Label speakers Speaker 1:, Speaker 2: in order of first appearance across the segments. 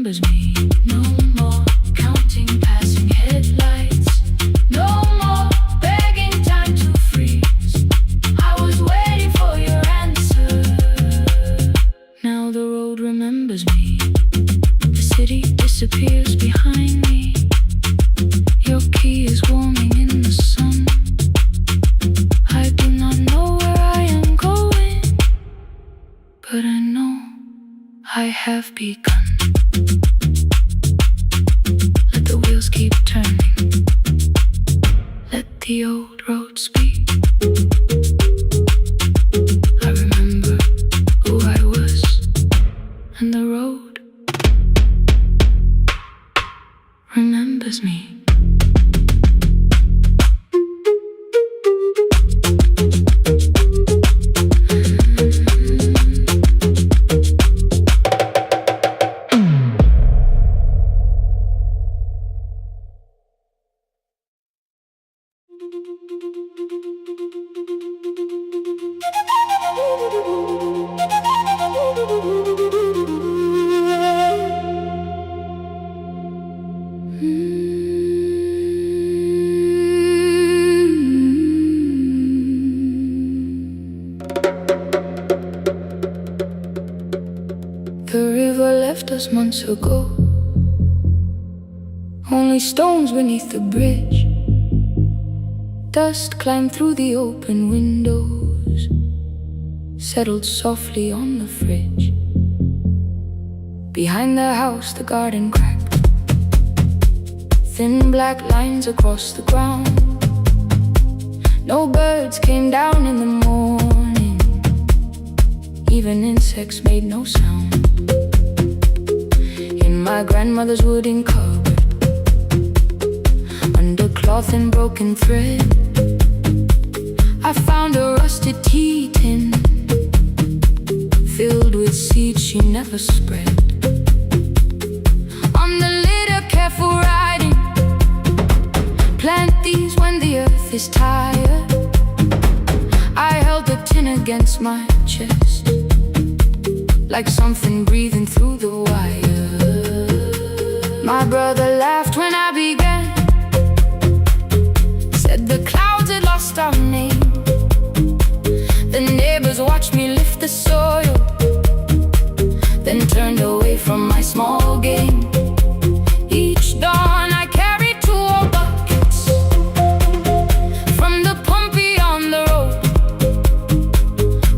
Speaker 1: me. No more counting passing headlights. No more begging time to freeze. I was waiting for your answer. Now the road remembers me. The city disappears behind me. Your key is warming in the sun. I do not know where I am going, but I know I have begun. Let the wheels keep turning. Let the old road speak. I remember who I was, and the road remembers me. The river left us months ago. Only stones beneath the bridge. Dust climbed through the open windows, settled softly on the fridge. Behind the house the garden cracked, thin black lines across the ground. No birds came down in the morning, even insects made no sound. In my grandmother's wooden cupboard, under cloth and broken thread, I found a rusted tea tin filled with seeds she never spread. On the lid a careful writing: plant these when the earth is tired. I held the tin against my chest, like something breathing through the wire. My brother laughed when I began, said the clouds had lost our name. The neighbors watched me lift the soil, then turned away from my small game. Each dawn I carried 2 old buckets from the pump beyond the road,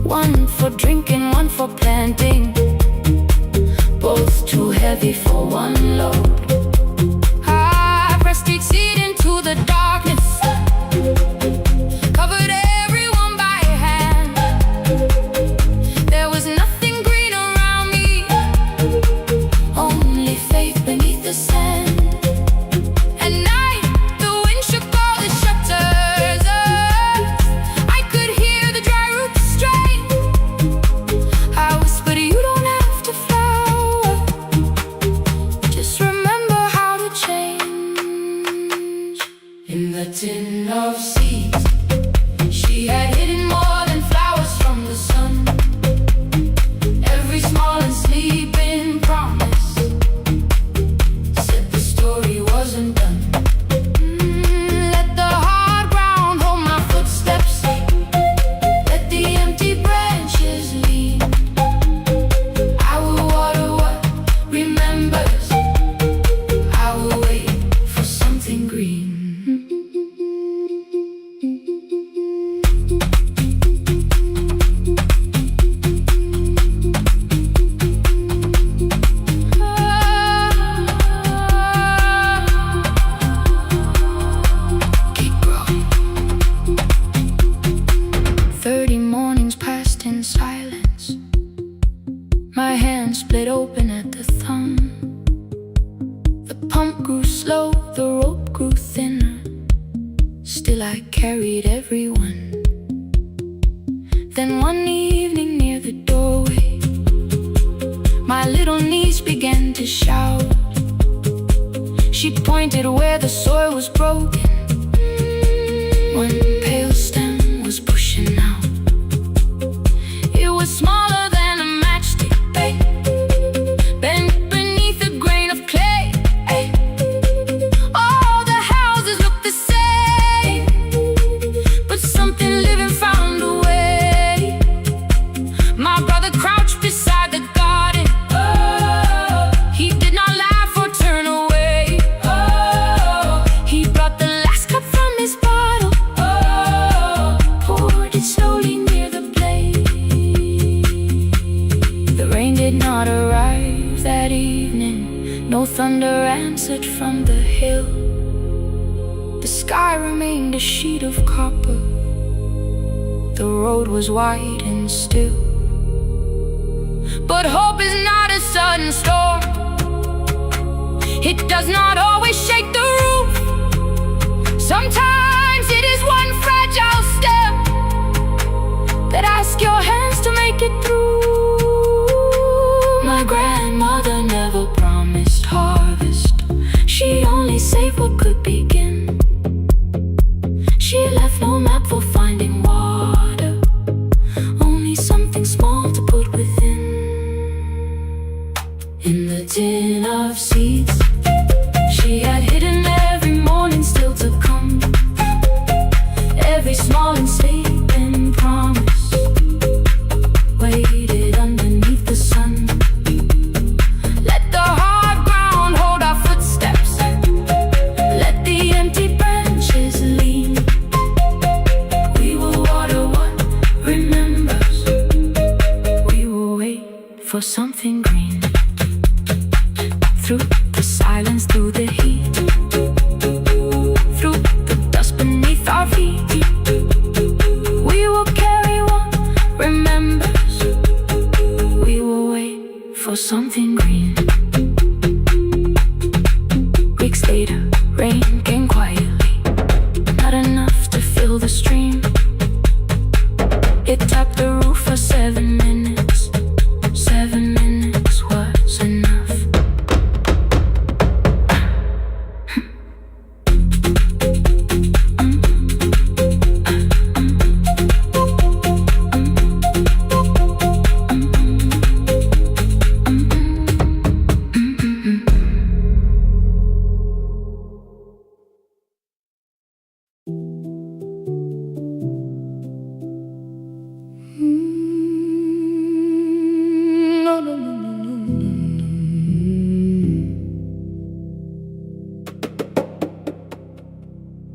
Speaker 1: one for drinking, one for planting, both too heavy for one load. I pressed each seed into the darkness, covered everyone by hand. There was nothing green around me, only faith beneath the sand. At night the wind shook all the shutters. I could hear the dry roots strain. I whispered, you don't have to flower, just remember how to change. In the tin of seeds she had hidden more than flowers from the sun. Every small and sleeping promise said the story wasn't done. Let the hard ground hold my footsteps, let the empty branches lean. I will water what remembers, I will wait for something green. Keep growing. 30 mornings passed in silence. My hand split open at the thumb. The pump grew slow, the rope grew thinner. Still I carried everyone. Then one evening near the doorway, my little niece began to shout. She pointed where the soil was broken. One pale stem was pushing out. It was smaller than a matchstick, bent beneath the grain. No thunder answered from the hill. The sky remained a sheet of copper. The road was wide and still. But hope is not a sudden storm. It does not always shake the roof. Sometimes it is one fragile step that asks your hands to make it through. My grandmother never promised harvest. She only saved what could begin. She left no map for finding water, only something small to put within. In the tin of seeds she had hidden every morning still to come, every small and sleeping promise waited underneath the sun. Let the hard ground hold our footsteps, let the empty branches lean. We will water what remembers, we will wait for something green. Through the silence, through the heat, through the dust beneath our feet, we will carry what remembers. We will wait for something green. Weeks later, rain came quietly, not enough to fill the stream. It tapped the roof for 7 minutes. 7 minutes was enough.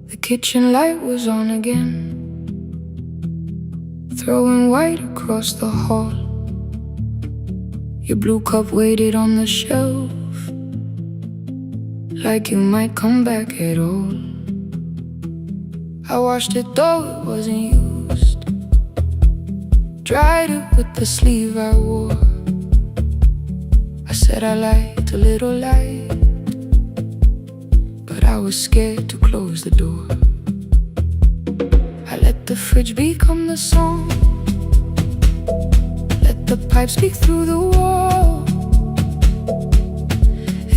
Speaker 1: The kitchen light was on again, throwing white across the hall. Your blue cup waited on the shelf, like you might come back at all. I washed it though it wasn't used, dried it with the sleeve I wore. I said I liked a little light, but I was scared to close the door. I let the fridge become the song, let the pipe speak through the wall.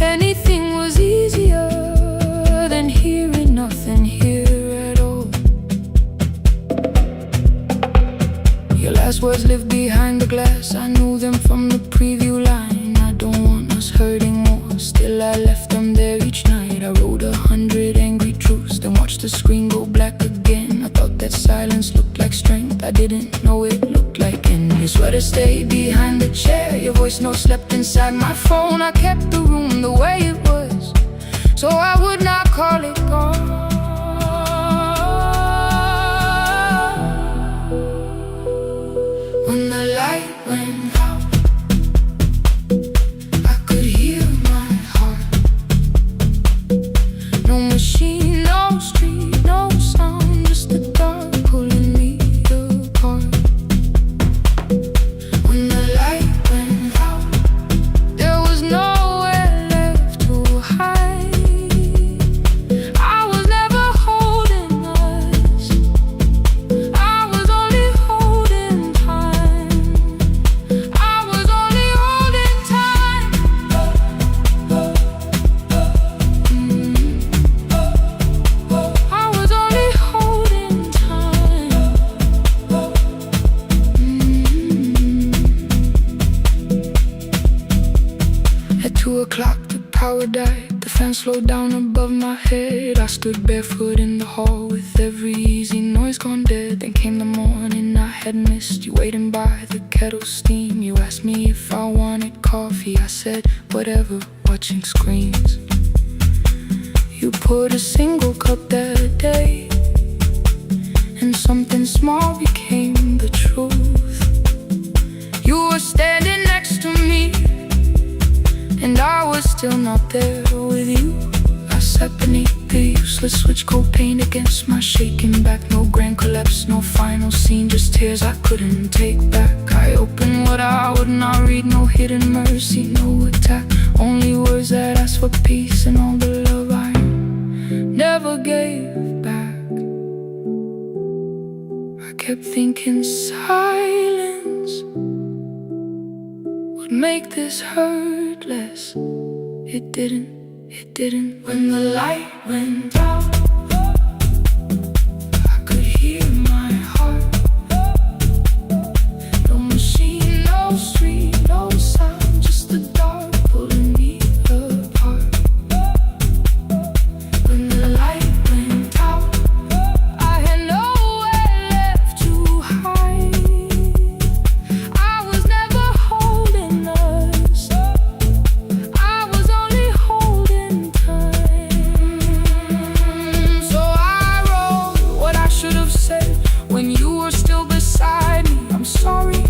Speaker 1: Anything was easier than hearing nothing here at all. Your last words lived behind the glass, I knew them from the preview line. I don't want us hurting more, still I left them there each night. I wrote 100 angry truths, then watched the screen go black again. I thought that silence looked like strength, I didn't know it looked like end. Your sweater stayed behind the chair, your voice note slept inside my phone. I kept the room the way it was, so I would not call it gone. When the light went out, I could hear my heart. No machine, no street, no sound, just the dark pulling me apart. When the light went out, there was nowhere left to hide. I was never holding us, I was only holding time. I was only holding time. I was only holding time. At 2 o'clock the power died, the fan slowed down above my head. I stood barefoot in the hall with every easy noise gone dead. Then came the morning I had missed, you waiting by the kettle steam. You asked me if I wanted coffee, I said whatever, watching screens. You poured a single cup that day, and something small became the truth. You were standing next to me, and I was still not there with you. I sat beneath the useless switch coat paint against my shaking back. No grand collapse, no final scene, just tears I couldn't take back. I opened what I would not read, no hidden mercy, no attack, only words that asked for peace and all the love I never gave back. I kept thinking silence would make this hurt less. It didn't. When the light went out, I could hear my heart. No machine, no street, no sound, just the dark pulling me apart. When the light went out, I had nowhere left to hide. I was never holding us, I was only holding time. So I wrote what I should have said when you were still beside me. I'm sorry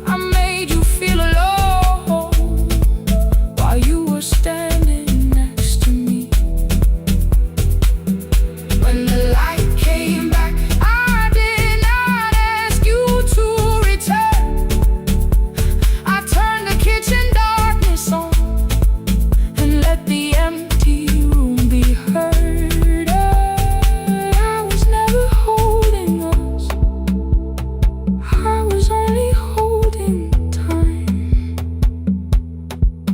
Speaker 1: I made you feel alone while you were standing next to me. When the light came back, I did not ask you to return. I turned the kitchen darkness on and let the empty room be heard. I was never holding us, I was only holding time.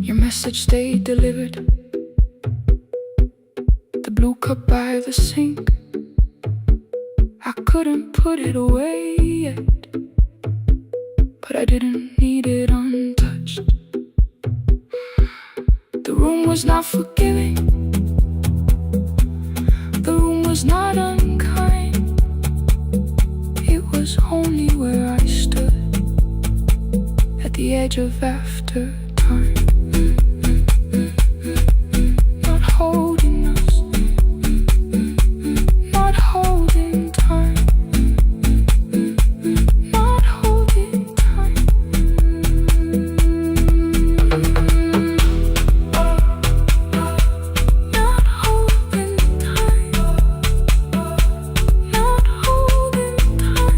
Speaker 1: Your message stayed delivered, the blue cup by the sink. I couldn't put it away yet, but I didn't need it untouched. The room was not forgiving, the room was not unkind. It was only where I stood at the edge of after time. Not holding us, not holding time, not holding time. Not holding time, not holding time.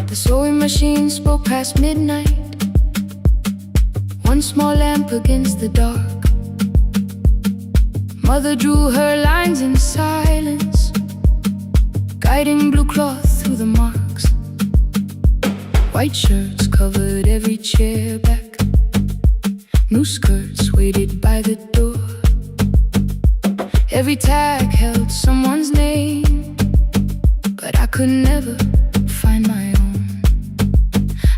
Speaker 1: The sewing machine spoke past midnight, one small lamp against the dark. Mother drew her lines in silence, guiding blue cloth through the marks. White shirts covered every chair back, new skirts waited by the door. Every tag held someone's name, but I could never find my own.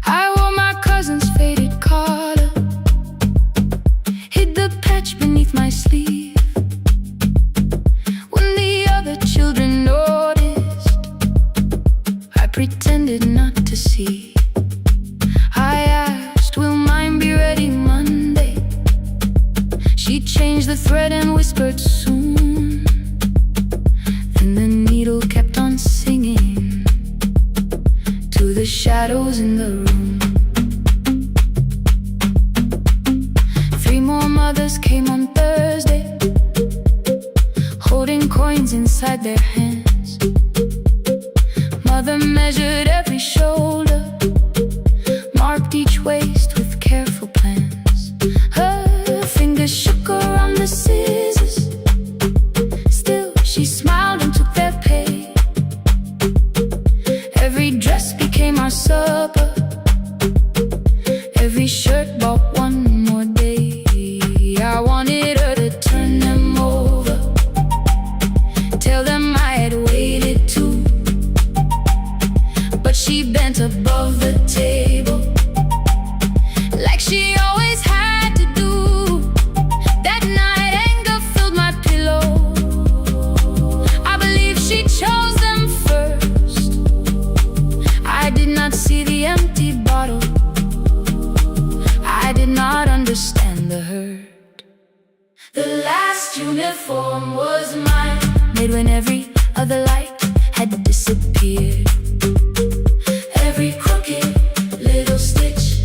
Speaker 1: I wore my cousin's faded collar, hid the patch beneath my sleeve. When the other children noticed, I pretended not to see. I asked, will mine be ready Monday? She changed the thread and whispered soon. Then the needle kept on singing to the shadows in the room. 3 more mothers came on Thursday, holding coins inside their hands. Mother measured every shoulder, marked each waist with careful plans. Her fingers shook around the scissors, still she smiled and took their pay. Every dress became our supper, every shirt bought one more day. I wanted her to turn them over, tell them I had waited too, but she bent above the table like she always had to do. The last uniform was mine, made when every other light had disappeared. Every crooked little stitch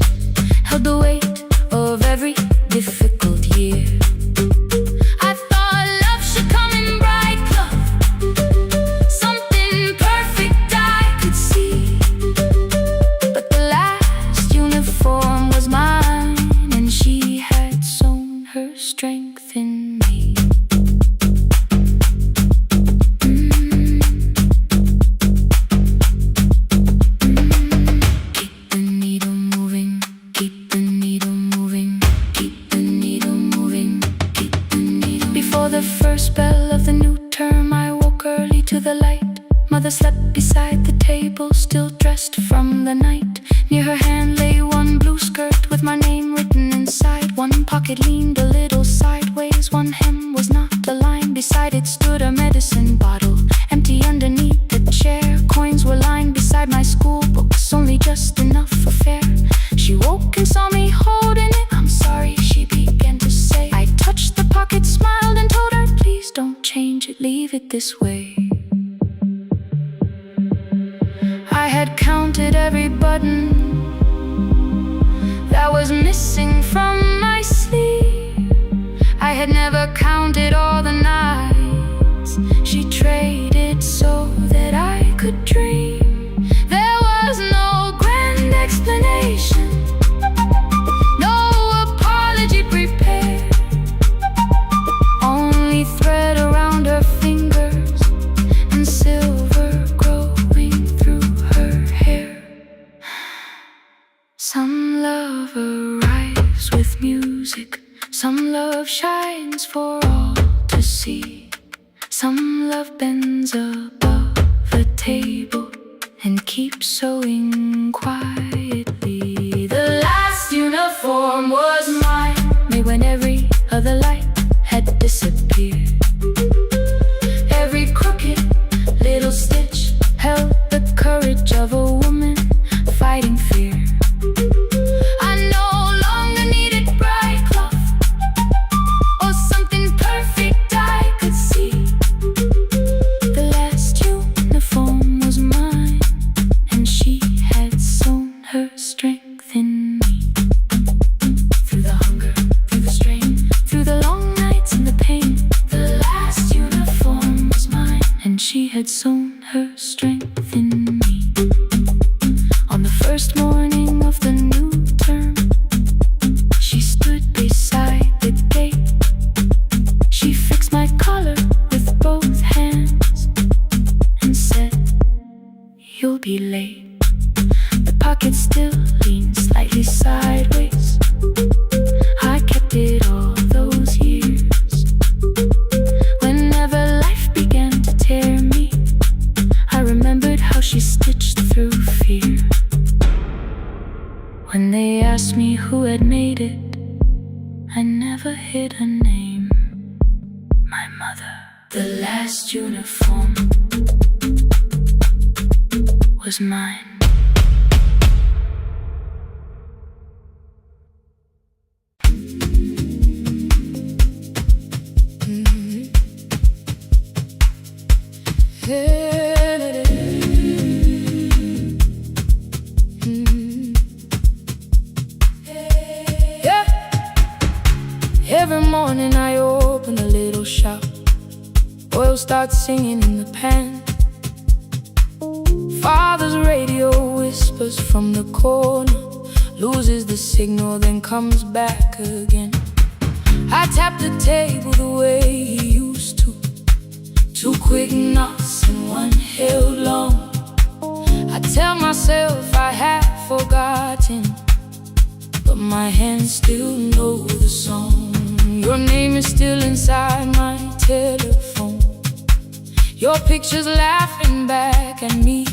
Speaker 1: held the weight of every difficult year. I thought love should come in bright cloth, something perfect I could see. But the last uniform was mine, and she had sewn her strength in me. Keep the needle moving, keep the needle moving, keep the needle moving, keep the needle. Before the first bell of the new term, I woke early to the light. Mother slept beside the table, still dressed from the night. Near her hand lay one blue skirt with my name written inside. One pocket leaned a little sideways, one hem was not aligned. Beside it stood a medicine bottle, empty underneath the chair. Coins were lined beside my school books, only just enough for fare. She woke and saw me holding it. I'm sorry, she began to say. I touched the pocket, smiled and told her, please don't change it, leave it this way. I had counted every button that was missing from my sleeve. I had never counted all the nights she traded so that I could dream. There was no grand explanation, no apology prepared, only thread around her fingers and silver growing through her hair. Some love arrives with music, some love shines for all to see. Some love bends above a table and keeps sewing quietly. The last uniform was mine, made when every other light had disappeared. Every crooked little stitch held the courage of a woman fighting fear. I no longer needed bright cloth or something perfect I could see. The last uniform was mine, and she had sewn her strength in me. Through the hunger, through the strain, through the long nights and the pain, the last uniform was mine, and she had sewn her strength in me. On the first morning of the new term, she stood beside the gate. She fixed my collar with both hands and said, you'll be late. The pocket still leaned slightly sideways. I kept it all those years. Whenever life began to tear me, I remembered how she stitched through fear. When they asked me who had made it, I never hid her name. My mother. The last uniform was mine. Every morning I open a little shop. Oil starts singing in the pan. Father's radio whispers from the corner, loses the signal, then comes back again. I tap the table the way he used to. Two quick knocks and one held long. I tell myself I have forgotten, but my hands still know the song. Your name is still inside my telephone. Your picture's laughing back at me.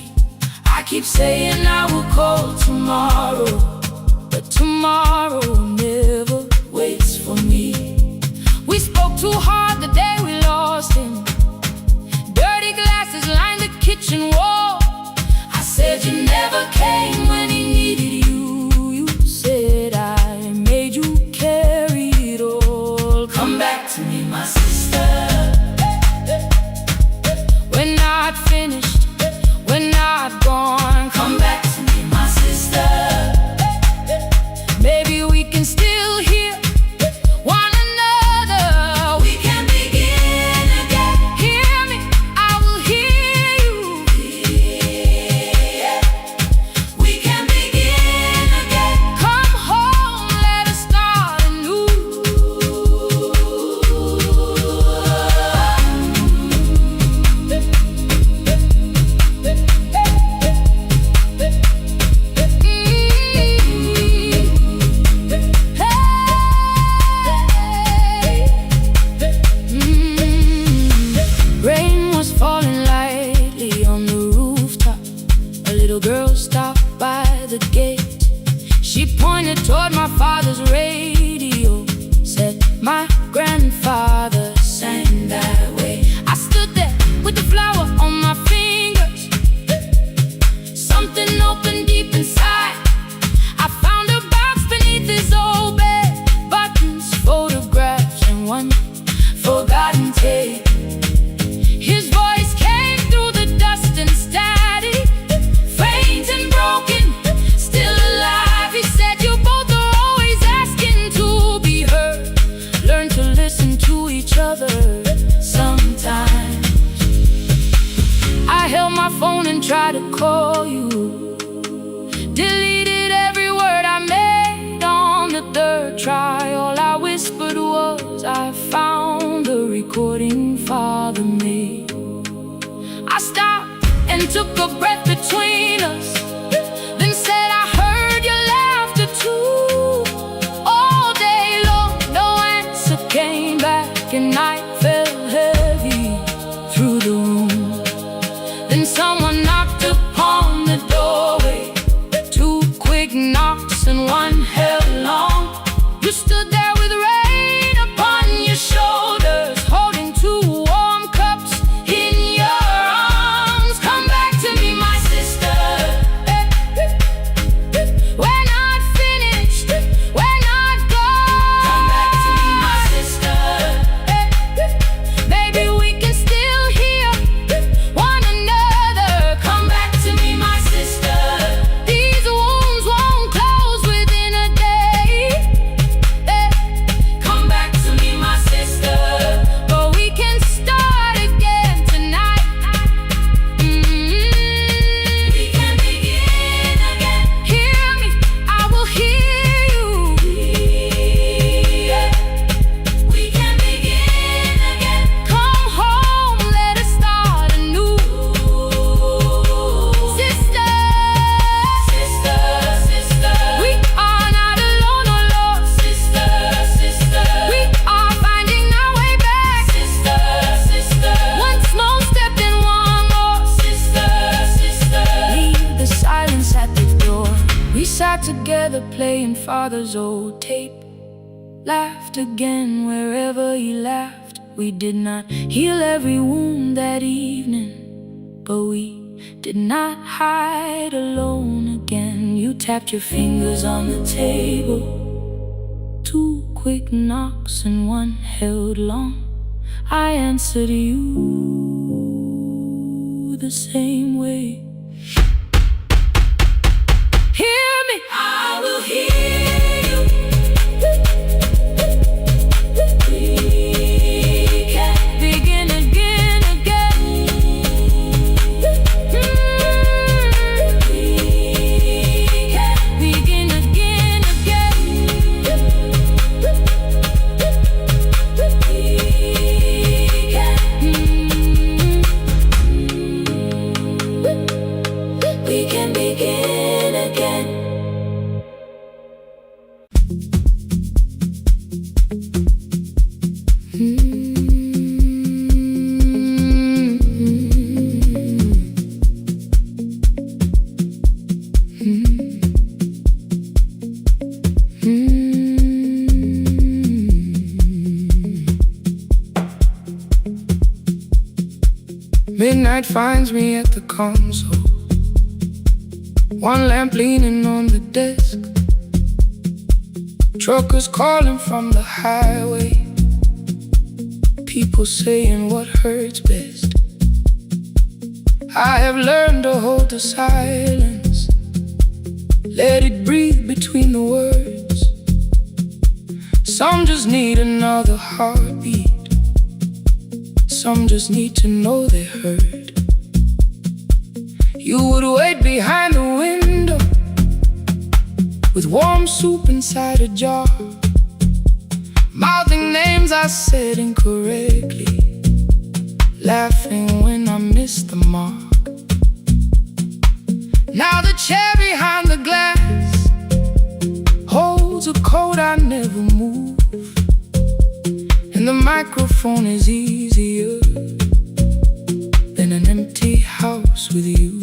Speaker 1: I keep saying I will call tomorrow, but tomorrow never waits for me. We spoke too hard the day we lost him. Dirty glasses lined the kitchen wall. I said you never came when he needed you. You said I made you carry it all. Come back back to me, my sister. We're not finished, we're not gone. Come back to me, my sister. Maybe we can still hear one another. We can begin again. Hear me, I will hear you. Yeah. We can begin again. Come home, let us start anew. Rain was falling lightly on the rooftop. A little girl stopped by the gate. She pointed toward my father's radio, said my grandfather sang that way. I stood there with the flower on my fingers. Something opened deep inside. I found a box beneath his old bed, buttons, photographs, and one forgotten tape. His voice came through the dust and static, faint and broken, still alive. He said, you both are always asking to be heard. Learn to listen to each other sometimes. I held my phone and tried to call you. Deleted every word I made on the third try. All I whispered was, I found the recording Father made. I stopped and took a breath between us, then said, I heard your laughter too. All day long, no answer came back, and night fell heavy through the room. Then someone knocked upon the doorway. Two quick knocks and one held long. You stood there with rain upon your shoulders, holding two warm cups in your arms. Come back to me, my sister. We're not finished, we're not gone. Come back to me, my sister. Maybe we can still hear one another. Come back to me, my sister. These wounds won't close within a day. Come back to me, my sister. But we can start again tonight. We can begin again. Hear me, I will hear you. Yeah. We can begin again. Come home, let us start anew. Sister, sister, sister. We are not alone, oh Lord. Sister, sister. We are finding our way back. Sister, sister. One small step and one more. Sister, sister. Leave the silence at the door. We sat together playing Father's old tape. Laughed again wherever he laughed. We did not heal every wound that evening, but we did not hide alone again. You tapped your fingers on the table. Two quick knocks and one held long. I answered you the same way. Hear me, I will hear you. We can begin again, again. We can begin again, again. We can begin again.
Speaker 2: Midnight finds me at the console, one lamp leaning on the desk. Truckers calling from the highway, people saying what hurts best. I have learned to hold the silence, let it breathe between the words. Some just need another heartbeat, some just need to know they heard. You would wait behind the window with warm soup inside a jar, mouthing names I said incorrectly, laughing when I missed the mark. Now the chair behind the glass holds a coat I never move, and the microphone is easier than an empty house with you.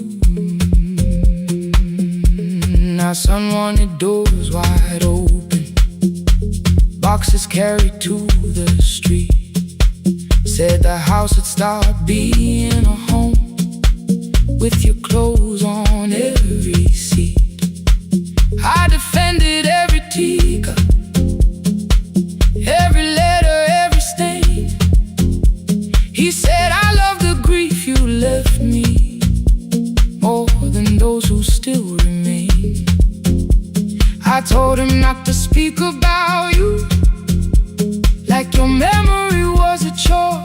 Speaker 2: Now son wanted doors wide open, boxes carried to the street, said the house would start being a home with your clothes on every seat. I defended every teacup, every letter, every stain. He said I love the grief you left me more than those who still remain. I told him not to speak about you like your memory was a chore.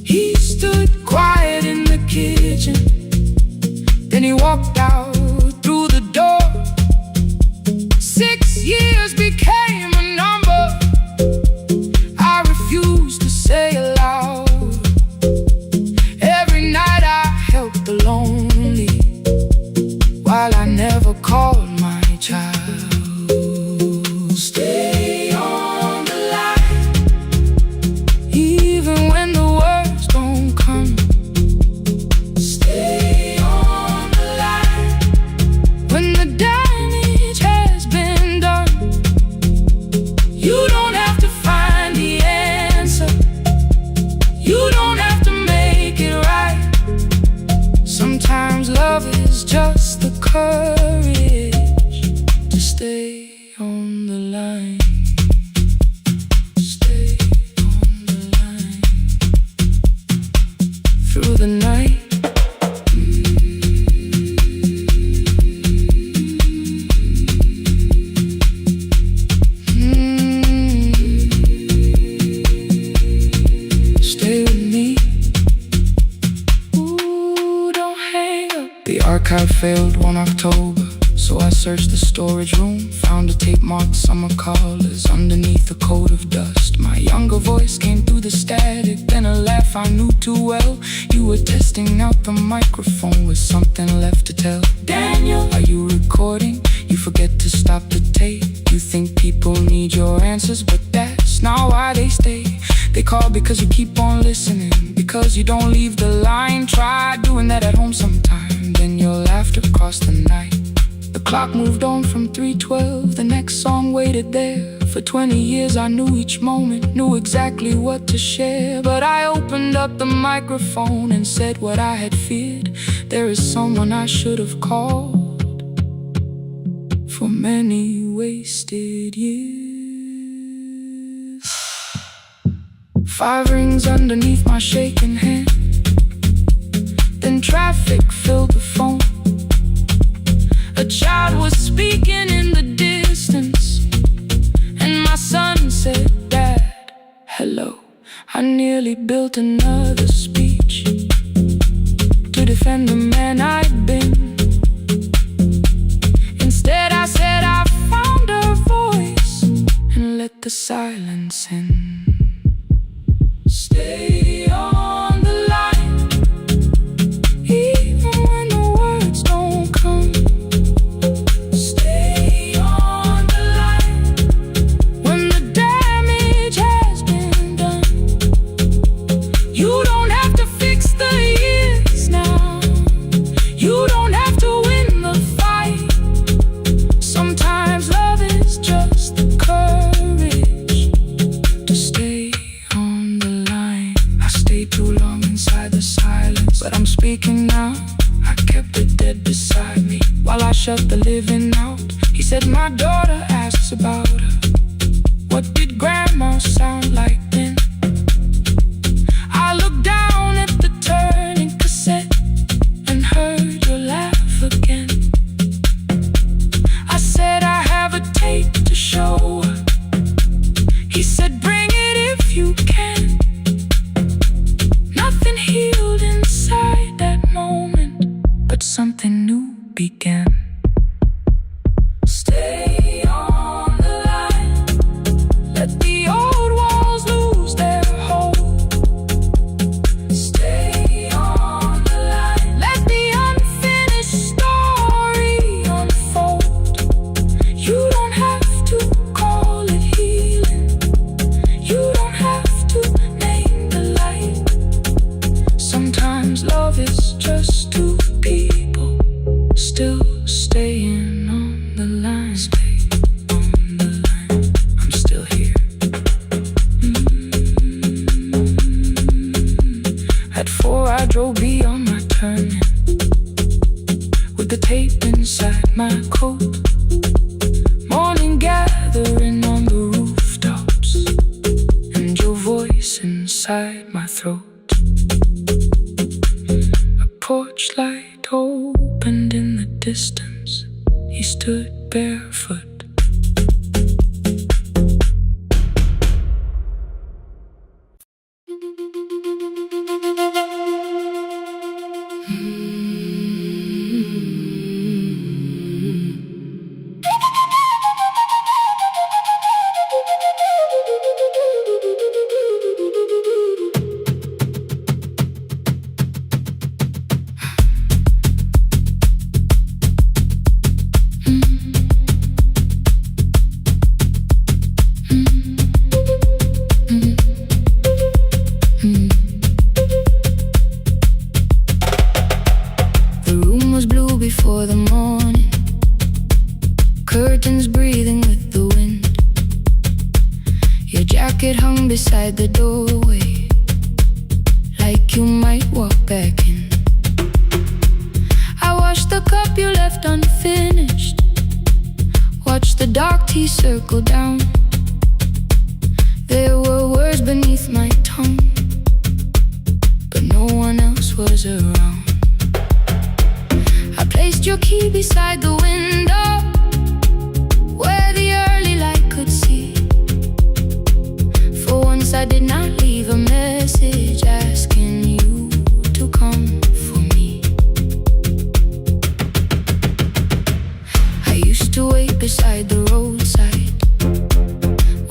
Speaker 2: He stood quiet in the kitchen, then he walked out through the door. 6 years became a number I refused to say aloud. Every night I helped the lonely, while I never called my child. Stay on the line, even when the words don't come. Stay on the line, when the damage has been done. You don't have to find the answer, you don't have to make it right. Sometimes love is just the courage to stay on the line. Stay on the line through the night. Stay with me. Ooh, don't hang up. The archive failed one October, so I searched the storage room, found a tape marked summer callers underneath a coat of dust. My younger voice came through the static, then a laugh I knew too well. You were testing out the microphone with something left to tell. Daniel, are you recording? You forget to stop the tape. You think people need your answers, but that's not why they stay. They call because you keep on listening, because you don't leave the line. Try doing that at home sometime, then you'll laugh across the night. The clock moved on from 3:12, the next song waited there. For 20 years I knew each moment, knew exactly what to share. But I opened up the microphone and said what I had feared. There is someone I should have called for many wasted years. 5 rings underneath my shaking hand, then traffic filled the phone. A child was speaking in the distance, and my son said, Dad, hello. I nearly built another speech to defend the man I'd been. Instead I said I found a voice and let the silence in. Stay on the line, even when the words don't come. Stay on the line, when the damage has been done. You don't have to fix the years now, you don't have to win the fight. Sometimes love is just the courage to stay on the line. before I drove beyond my turning, with the tape inside my coat. Morning gathering on the rooftops, and your voice inside my throat. A porch light opened in the distance. He stood barefoot.
Speaker 1: Before the morning, curtains breathing with the wind. Your jacket hung beside the doorway, like you might walk back in. I washed the cup you left unfinished, watched the dark tea circle down. There were words beneath my tongue, but no one else was around. I placed your key beside the window, where the early light could see. For once I did not leave a message asking you to come for me. I used to wait beside the roadside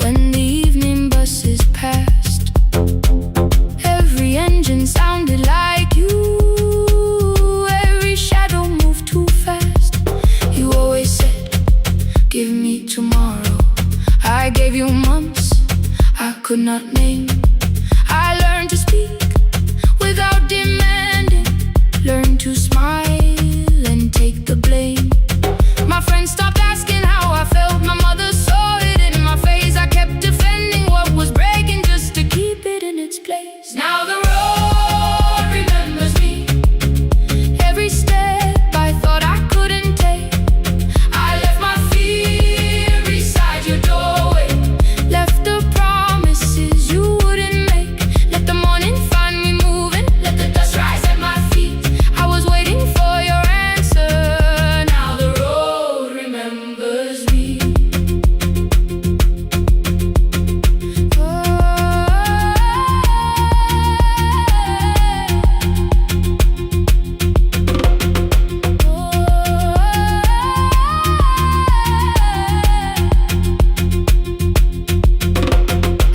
Speaker 1: when the evening buses passed. Every engine sounded like you. Give me tomorrow. I gave you months I could not name. I learned to speak without demanding, learned to smile and take the blame. My friends stopped asking how I felt. My mother saw it in my face. I kept defending what was breaking just to keep it in its place. Now the road remembers me. Every step I thought I couldn't take, I left my fear beside your doorway, left the promises you wouldn't make. Let the morning find me moving, let the dust rise at my feet. I was waiting for your answer. Now the road remembers me.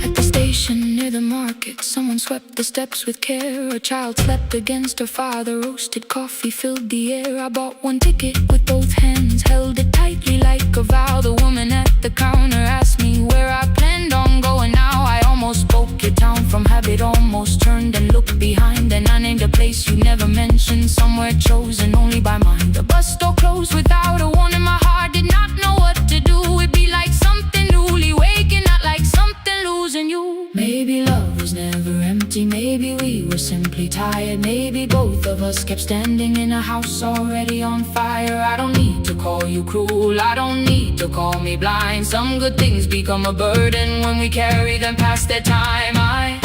Speaker 1: At the station near the market, someone swept the steps with care. A child slept against her father, roasted coffee filled the air. I bought one ticket with both hands, held it tightly like a vow. The woman at the counter asked me where I planned on going now. I almost spoke your town from habit, almost turned and looked behind. And I named a place you never mentioned, somewhere chosen only by mine. The bus store closed without a warning. My heart did not know what to do. It'd be like something newly waking, not like something losing you. Maybe love was never empty, maybe we were simply tired. Maybe both of us kept standing in a house already on fire. I don't need to call you cruel, I don't need to call me blind. Some good things become a burden when we carry them past their time. I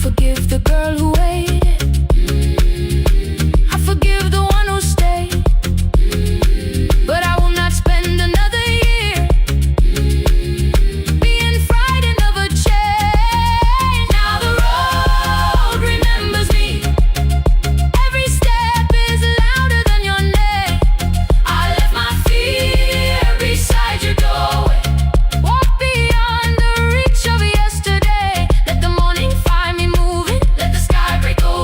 Speaker 1: forgive the girl who waited, I forgive the one who stayed, but I will not spend another year being frightened of a change. Now the road remembers me. Every step is louder than your name. I left my fear beside your doorway, walk beyond the reach of yesterday. Let the morning find me moving, let the sky break away.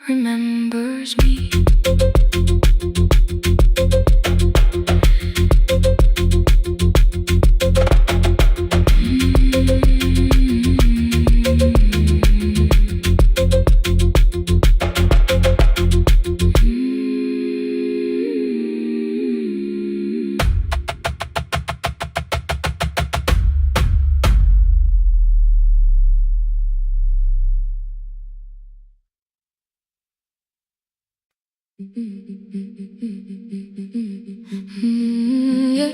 Speaker 2: remembers me. Yeah.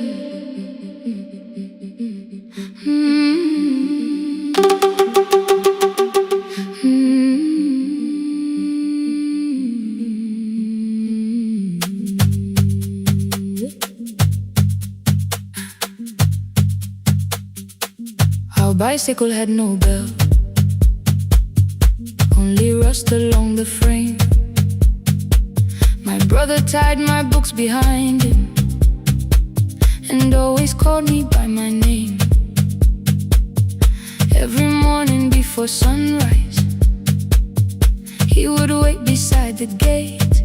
Speaker 2: Our bicycle had no bell, only rust along the frame. My brother tied my books behind him and always called me by my name. Every morning before sunrise, he would wait beside the gate,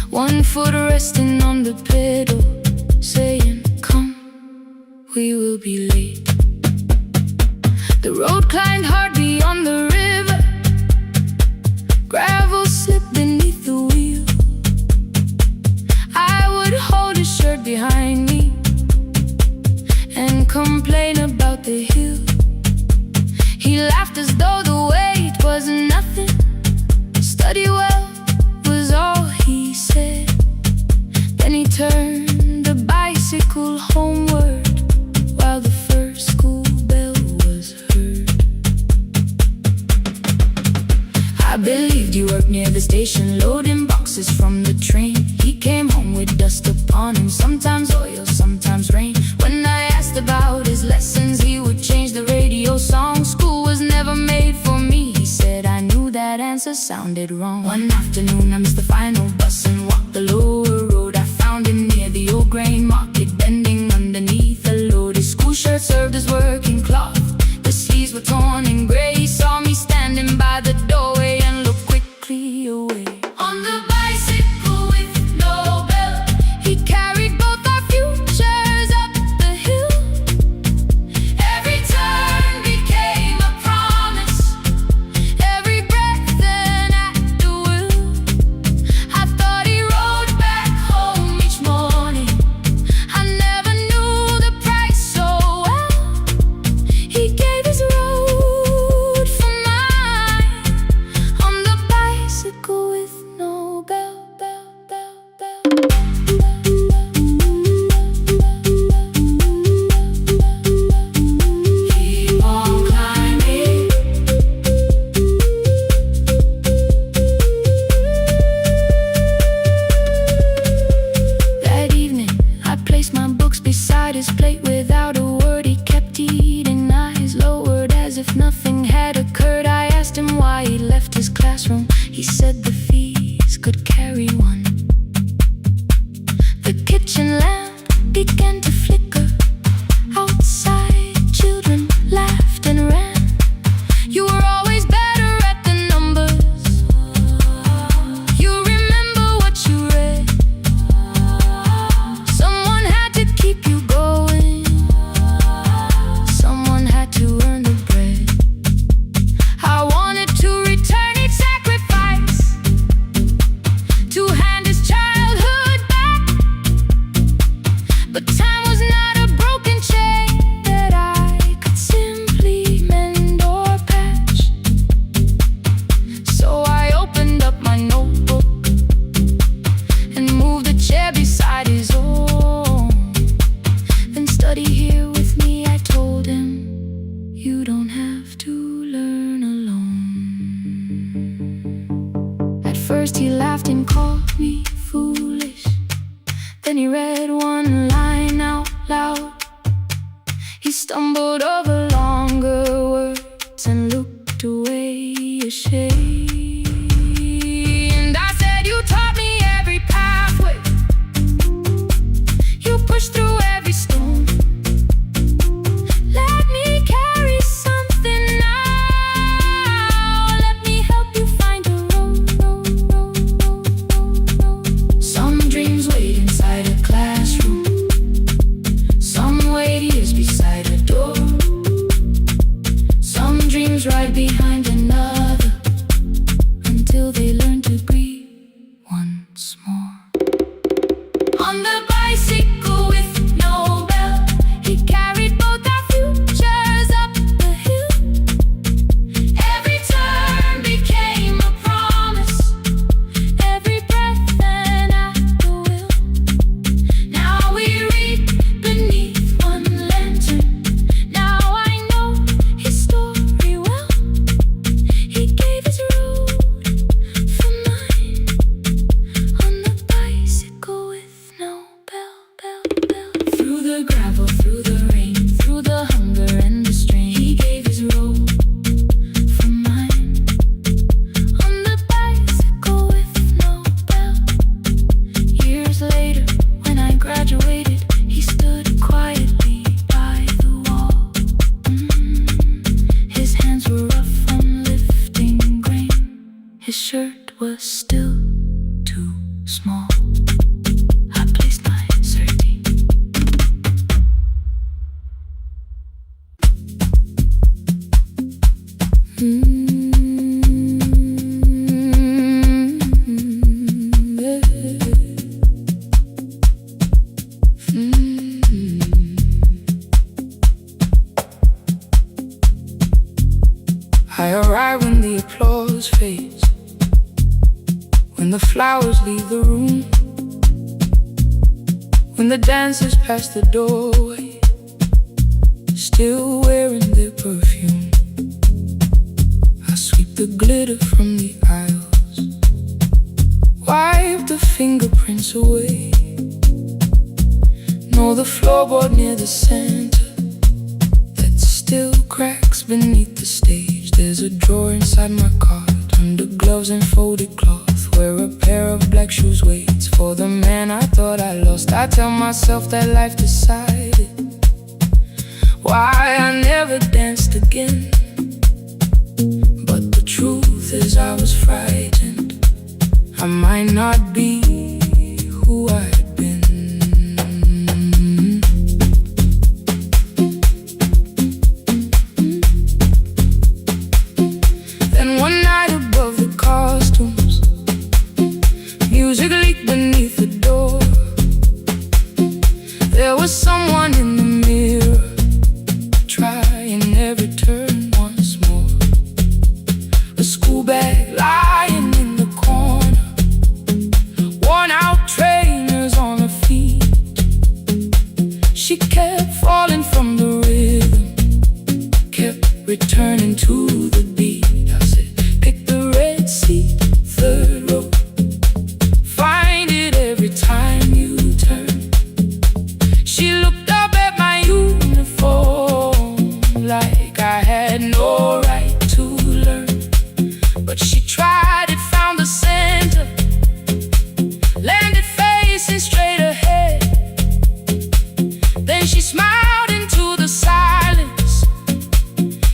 Speaker 2: one foot resting on the pedal, saying, "Come, we will be late." The road climbed hard beyond the river, gravel slipped beneath the wheel. I would hold his shirt behind me and complain about the hill. He laughed as though the weight was nothing. Study well was all he said. Then he turned the bicycle homeward while the first school bell was heard. I believed you worked near the station, loading boxes from the train. He came home with dust upon him, sometimes oil, sometimes rain. When I asked about his lessons, he would change the radio song. School was never made for me, he said. I knew that answer sounded wrong. One afternoon I missed the final bus and walked the lower road. I found him near the old grain market, bending underneath a load. His school shirt served as working cloth, the sleeves were torn and gray. He saw me standing by the doorway and looked quickly away. On the bicycle with no bell, he carried both our futures up the hill. Every turn became a promise, every breath an act of will. I thought he rode back home each morning, I never knew the price so well. He gave his road for mine, on the bicycle with no bell, bell, bell, bell. Keep on climbing. That evening, I placed my books beside his plate without a word. He kept eating, eyes lowered as if nothing had occurred. I asked him why he left his classroom. He said the fees could carry one. The kitchen lamp began to flicker. Outside, children laughed and ran. You were always better at the numbers. You remember what you read. Someone had to keep you going, someone had to earn the bread. I wanted to return each sacrifice, to hand his childhood back. But time was not a broken chain that I could simply mend or patch. So I opened up my notebook and moved the chair beside his own. Then study here with me, I told him. You don't have to learn alone. At first he laughed and called me foolish. Then he read one line out loud. He stumbled over longer words and looked away ashamed. And I said, you taught me every pathway, you pushed through every stone. Let me carry something now, let me help you find a was still too small. I placed my safety. I arrive when the applause fades, when the flowers leave the room, when the dancers pass the doorway, still wearing their perfume. I sweep the glitter from the aisles, wipe the fingerprints away. Know the floorboard near the center that still cracks beneath the stage. There's a drawer inside my cart, under gloves and folded cloth, where a pair of black shoes waits for the man I thought I lost. I tell myself that life decided why I never danced again. But the truth is I was frightened I might not be who I'd been. Then one night above the costumes, music leaked beneath the door. There was someone in the mirror, trying every turn once more. A school bag lying in the corner, worn out trainers on her feet. She kept falling from the rhythm, kept returning to the beat. I said, pick the red seat, third row, find it every time you turn. She looked up at my uniform like I had no right to learn. But she tried it, found the center, landed facing straight ahead. Then she smiled into the silence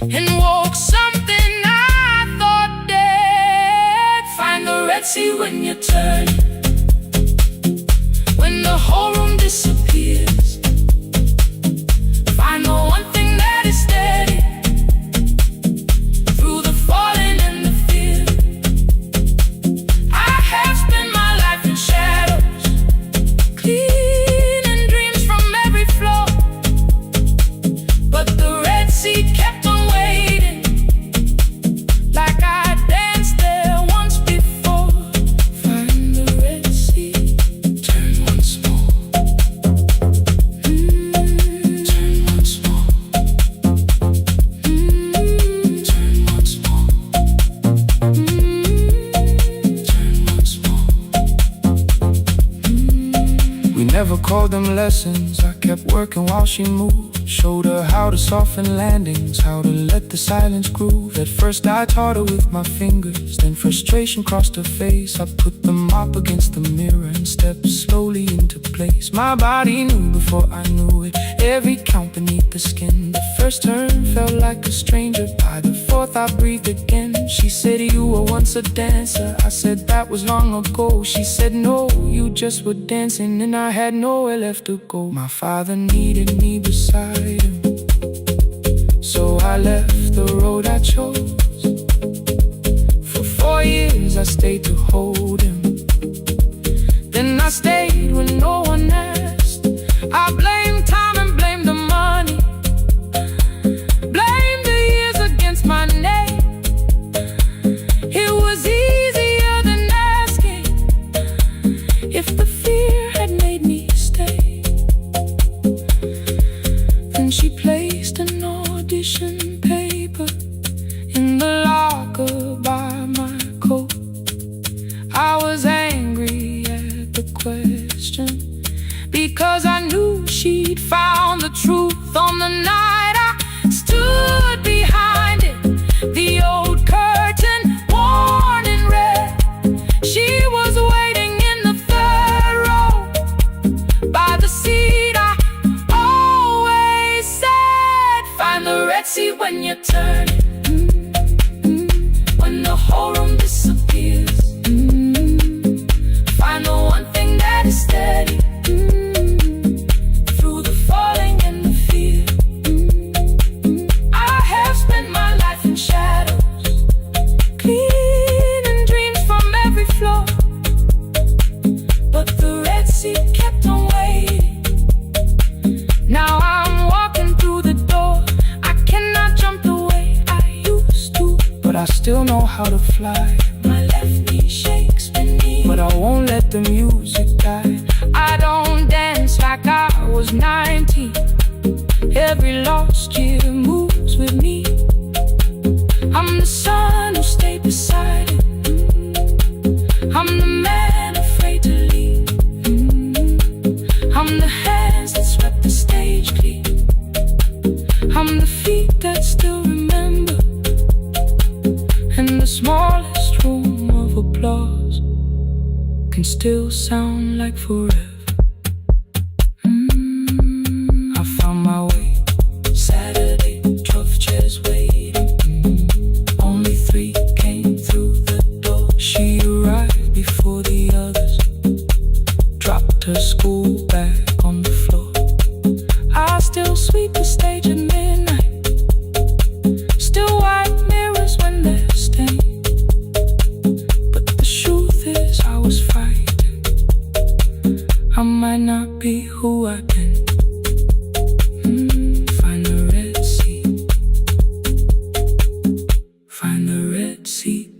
Speaker 2: and woke something I thought dead. Find the red sea when you turn, when the whole room disappears. Find the one thing that is steady through the falling and the fear. I have spent my life in shadows, cleaning dreams from every floor. But the red sea kept on waiting, like I danced there once before. Find the red sea, turn once more. Turn once more. Turn once more. Turn once more. We never called them lessons. I kept working while she moved, showed her how to soften landings, how to let the silence groove. At first I taught her with my fingers, then frustration crossed her face. I put the mop against the mirror and stepped slowly into place. My body knew before I knew it, every count beneath the skin. The first turn felt like a stranger, by the fourth I breathed again. She said, you were once a dancer. I said, that was long ago. She said, no, you just were dancing, and I had nowhere left to go. My father needed me beside him, so I left the road I chose. For 4 years I stayed to hold him, then I stayed when no one asked. I blamed time and blamed the money, blamed the years against my name. It was easier than asking if the fear had made me stay. Then she placed an audition paper in the locker by my coat. I was angry at the question, because I knew she'd found the truth on the night I stood behind it. The old curtain, worn in red. She was waiting in the third row, by the seat I always said. Find the red sea when you turn it, when the whole room disappears. let the music guide. I don't dance like I was 90. Every lost year moves with me. I'm the son who stayed beside it. I'm the man afraid to leave. I'm the hands that swept the stage clean. I'm the feet that still remember. And the smallest room of applause can still sound like forever. I found my way. Saturday, 12 chairs waiting. Only 3 came through the door. She arrived before the others, dropped her school bag on the floor. I still sweep the stage at midnight, still wipe mirrors when they're stained. But the truth is I was fighting. I might not be who I've been. Find the Red Sea. Find the Red Sea.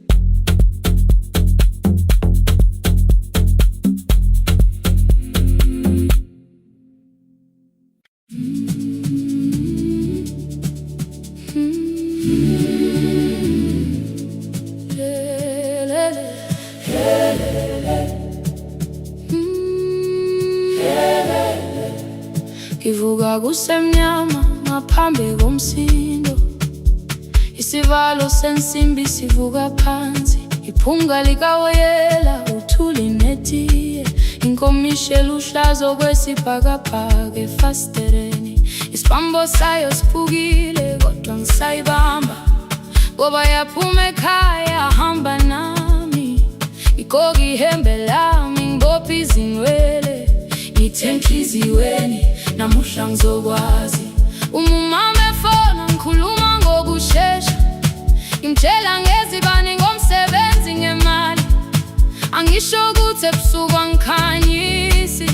Speaker 2: Kivuga kusemnyama ngaphambi komsindo, isivalo sensimbi sivuka phansi, iphunga likawoyela uthuli netiye, inkomishe luhlazo kwesibhakabhaka efasitereni, isibambo sayo siphukile kodwa ngisayibamba, ngoba yaphuma ekhaya hamba nami, ikoki ihembe lami ngibopha izinwele, ngithe enhliziyweni namuhla ngizokwazi. Umama efona ngikhuluma ngokushesha, ngimtshela ngezibani ngomsebenzi ngemali, angisho ukuthi ebusuku angikhanyisi,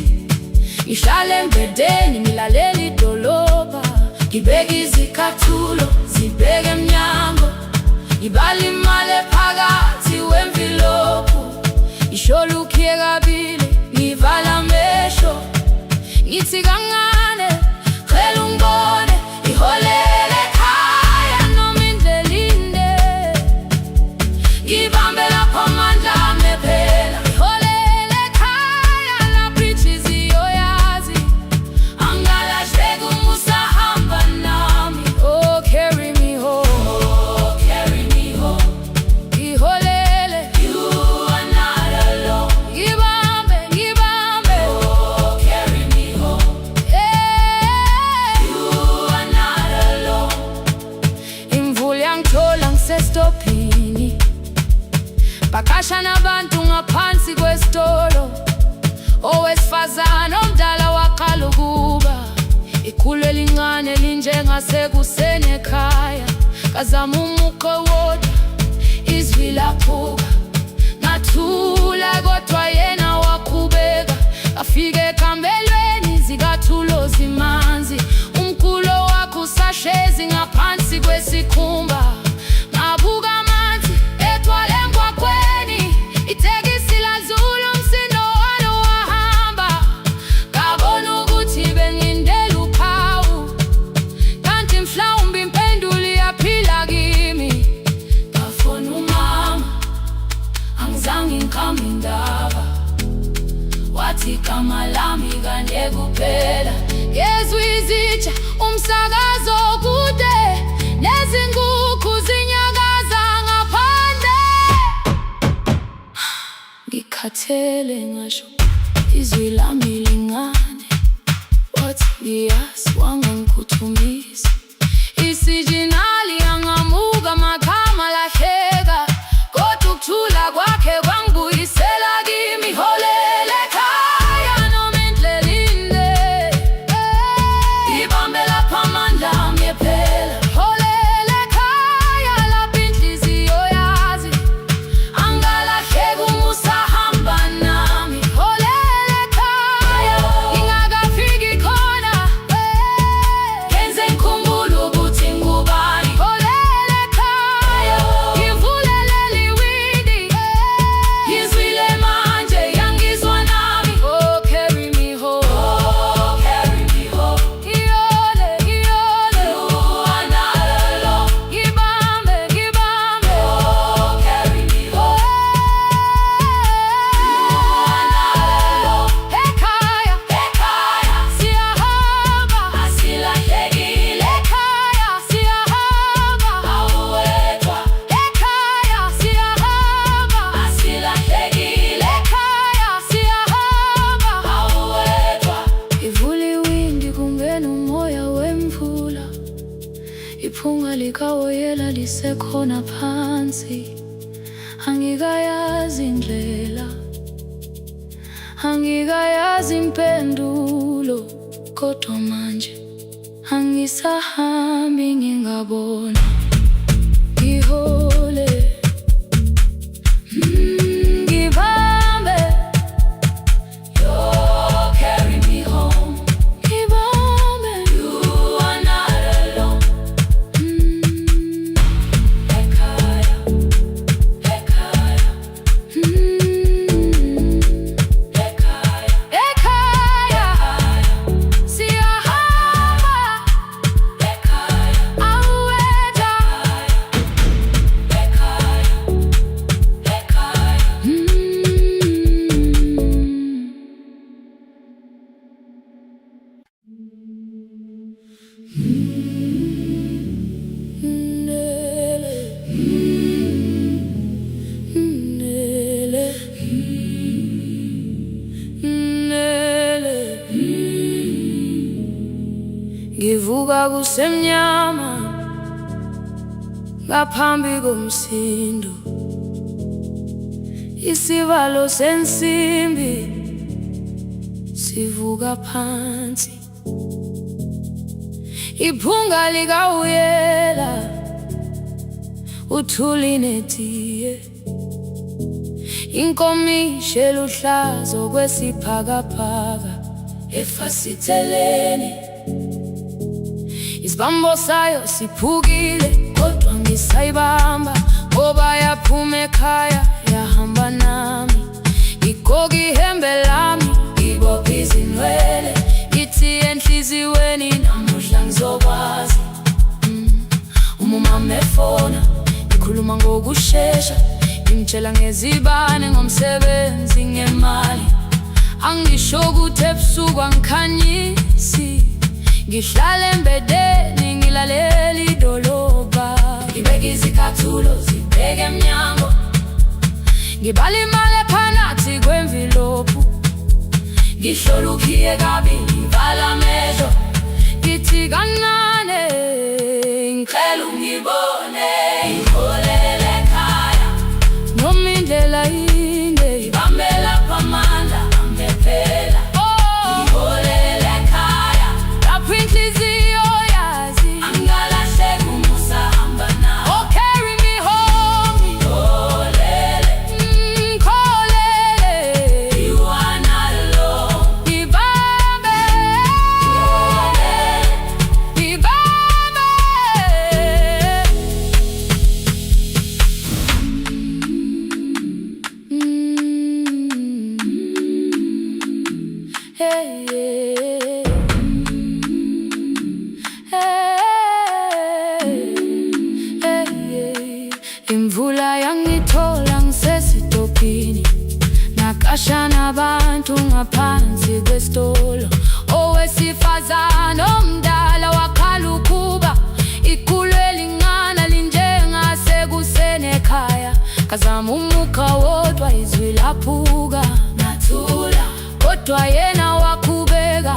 Speaker 2: ngihlale embedeni ngilalela idolobha, ngibeka izicathulo zibheke emnyango, ngibala imali ephakathi wemvilophu, ishola ukhiye kabili ngivala amehlo, ngithi kancane cela ungibone, iholele ekhaya noma indlela inde, ngibambe lapho amandla ami ephela, iholele ekhaya lapho inhliziyo yazi, angalahleki uma usahamba nami. Oh carry me home, oh carry me home, iholele, you are not alone, ngibambe ngibambe, oh carry me home, yeah, you are not alone. Imvula yangithola ngisestophini, bakasha nabantu ngaphansi kwesitolo, owesifazane omdala waqala ukuba, ikhulu elincane linjengasekuseni ekhaya, kazama umukho wodwa izwi laphuka, ngathula kodwa yena waqhubeka, afike ekambelweni zikathulo zimanzi, umkhulo wakhe usahlezi ngaphansi kwesikhumba, ngabuka amanzi ethwala emgwaqweni, itekisi ladlula umsindo walo wahamba, ngabona ukuthi bengindela uphawu, kanti mhlawumbe impendulo iyaphila kimi. Ngafona umama angizange ngikhambe indaba, wathi igama lami kanye kuphela, ngezwe izitsha umsakazo kude, nezinkukhu zinyakaza ngaphandle, ngikhathele ngasho izwi lami lingane, wathi ngiyazi wangangikhuthumisa, isijinali angamuka makhama lahleka, kodwa ukuthula kwakhe kwangibuyisela kimi, iholele ekhaya noma indlela inde, ngibambe lapho amandla ami ephela, iholele ekhaya lapho inhliziyo yazi, angalahleki uma usahamba nami, iholele ekhaya ngingakafiki khona, ngenze ngikhumbule ukuthi ngubani, iholele ekhaya ngivulelele iwindi,
Speaker 1: ngisekhona phansi, angikayazi indlela, angikayazi impendulo, kodwa manje angisahambi ngingabona. Ngihole, ngibambe, you carry me home. Ngibambe, you are not alone. Ekhaya, ekhaya, ekhaya, ekhaya, siyahamba, ekhaya, awetha, ekhaya, ekhaya. Ngivuka kusemnyama ngaphambi komsindo, isivalo sensimbi sivuka phansi, iphunga likawuyela uthuli netiye, inkomishi eluhlaza okwesibhakabhaka efasiteleni. Isibambo sayo siphukile kodwa ngisayibamba, ngoba yaphuma ekhaya yahamba nami. Igqoka ihembe lami, ibopha izinwele, ithi enhliziyweni namuhla ngizokwazi. Umama efona, ngikhuluma ngokushesha, ngimtshela ngezibane, ngomsebenzi, ngemali. Angisho ukuthi ebusuku angikhanyisi, ngihlala embedeni ngilalela idolobha. Ngibeka izicathulo zibheke emnyango, ngibala imali ephakathi kwemvilophu, ngihlola ukhiye kabili, ngivala amehlo, ngithi kancane ngicela ungibone. Ngiholele ekhaya noma indlela inde, ngibambela phamandla amphela. Ngiholele ekhaya lapho inhliziyo yazi angalahleki uma usahamba nawe. Oh, carry me home. Ngiholele, ngikholele, you are not alone. Ngibambe, ngibambe, hey, hey. Imvula yangithola ngisesitopini, nakasha nabantu ngaphansi kwesitolo. Owesifazane omdala wakhala ukuba ikhulu elingana linjengasekuseni ekhaya. Ngazama umukha wodwa, izwi laphuka, ngathula, kodwa yena waqhubeka.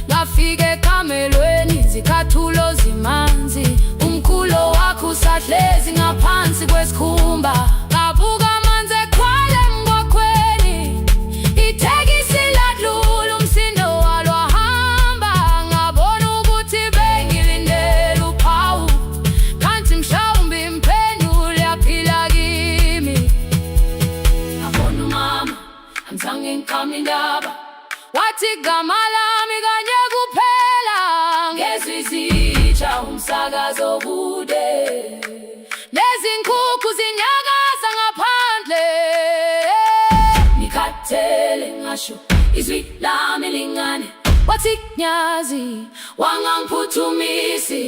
Speaker 1: Ngafika ekamelweni, izicathulo zimanzi, umkhulo wakhe usahlezi ngaphansi kwesikhumba. Ngabuka amanzi ekhwale emgwaqweni, ithekisi ladlula, umsindo walo wahamba. Ngabona ukuthi bengilindele uphawu, kanti mhlawumbe impendulo yaphila kimi. Ngabona umama angizange ngiqame indaba, wathi igama lami kanye kuphela. Ngezwi izitsha, umsakazo kude, nezinkukhu zinyakaza ngaphandle. Ngikhathele ngasho izwi lami lingane, wathi nyazi wangangiphuthumisi.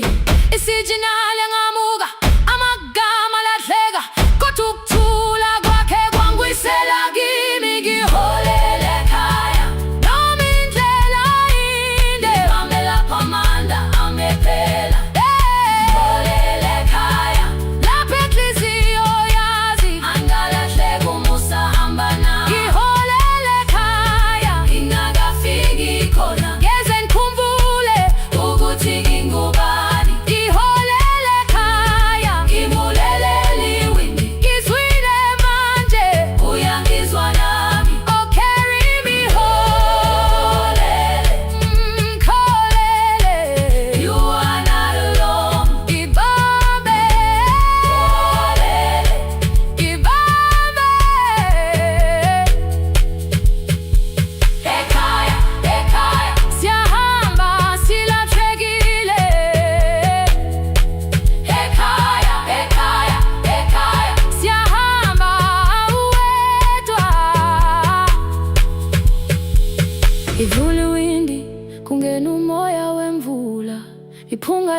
Speaker 1: Isijinali ngamuka, amagama lahleka, kodwa ukuthula kwakhe kwangwisela kimi. Ngiholele ekhaya noma indlela inde, ngibambela phamandla amphela. Ngiholele ekhaya lapho inhliziyo yazi angalahleki uma usahamba nami. Ngiholele ekhaya ngingakafiki khona, ngeze ngikhumbule ukuthi ngingubani. Ngiholele ekhaya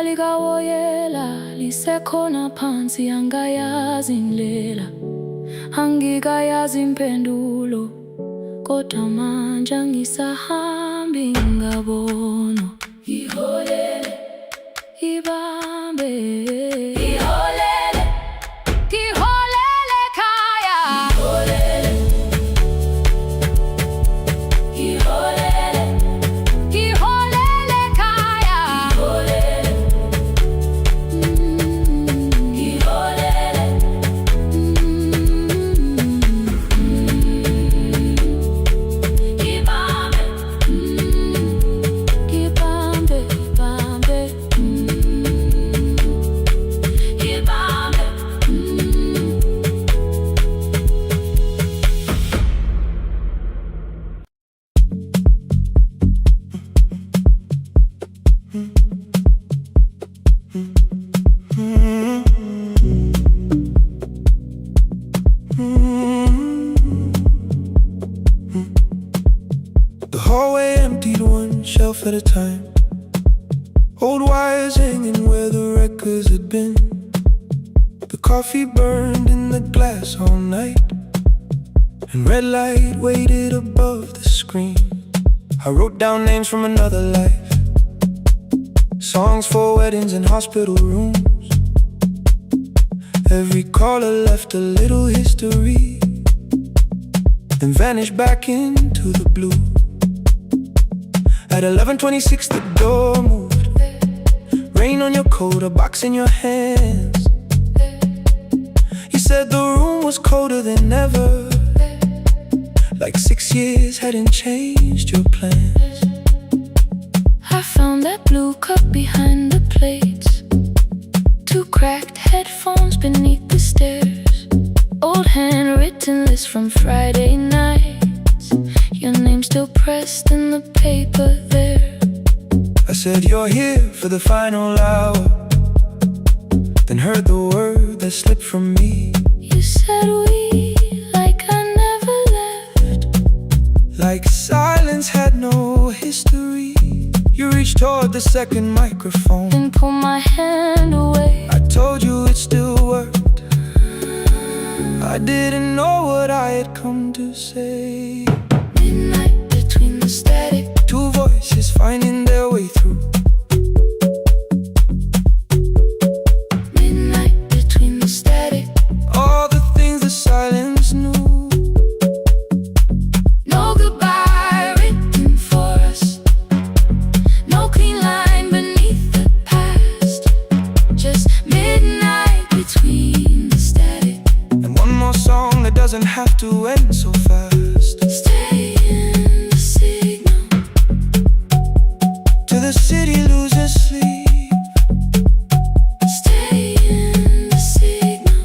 Speaker 2: Ilanga likawoyela lisekhona phansi, angayazi indlela, angikayazi impendulo, kodwa manje angisahambi ngabono. Iholele, ibambe, iholele, iholele khaya, iholele, iholele, iholele khaya, iholele, iholele, ibambe, ibambe, ibambe, ibambe.
Speaker 3: The hallway emptied one shelf at a time. Old wires hanging where the records had been. The coffee burned in the glass all night, and red light waited above the screen. I wrote down names from another life, songs for weddings and hospital rooms. Every caller left a little history, then vanished back into the blue. At 11:26 the door moved. Rain on your coat, a box in your hands. You said the room was colder than ever, like 6 years hadn't changed your plans.
Speaker 2: I found that blue cup behind the plates, 2 cracked headphones beneath the stairs, old handwritten list from Friday nights, your name still pressed in the paper there.
Speaker 3: I said you're here for the final hour, then heard the word that slipped from me.
Speaker 2: You said we, like I never left,
Speaker 3: Like silence had no history. You reached toward the second microphone,
Speaker 2: then pulled my hand away.
Speaker 3: I told you it still worked. I didn't know what I had come to say.
Speaker 2: Midnight between the static,
Speaker 3: 2 voices finding their way through.
Speaker 2: midnight between the static.
Speaker 3: All the things the silence knew.
Speaker 2: No goodbye written for us, no clean line beneath the past, just midnight between the static.
Speaker 3: And one more song that doesn't have to end so fast.
Speaker 2: Stay in the signal,
Speaker 3: To the city loses sleep.
Speaker 2: stay in the signal.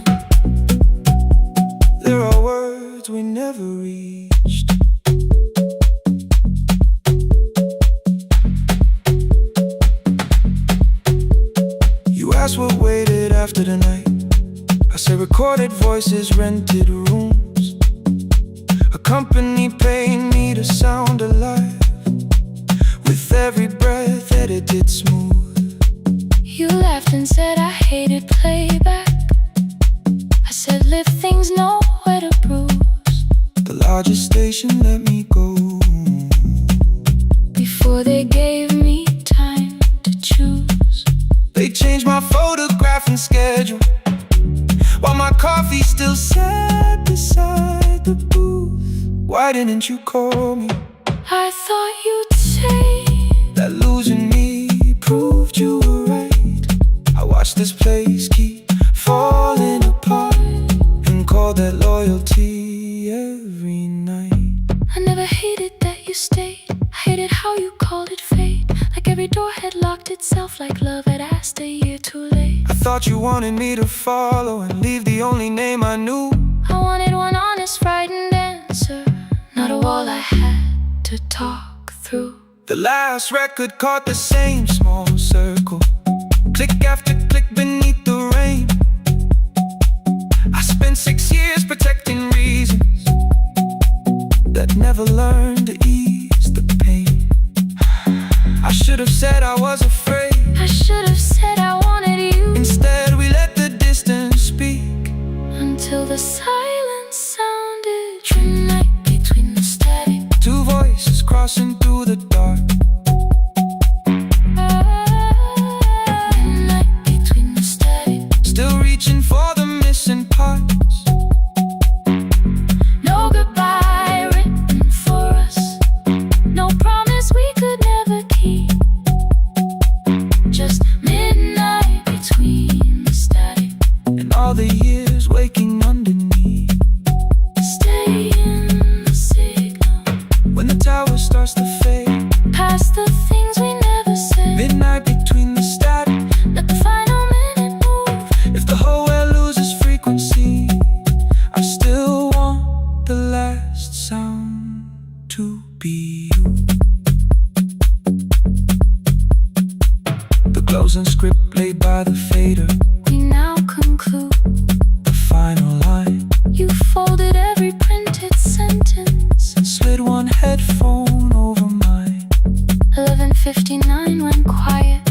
Speaker 3: There are words we never reached. You asked what waited after the night. I say recorded voices, rented rooms, a company paying me to sound alive, with every breath edited smooth.
Speaker 2: You laughed and said I hated playback. I said live things nowhere to bruise,
Speaker 3: The largest station let me go.
Speaker 2: before they gave me time to choose.
Speaker 3: They changed my photograph and schedule, while my coffee still sat beside the booth. Why didn't you call me?
Speaker 2: I thought you'd say
Speaker 3: That losing me proved you were right. I watched this place keep falling apart, and called that loyalty every night.
Speaker 2: I never hated that you stayed, I hated how you called it fate, like every door had locked itself, like love had asked a year too late.
Speaker 3: I thought you wanted me to follow and leave the only name I knew.
Speaker 2: I wanted one honest, frightened answer, not a wall I had to talk through.
Speaker 3: The last record caught the same small circle, click after click beneath the rain. I spent 6 years protecting reasons that never learned to ease the pain. I should have said I was afraid.
Speaker 2: I should have said
Speaker 3: crossing through the dark.
Speaker 1: Midnight between the static.
Speaker 3: Still reaching for the missing parts.
Speaker 1: No goodbye written for us. No promise we could never keep. Just midnight between the static.
Speaker 3: And all the years waking underneath.
Speaker 1: Stay in the signal.
Speaker 3: When the tower starts to fade.
Speaker 1: Past the things we never said.
Speaker 3: Midnight between the static.
Speaker 1: Let the final minute move.
Speaker 3: If the whole world loses frequency, I still want the last sound to be you. The closing script laid by the fader.
Speaker 1: We now conclude.
Speaker 3: The final line.
Speaker 1: You folded every printed sentence.
Speaker 3: Slid one headphone over mine.
Speaker 1: 11:59 went quiet.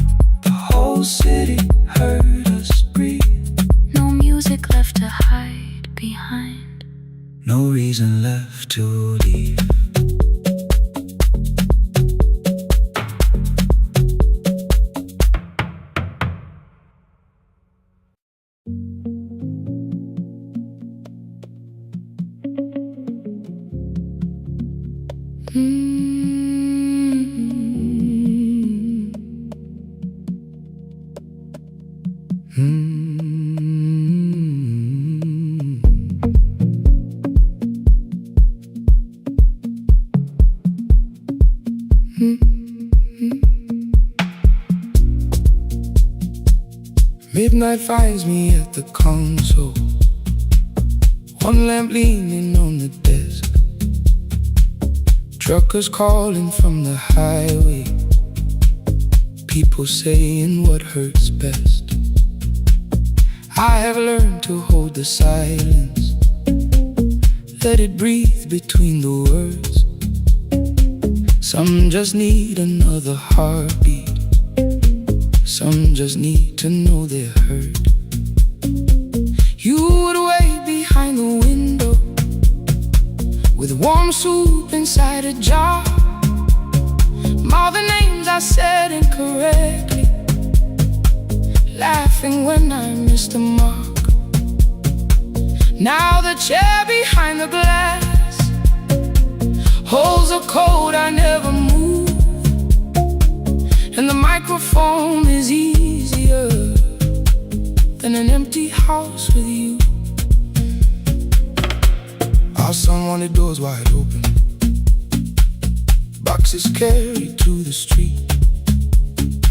Speaker 3: The whole city heard us breathe.
Speaker 1: No music left to hide behind.
Speaker 3: No reason left to leave.
Speaker 2: Midnight finds me at the console. One lamp leaning on the desk. Truckers calling from the highway. People saying what hurts best. I have learned to hold the silence. Let it breathe between the words. Some just need another heartbeat. Some just need to know they're hurt. You would wait behind the window with warm soup inside a jar. All the names I said incorrectly, laughing when I missed the mark. Now the chair behind the glass holds a code I never moved. And the microphone is easier than an empty house with you. Our son wanted doors wide open, boxes carried to the street.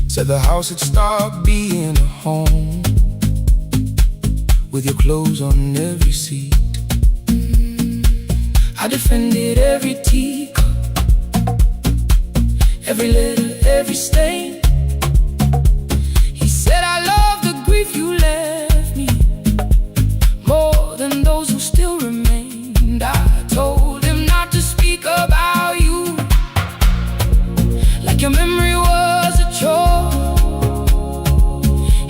Speaker 2: Said the house had stopped being a home, with your clothes on every seat. I defended every teacup, every letter, every stain. He said I love the grief you left me more than those who still remained. I told him not to speak about you like your memory was a chore.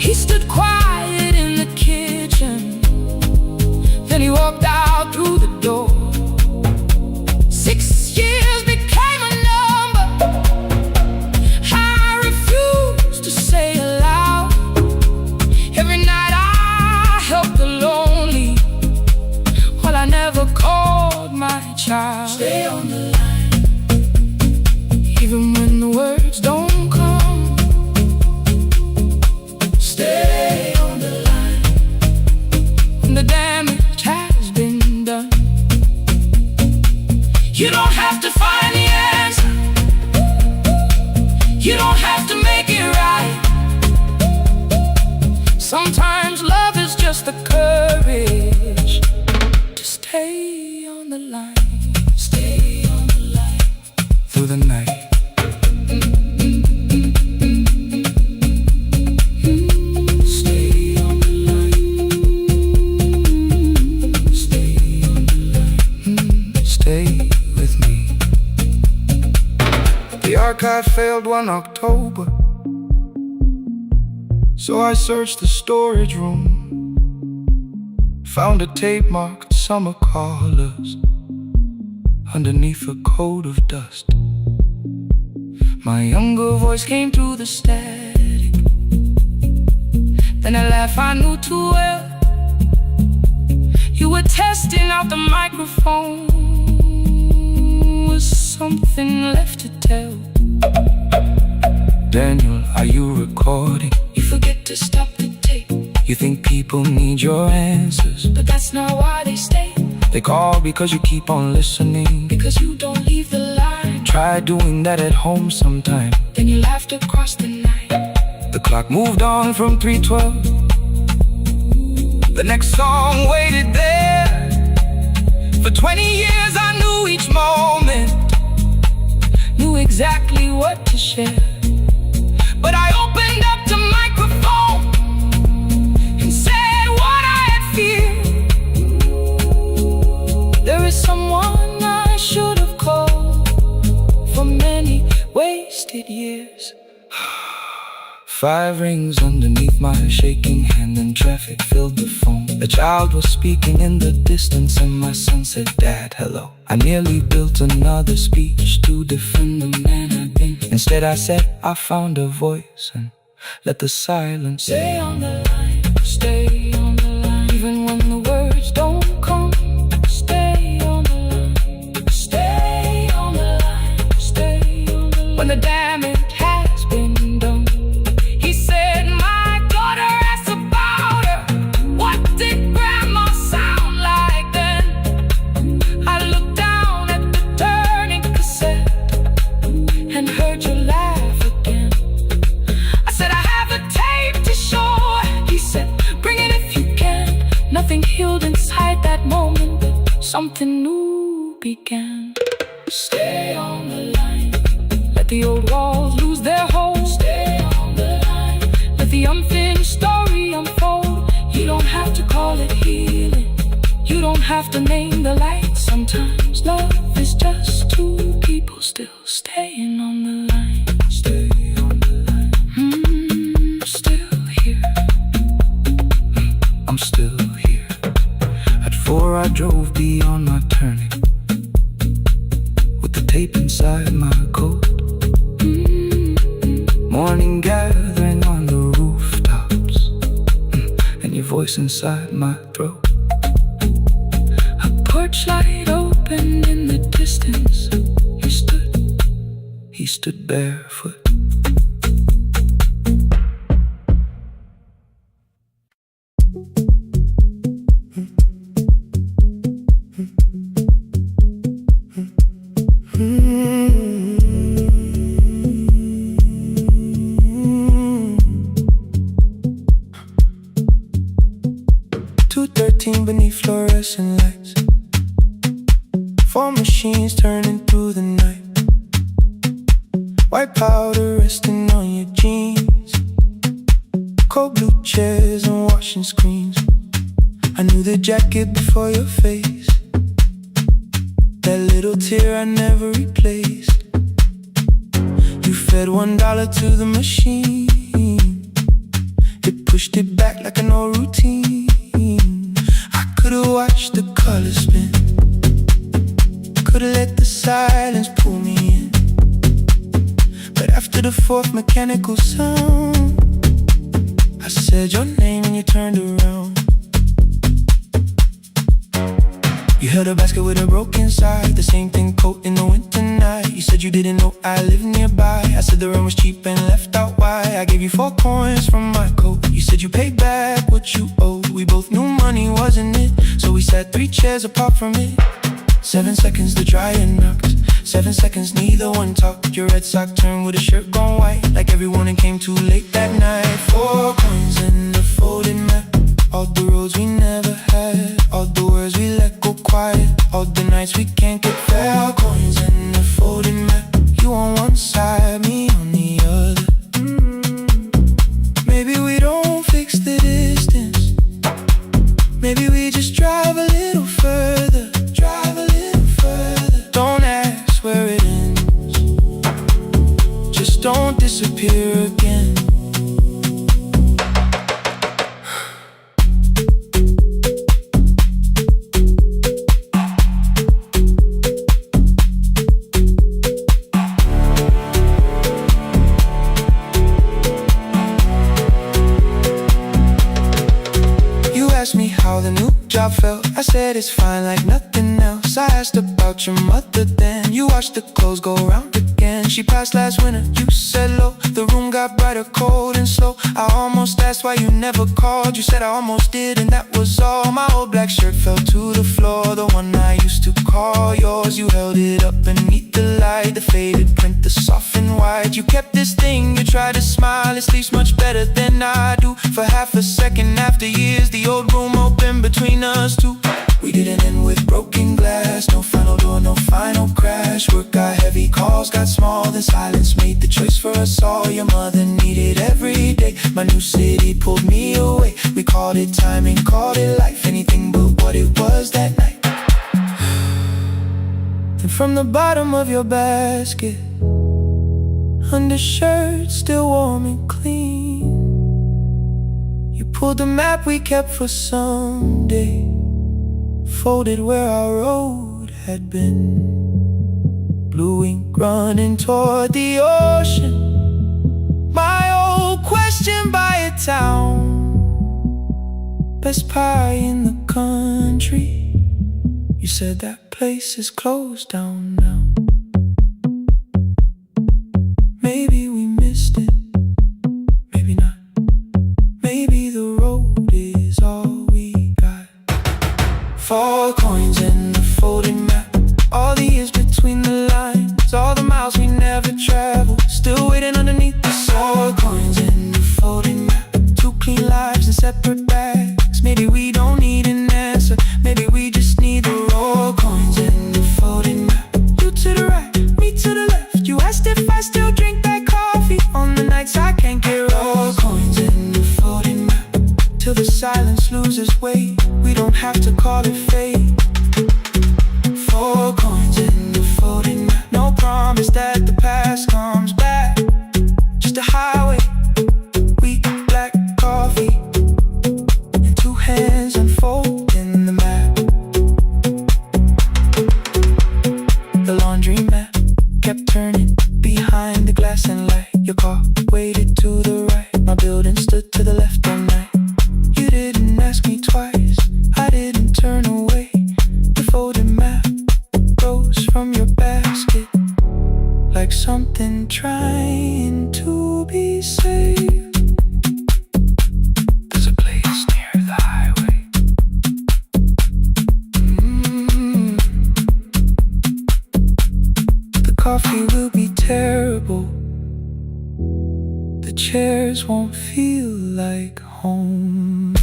Speaker 2: He stood quiet in the kitchen, then he walked out through the door. 6 years became a number I refused to say aloud. Every night I helped the lonely, while I never called my child. Stay on the line, even when the words don't come. Stay on the line, when the damage has been done. You don't have to find the answer, you don't have to make it right. Sometimes love is just the courage to stay on the line. Stay on the line through the night. Stay on the line. Stay on the line. Stay with me. The archive failed one October, so I searched the storage room. Found a tape marked summer callers underneath a coat of dust. My younger voice came through the static. Then a laugh I knew too well. You were testing out the microphone. Was something left to tell? Daniel, are you recording? You forget to stop the tape. You think people need your answers, but that's not why they stay. They call because you keep on listening, because you don't leave the line. Try doing that at home sometime, then you laughed across the night. The clock moved on from 3:12. The next song waited there. For 20 years I knew each moment, knew exactly what to share. But I opened up the microphone and said what I had feared. There is someone I should have called for many wasted years. 5 rings underneath my shaking hand, and traffic filled the phone. A child was speaking in the distance, and my son said, "Dad, hello." I nearly built another speech to defend the man I've been. Instead I said, I found a voice, and let the silence stay on the line. Stay on the line, even when the words don't come. Stay on the line. Stay on the line. Stay on the line. When the damage has been done, he said, "My daughter asked about her. What did grandma sound like then?" I looked down at the turning cassette and heard you laugh again. I said, "I have a tape to show." He said, "Bring it if you can." Nothing healed inside that moment, but something new began. Stay on the line. Let the old walls lose their hold. Stay on the line. Let the unfinished story unfold. You don't have to call it healing. You don't have to name the light. Sometimes love is just two people still staying on the line. Stay on the line. Still here. I'm still here. At 4 I drove beyond my turning, with the tape inside my coat. Morning gathering on the rooftops, and your voice inside my throat. A porch light opened in the distance. He stood barefoot. Beneath fluorescent lights, 4 machines turning through the night. White powder resting on your jeans, cold blue chairs and washing screens. I knew the jacket before your face, that little tear I never replaced. You fed $1 to the machine, it pushed it back like an old routine. Could've watched the colors spin, could've let the silence pull me in. But after the 4th mechanical sound, I said your name and you turned around. You held a basket with a broken side, the same thing coat in the winter night. You said you didn't know I lived nearby. I said the rent was cheap and left out why. I gave you 4 coins from my coat. You said you paid back what you owed. We both knew money wasn't it, so we sat 3 chairs apart from it. 7 seconds the dryer knocked, 7 seconds neither one talked. Your red sock turned with a shirt gone white, like everyone came too late that night. 4 coins in the folded map, all the roads we never had, all the words we let go quiet, all the nights we can't get fair. Coins in the folded map, you on one side, me on the other. Maybe we don't fix the distance, maybe we just drive a little further. Drive a little further. Don't ask where it ends, just don't disappear again.
Speaker 3: job felt. I said it's fine like nothing else. I asked about your mother then. You watched the clothes go round again. She passed last winter, you said low. The room got brighter, cold and slow. I almost asked why you never called. You said I almost did and that was all. My old black shirt fell to the floor, the one I used to call yours. You held it up beneath the light, the faded print, the soft and white. You kept this thing, you tried to smile. It sleeps much better than I do. For half a second after years, the old room opened between us two. We didn't end with broken glass, no final door, no final crash. Work got heavy, calls got small, then silence made the choice for us all. Your mother needed every day, my new city pulled me away. We called it timing, called it life, anything but what it was that night. And from the bottom of your basket, undershirt still warm and clean, you pulled the map we kept for someday, folded where our road had been. Blue ink running toward the ocean, my old question by a town. Best pie in the country, you said that place is closed down now. Maybe we missed it, maybe not. Maybe the road is all we got. 4 coins in the folded map, all the years between the lines, all the miles we never traveled, still waiting underneath the 4 coins in the folded map. 2 clean lives in separate bags. Maybe we don't need an answer, maybe we just need the raw coins in the folded map. You to the right, me to the left. You asked if I still drink that coffee on the nights I can't get raw coins in the folded map. Till the silence loses weight, we don't have to call it fate. 4 coins in the folded map. No promise that the past comes back, just a highway, weak black coffee, and 2 hands unfolding the map. The laundry mat kept turning behind the glass and light. Your car waited to the right, my building stood to the left all night. You didn't ask me twice, I didn't turn away. The folded map rose from your basket, like something trying to be saved. There's a place near the highway. The coffee will be terrible, the chairs won't feel like home.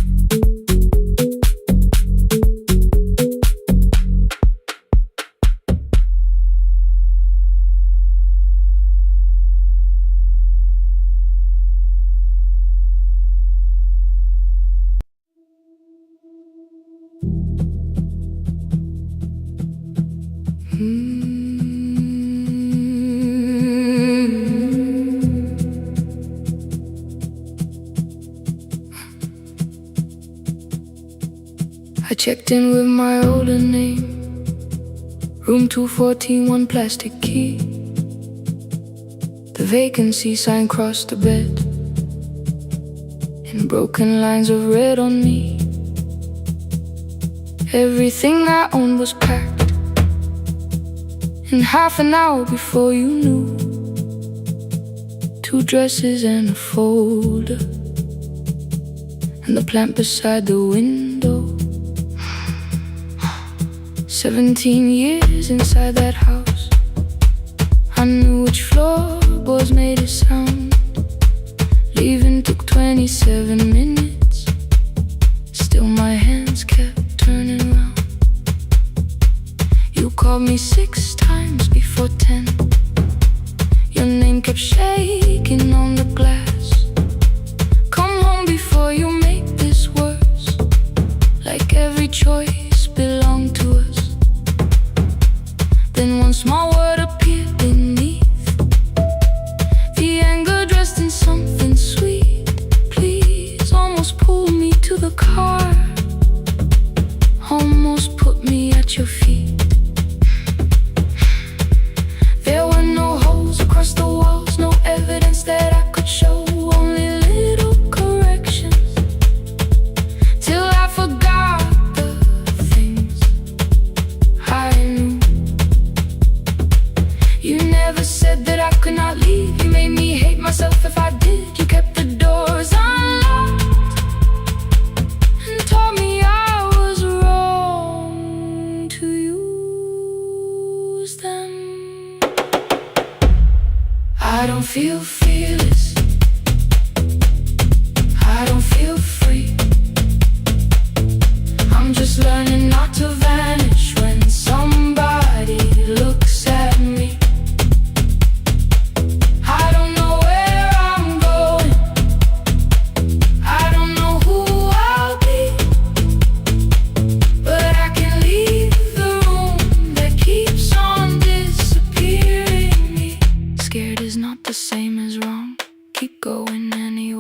Speaker 2: I checked in with my older name, room 214, 1 plastic key. The vacancy sign crossed the bed, and broken lines of red on me. Everything I owned was packed in half an hour before you knew. 2 dresses and a folder, and the plant beside the window. 17 years inside that house, I knew which floorboards made a sound. Leaving took 27 minutes, still my hands kept turning round. You called me 6 times before 10, your name kept shaking on the glass. Come home before you make this worse, like every choice belonged to us. Then one small word appeared beneath, the anger dressed in something sweet. Please, almost pulled me to the car, almost put me at your feet. There were no holes across the walls, no evidence that I could show, only little corrections, till I forgot the
Speaker 1: never said that I could not leave. You made me hate myself if I did. You kept the doors unlocked and taught me I was wrong to use them. I don't feel fearless, I don't feel free. I'm just learning not to vanish when somebody looks at me. I don't know where I'm going, I don't know who I'll be, but I can leave the room that keeps on disappearing me. Scared is not the same as wrong, keep going anyway.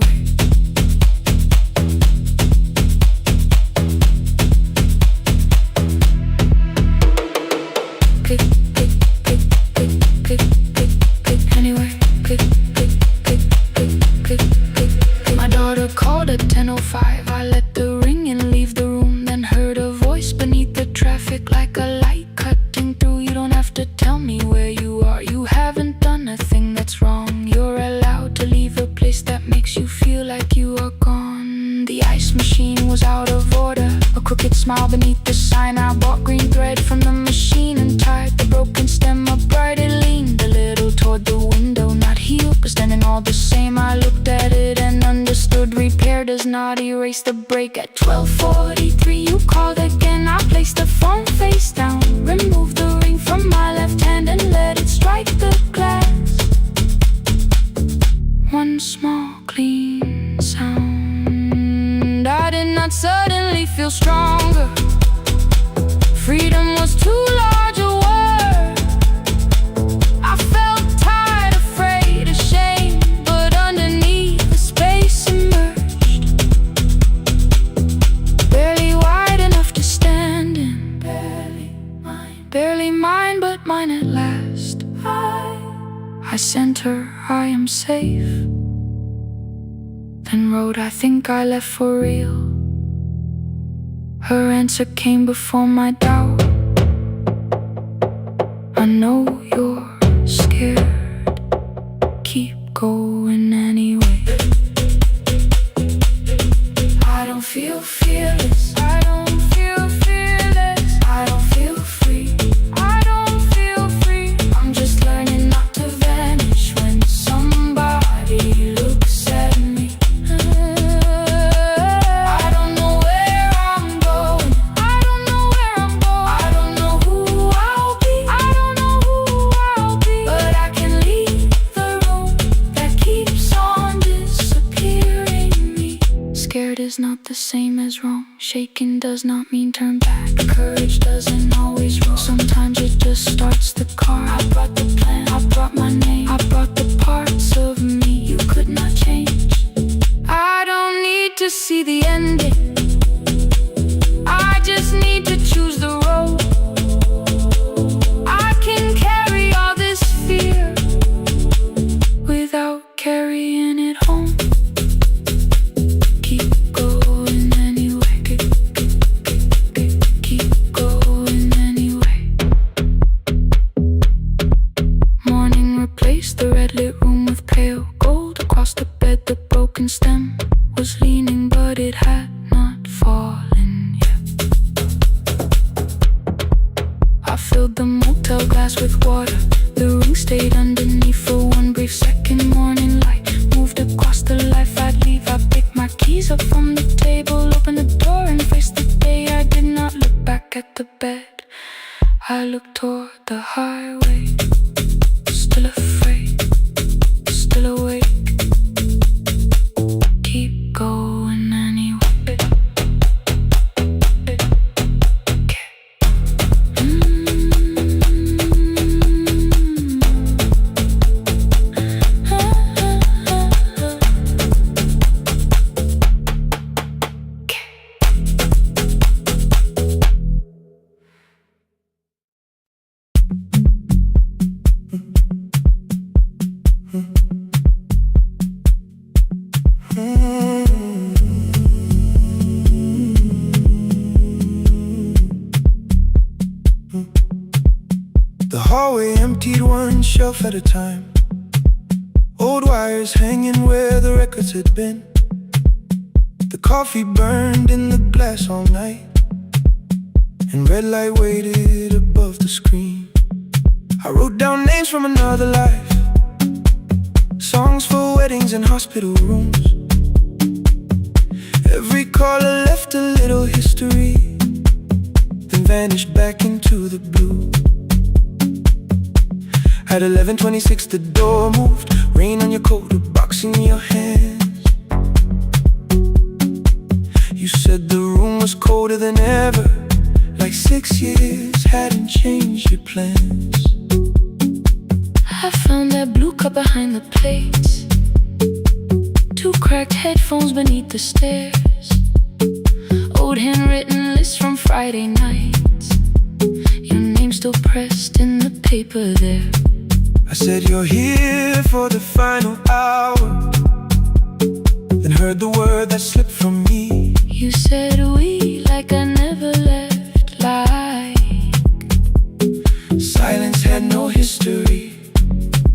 Speaker 1: My daughter called at 10:05. I let the ring and leave the room, then heard a voice beneath the traffic like a light cutting through. You don't have to tell me where you are, you haven't done a thing that's wrong. You're allowed to leave a place that makes you feel like you are gone. The ice machine was out of order, a crooked smile beneath the sign. I bought green thread from the machine and tied the broken stem upright. It leaned a little toward the window, not healed but standing all the same. I looked at it and understood repair does not erase the break. At 12:43 you called again. I placed the phone face down, removed the ring from my left hand and let it strike the glass. One small clean sound. I did not suddenly feel stronger. Freedom was too large a word. I felt tired, afraid, ashamed, but underneath the space emerged, barely wide enough to stand in. Barely mine, but mine at last. I sent her, I am safe, then wrote, I think I left for real. Her answer came before my doubt. I know you're scared, keep going anyway. I don't feel fearless, I don't feel fearless, I don't feel free, I don't feel free. I'm just learning not to vanish when somebody looks at me. I don't know where I'm going, I don't know where I'm going, I don't know who I'll be, I don't know who I'll be, but I can leave the room that keeps on disappearing me. Scared is not the same as wrong, shaken does not mean turn back. Courage doesn't always roll, sometimes it just starts the car. I brought the plan, I brought my name, I brought the parts of me you could not change. I don't need to see the ending, I just need to choose the road. I can carry all this fear without carrying it home. Keep going anyway, keep going anyway. Morning replaced the red lit room with pale gold. Across the bed the broken stem was leaning, but it had not fallen yet. I filled the motel glass with water, the ring stayed underneath for one brief second. Morning light moved across the life I'd leave. I picked my keys up from the table, opened the door and faced the day. I did not look back at the bed, I looked toward the highway. Still afraid, still awake, keep going anyway.
Speaker 3: emptied one shelf at a time. Old wires hanging where the records had been. The coffee burned in the glass all night, and red light waited above the screen. I wrote down names from another life, songs for weddings and hospital rooms. Every caller left a little history, then vanished back into the blue. At 11:26 the door moved, rain on your coat, a box in your hands. You said the room was colder than ever, like 6 years hadn't changed your plans.
Speaker 1: I found that blue cup behind the plates, 2 cracked headphones beneath the stairs, old handwritten lists from Friday nights, your name still pressed in the paper there.
Speaker 3: I said you're here for the final hour, then heard the word that slipped from me.
Speaker 1: You said we like I never left, like
Speaker 3: silence had no history.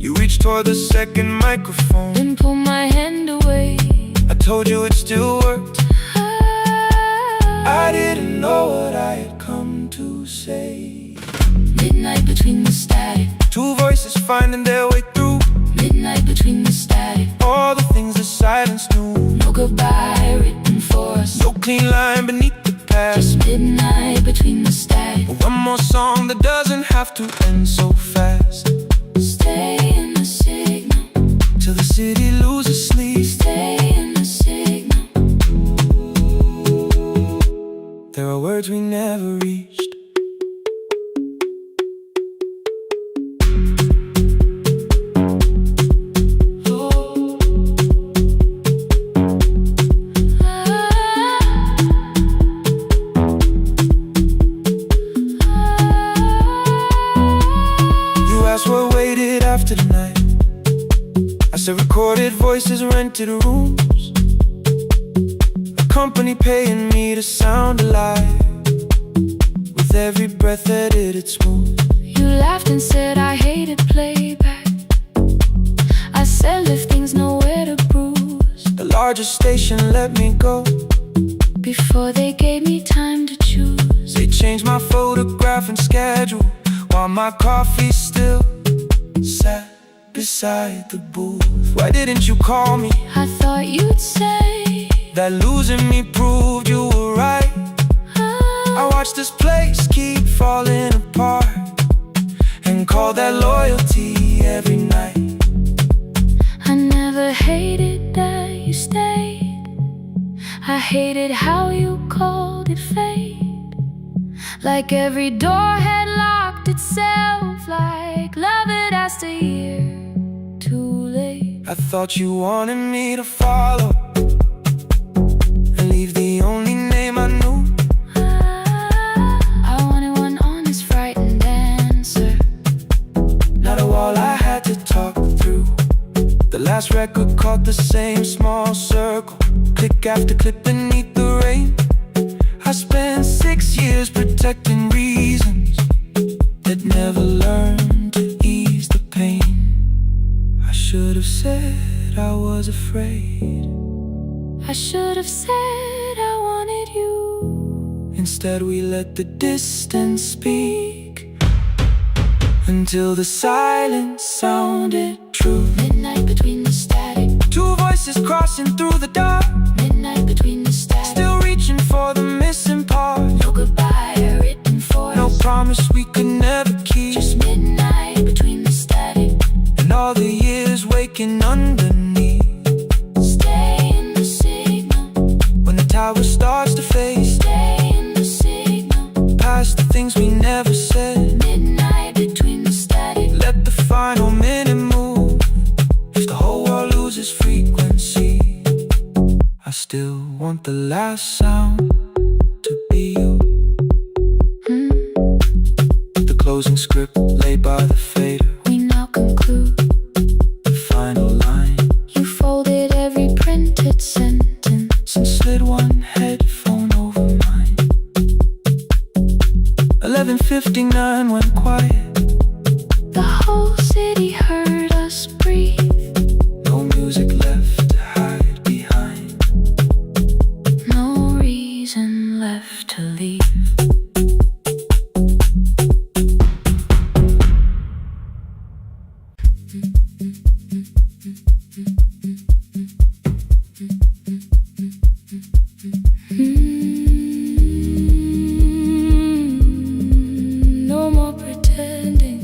Speaker 3: You reached toward the second microphone,
Speaker 1: then pulled my hand away.
Speaker 3: I told you it still worked. I didn't know what I had come to say.
Speaker 1: Midnight between the static,
Speaker 3: 2 voices finding their way through.
Speaker 1: midnight between the static,
Speaker 3: All the things the silence knew.
Speaker 1: no goodbye written for us,
Speaker 3: No clean line beneath the past.
Speaker 1: just midnight between the static.
Speaker 3: One more song that doesn't have to end so fast.
Speaker 1: Stay in the signal,
Speaker 3: Till the city loses sleep.
Speaker 1: stay in the signal.
Speaker 3: There are words we never reached. What waited after the night? I said recorded voices, rented rooms, a company paying me to sound alive, with every breath edited smooth.
Speaker 1: You laughed and said I hated playback. I said if things nowhere to bruise,
Speaker 3: The largest station let me go
Speaker 1: before they gave me time to choose.
Speaker 3: They changed my photograph and schedule, while my coffee still sat beside the booth. Why didn't you call me?
Speaker 1: I thought you'd say
Speaker 3: That losing me proved you were right. I watched this place keep falling apart, and call that loyalty every night.
Speaker 1: I never hated that you stayed, I hated how you called it fate. Like every door had locked itself, like love had asked a year too late.
Speaker 3: I thought you wanted me to follow and leave the only name I knew.
Speaker 1: I wanted one honest, frightened answer,
Speaker 3: Not a wall I had to talk through. The last record caught the same small circle, click after click beneath the rain. I spent 6 years protecting reasons that never learned to ease the pain. I should have said I was afraid.
Speaker 1: I should have said I wanted you.
Speaker 3: Instead we let the distance speak, until the silence sounded true.
Speaker 1: Midnight between the static,
Speaker 3: 2 voices crossing through the dark,
Speaker 1: midnight between the static,
Speaker 3: still reaching for the missing part.
Speaker 1: no goodbye written for
Speaker 3: No
Speaker 1: us,
Speaker 3: promise we could never keep.
Speaker 1: just midnight between the static.
Speaker 3: And all the years waking underneath.
Speaker 1: Stay in the signal,
Speaker 3: When the tower starts to fade,
Speaker 1: stay in the signal.
Speaker 3: past the things we never said.
Speaker 1: Midnight between the static,
Speaker 3: Let the final minute move. If the whole world loses frequency, I still want the last sound to be you. The closing script laid by the fader,
Speaker 1: we now conclude.
Speaker 3: the final line.
Speaker 1: You folded every printed sentence
Speaker 3: And slid one headphone over mine. 11:59 went quiet.
Speaker 1: the whole
Speaker 2: No more pretending.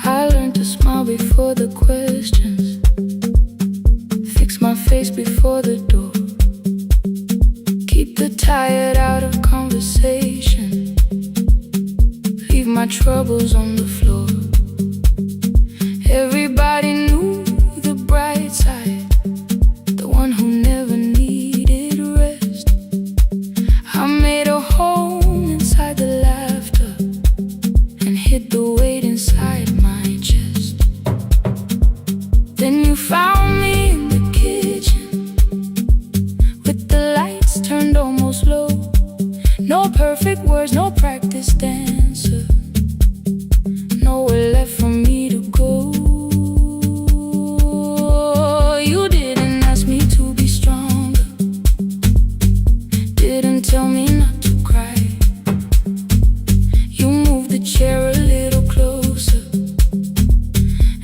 Speaker 2: I learned to smile before the questions, fix my face before the door, keep the tired out of conversation, leave my troubles on the floor. Everybody knew the bright side, the one who never needed rest. I made a home inside the laughter and hid the weight inside my chest. Then you found me in the kitchen with the lights turned almost low. No perfect words, no practice dancer, nowhere left for me to go. You didn't ask me to be stronger, didn't tell me not to cry. You moved the chair a little closer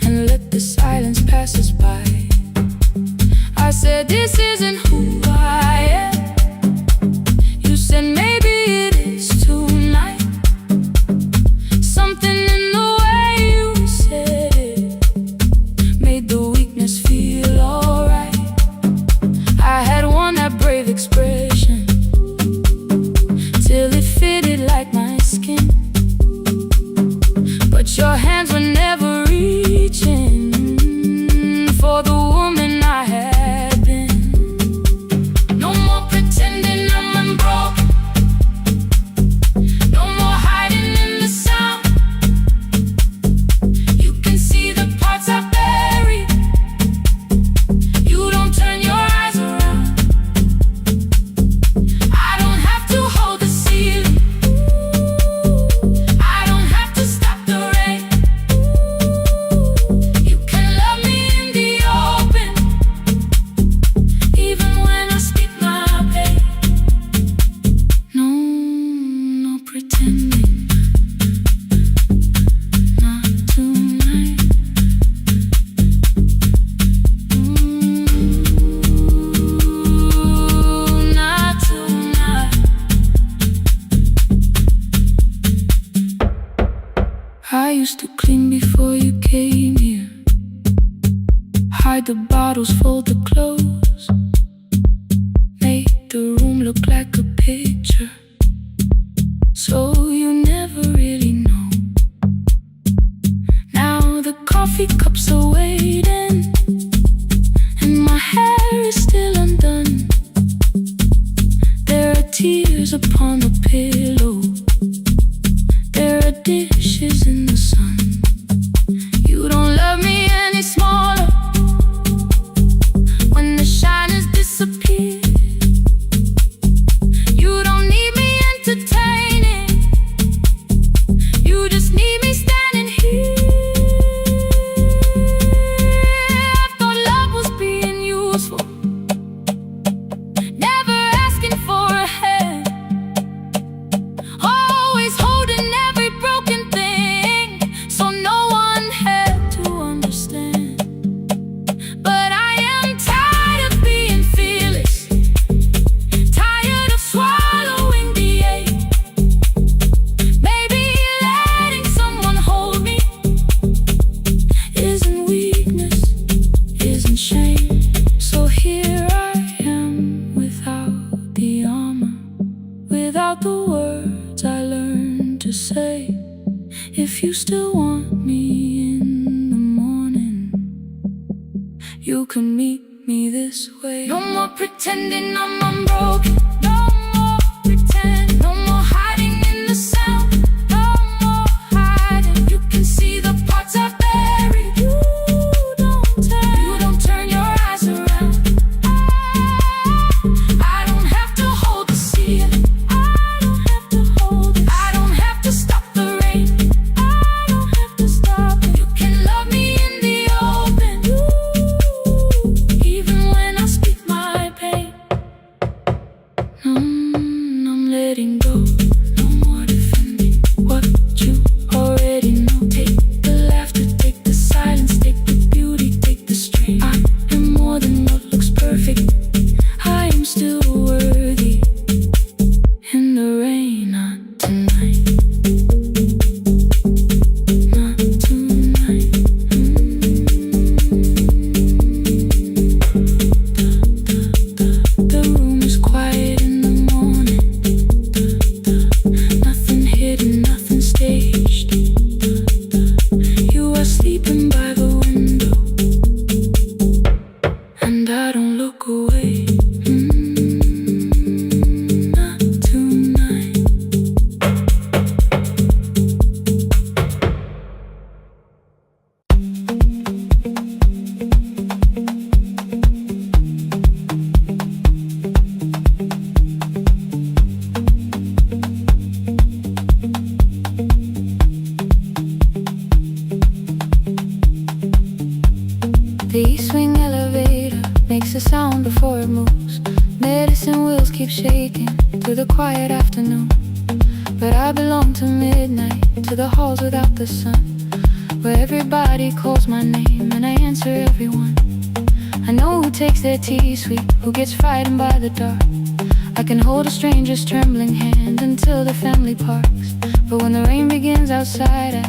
Speaker 2: and let the silence pass us by. I said, this isn't who I am. You said, maybe it is tonight. Something in the way you said it made the weakness feel alright. I had worn that brave expression till it fitted like my skin, but your hands were never reaching for the woman I had been. No more pretending I'm unbroken, no more hiding in the sound. You can see the parts I buried, you don't turn your eyes around. I don't have to hold the ceiling, I don't have to stop the rain. You can love me in the open, even when I speak my pain. No, no pretending, not tonight. Not tonight. I used to clean before you came here, hide the bottles, fold the clothes, make the room look like a picture, so you never really know. Now the coffee cups are waiting and my hair is still undone. There are tears upon the pillow, there are dishes in the sun. You don't love me any smaller when the shine has disappeared. You don't need me entertaining, you just need me standing here. I thought love was being useful, never asking for a hand, always holding every broken thing, so no one had to understand. But I am tired of being fearless, tired of swallowing the ache. Maybe letting someone hold me isn't weakness, isn't shame. So here I am without the armor, without the words I learned to say. If you still want me in the morning, you can meet me this way. No more pretending I'm unbroken, no more pretend, no more hiding in the sound, no more hiding. You can see the parts I buried, you don't turn your eyes around. I don't have to hold the ceiling, I don't have to hold it, I don't have to stop the rain, I don't have to stop it. You can love me in the open, even when I speak my pain.
Speaker 1: chord moves. Medicine wheels keep shaking through the quiet afternoon. But I belong to midnight, to the halls without the sun, where everybody calls my name and I answer everyone. I know who takes their tea sweet, who gets frightened by the dark. I can hold a stranger's trembling hand until the family parks. But when the rain begins outside, I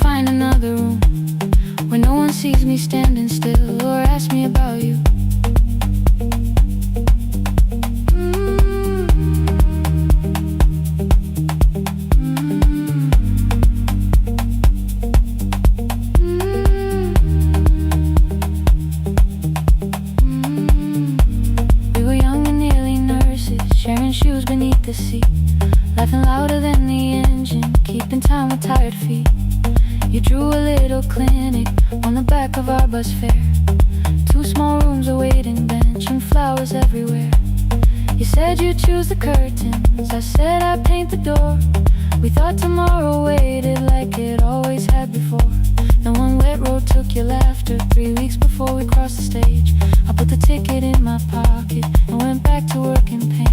Speaker 1: find another room where no one sees me standing still or asks me about you. Sharing shoes beneath the seat, laughing louder than the engine, keeping time with tired feet. You drew a little clinic on the back of our bus fare. 2 small rooms, a waiting bench, and flowers everywhere. You said you'd choose the curtains, I said I'd paint the door. We thought tomorrow waited like it always had before. Then one wet road took your laughter. 3 weeks before we crossed the stage, I put the ticket in my pocket and went back to work in pain.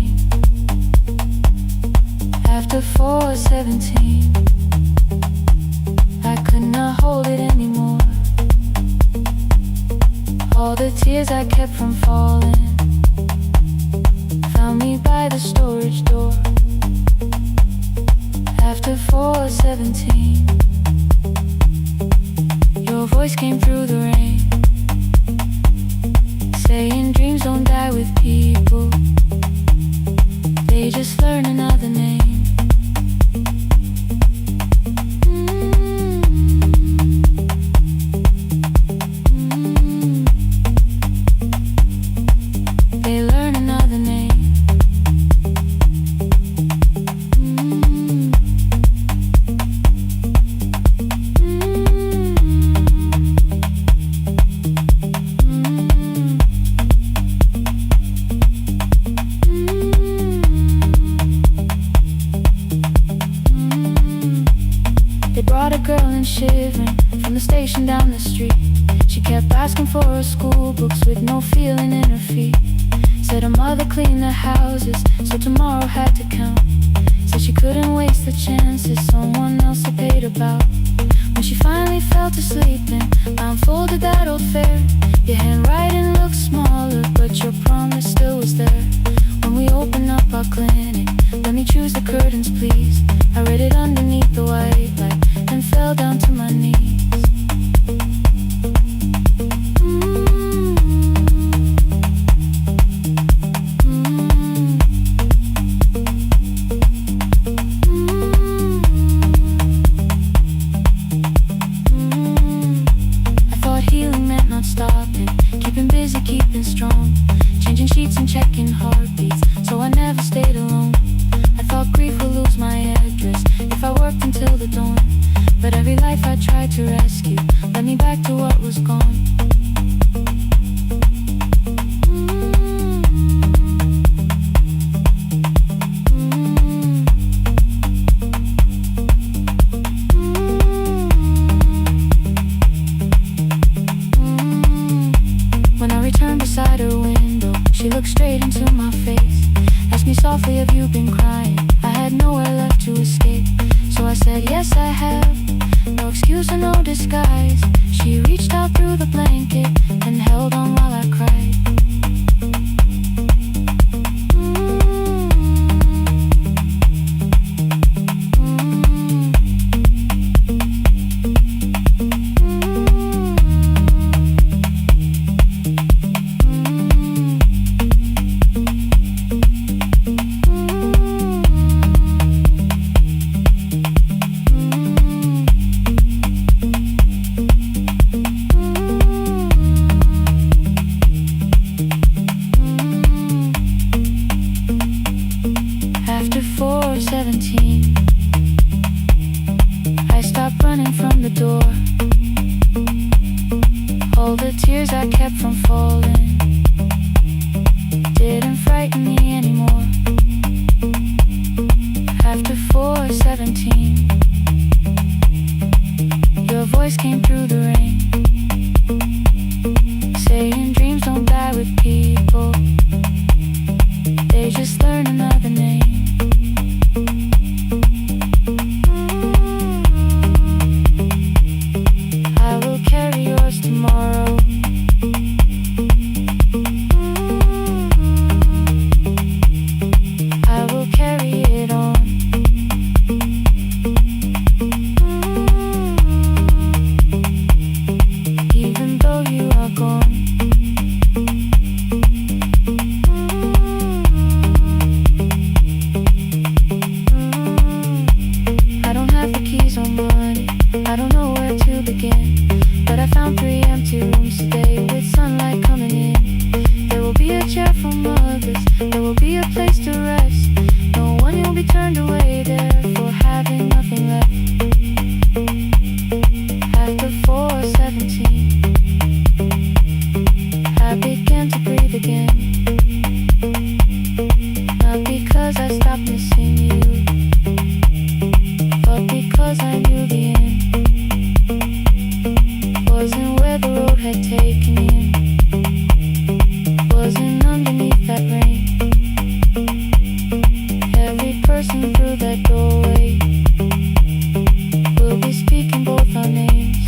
Speaker 1: After 4:17, I could not hold it anymore. All the tears I kept from falling found me by the storage door. After 4:17, your voice came through the rain, saying dreams don't die with people, they just learn another name. They learn another name. They brought a girl in shivering from the station down the street. She kept asking for her school books with no feeling in her feet. Said her mother cleaned the houses, so tomorrow had to count. Said she couldn't waste the chances someone else had paid about. When she finally fell to sleeping, I unfolded that old fare. Your handwriting looked smaller, but your promise still was there. When we opened up our clinic, let me choose the curtains please. I read it underneath the white light, then fell down to my knees. Stopping, keeping busy, keeping strong, changing sheets and checking heartbeats, so I never stayed alone. I thought grief would lose my address if I worked until the dawn, but every life I tried to rescue led me back to what was gone. Beside her window, she looked straight into my face, asked me softly, have you been crying? I had nowhere left to escape, so I said, yes I have, no excuse or no disguise. She reached out through the blanket and held on while I cried.
Speaker 4: There will be a place to rest. No one will be turned away there for having nothing left. After 4:17, I began to breathe again. Not because I stopped missing you, but because I knew the end wasn't where the road had taken me in. Wasn't underneath that rain. Every person through that doorway will be speaking both our names.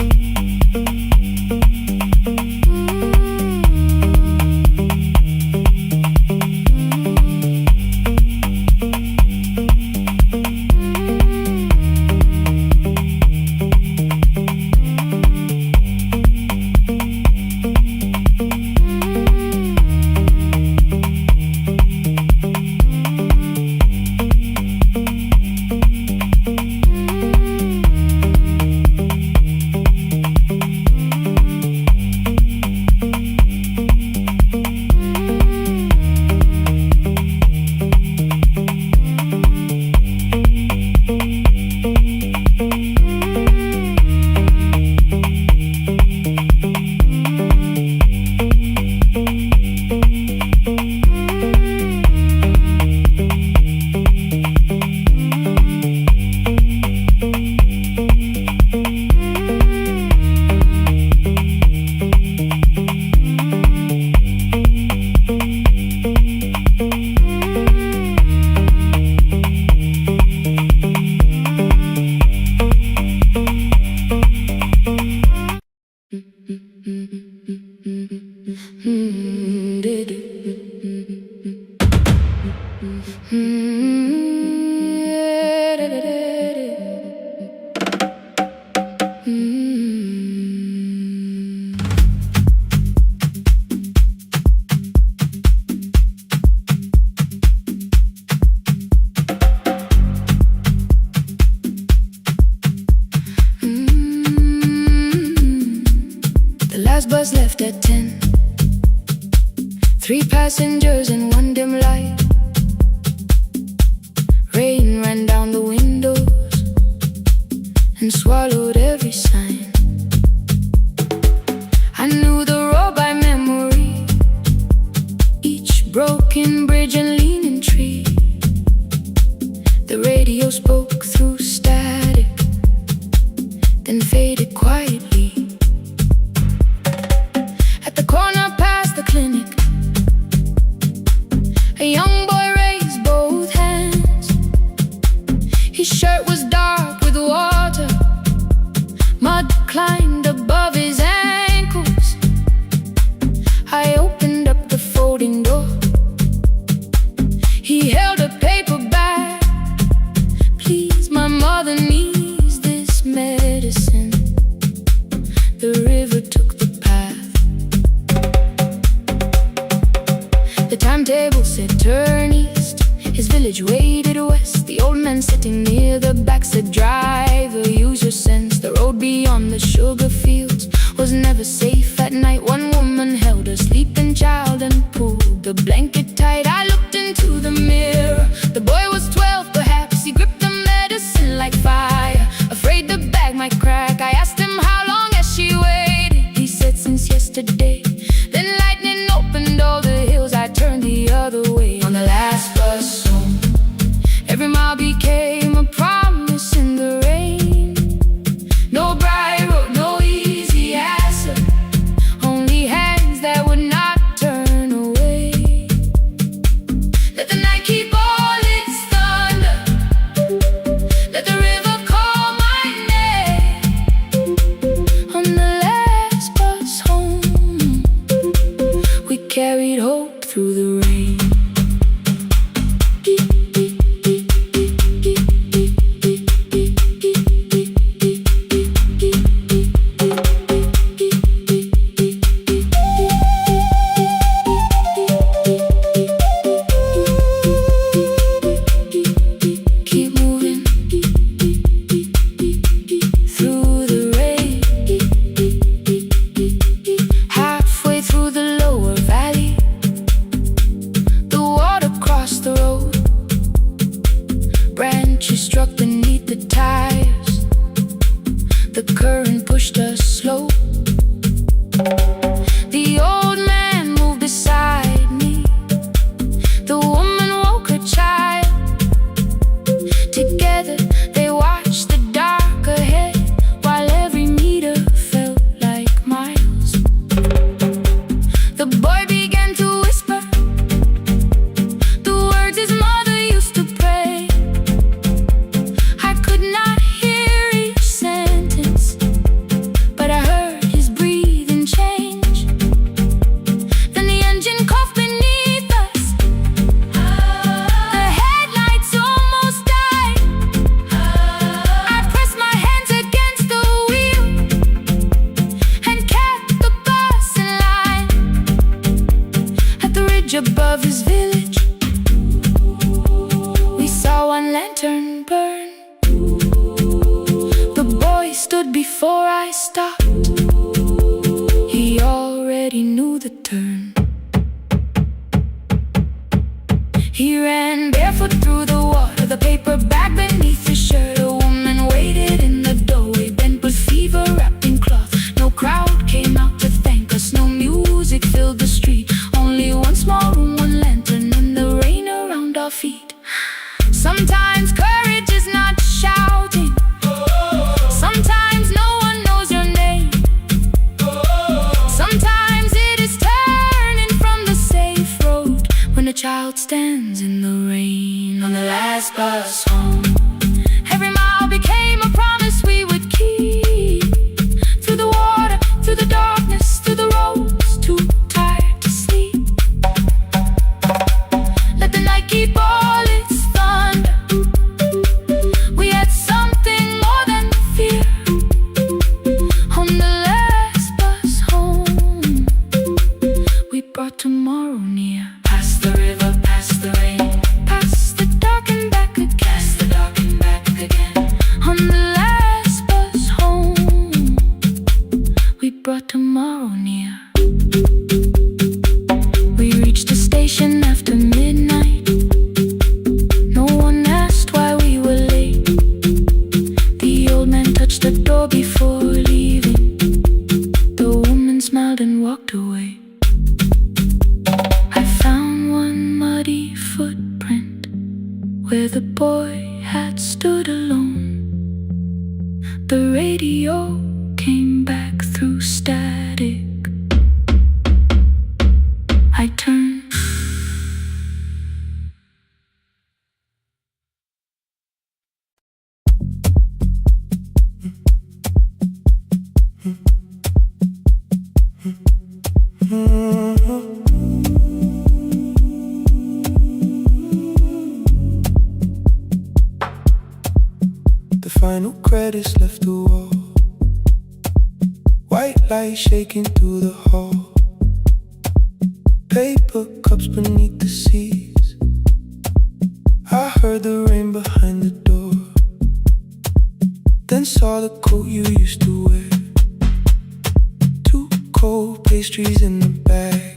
Speaker 2: The last bus left at 10. 3 passengers and 1 dim light. Rain ran down the windows and swallowed every sign. I knew the road by memory, each broken bridge and leaning tree. The radio spoke through static, then faded quietly. At the corner past the clinic, a young boy raised both hands. His shirt was dark with water, mud climbed above his ankles. I opened up the folding door. He held a paper bag. Please, my mother needs this medicine. The river took the path. The timetable said turn east. His village waded west. The old man sitting near the back said driver, use your sense. The road beyond the sugar fields was never safe at night. One woman held her sleeping child and pulled the blanket tight. I looked into the mirror. The boy was 12 perhaps. He gripped the medicine like fire, afraid the bag might crack. I asked him how long has she waited. He said since yesterday. Then lightning opened all the hills. I turned the other way on the last bus home. Every mile became a promise in the rain. No bright road, no easy answer, only hands that would not turn away.
Speaker 1: He ran barefoot through the water, the paper bag beneath his shirt. A woman waited in the doorway, bent with fever wrapped in cloth. No crowd came out to thank us, no music filled the street. Only one small room, one lantern, and the rain around our feet. Sometimes courage is not shouting. Sometimes no one knows your name. Sometimes it is turning from the safe road when a child stands in the rain on the last bus home. Every mile became a promise we would keep. Through the water, through the darkness, through the roads, too tired to sleep. Let the night keep all its thunder. We had something more than fear. On the last bus home, we brought tomorrow near. Past the river, past the rain, past the dark and back again. Past the dark and back again. On the last bus home, we brought tomorrow near. We reached the station after midnight. No one asked why we were late. The old man touched the door before leaving. The woman smiled and walked away. I found one muddy footprint where the boy had stood alone. The radio came back through static. I turned.
Speaker 3: The final credits left the wall. White light shaking through the hall. Paper cups beneath the seats. I heard the rain behind the door. Then saw the coat you used to wear. Two cold pastries in the bag.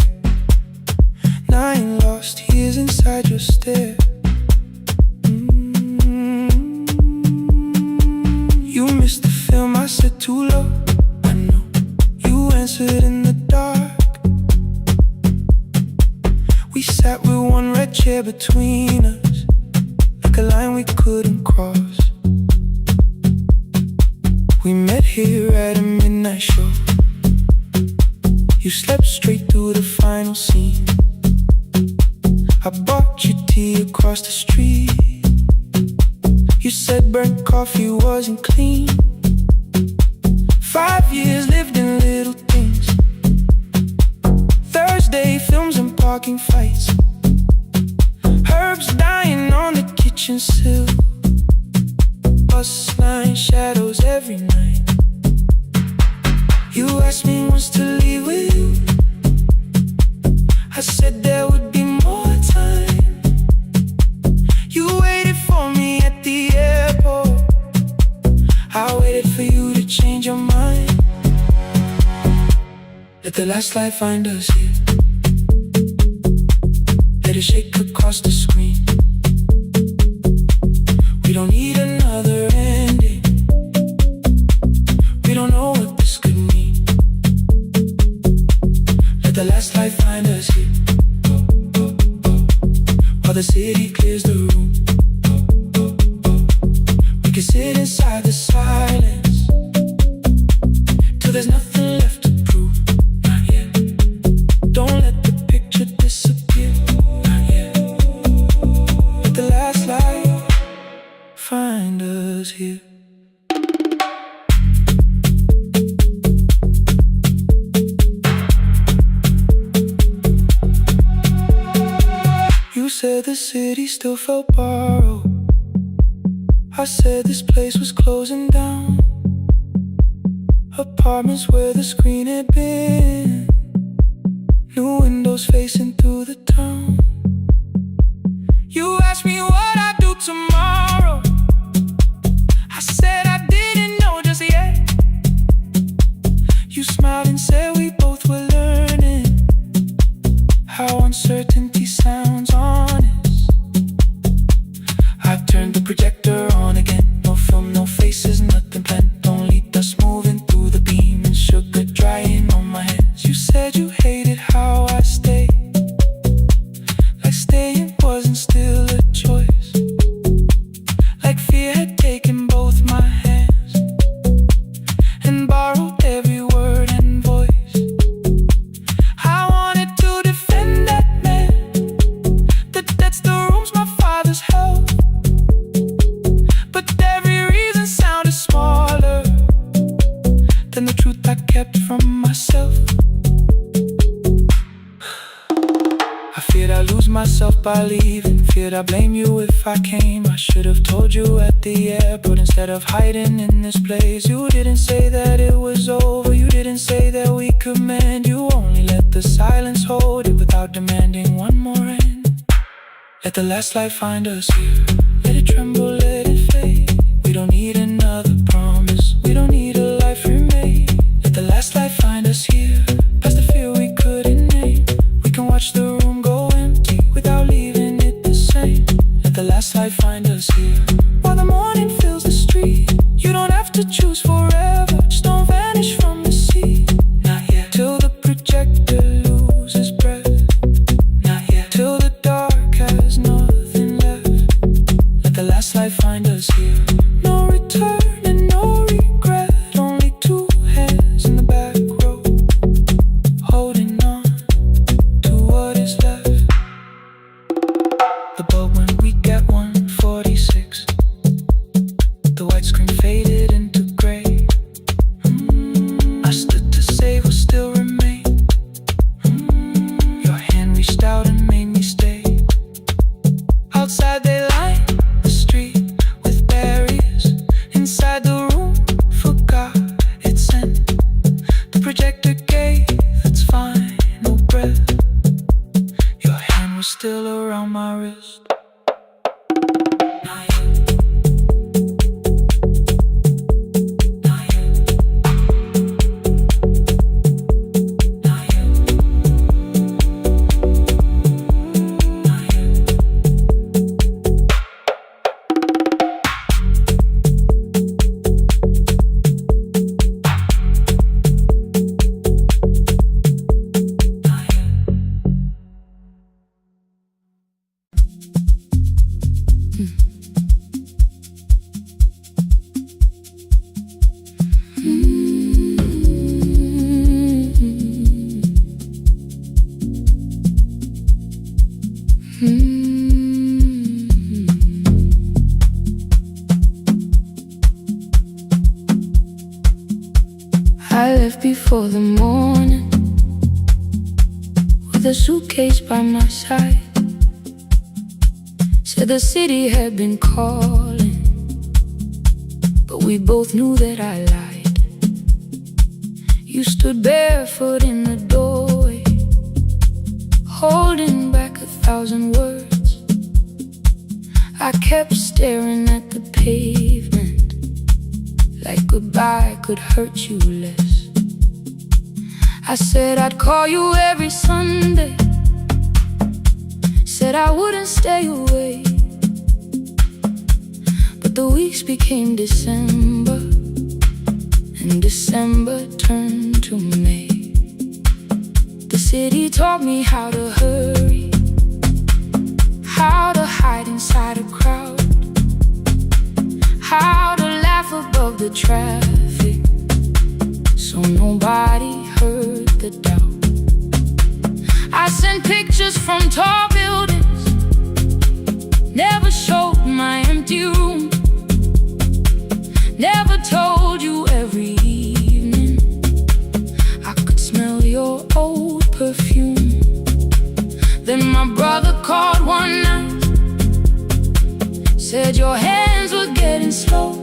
Speaker 3: 9 lost years inside your stare. You missed the film, I said too low. I know, you answered in the dark. We sat with one red chair between us, like a line we couldn't cross. We met here at a midnight show. You slept straight through the final scene. I bought you tea across the street. You said burnt coffee wasn't clean. 5 years lived in little things. Thursday films and parking fights. Herbs dying on the kitchen sill. Bus line shadows every night. You asked me once to leave with you. I said there would be more time. You waited for me at the airport. I waited for you to change your mind. Let the last light find us here. Let it shake across the screen. We don't need another ending. We don't know what this could mean. Let the last light find us here. While the city clears the room, we can sit inside the silence till there's nothing left to prove. Not yet. Don't let the picture disappear. Not yet. Let the last light find us here. You said the city still felt borrowed. I said this place was closing down. Apartments where the screen had been. New windows facing through the town. You asked me what I'd do tomorrow. I said I didn't know just yet. You smiled and said we both were learning how uncertainty sounds honest. by leaving. Feared I'd blame you if I came. I should have told you at the airport instead of hiding in this place. You didn't say that it was over. You didn't say that we could mend. You only let the silence hold it without demanding one more end. Let the last light find us here. Let it tremble, let it fade. We don't need another promise. We don't need a life remade. Let the last light find us here. Past the fear we couldn't name. We can watch the room go empty without leaving it the same. Let the last light find us here. While the morning fills the street, you don't have to choose forever. Just don't vanish from the sea. Not yet. Till the projector loses breath. Not yet. Till the dark has nothing left. Let the last light find us here. No return and no regret. Only two hands in the back row, holding on to what is left. The bulb when we get 146. The white screen faded into gray. I stood to save what still remained. Your hand reached out and made me stay. Outside they line the street with barriers. Inside the room forgot its scent. The projector gave its final breath. Your hand was still around my wrist. Not yet. Not yet. Not yet. Not yet.
Speaker 4: I left before the morning with a suitcase by my side. Said the city had been calling, but we both knew that I lied. You stood barefoot in the doorway, holding back 1,000 words. I kept staring at the pavement, like goodbye could hurt you less. I said I'd call you every Sunday, said I wouldn't stay away. But the weeks became December, and December turned to May. The city taught me how to hurry, how to hide inside a crowd, how to laugh above the traffic, so nobody heard the doubt. I sent pictures from tall buildings, never showed my empty room, never told you every evening I could smell your old perfume. Then my brother called one night, said your hands were getting slow,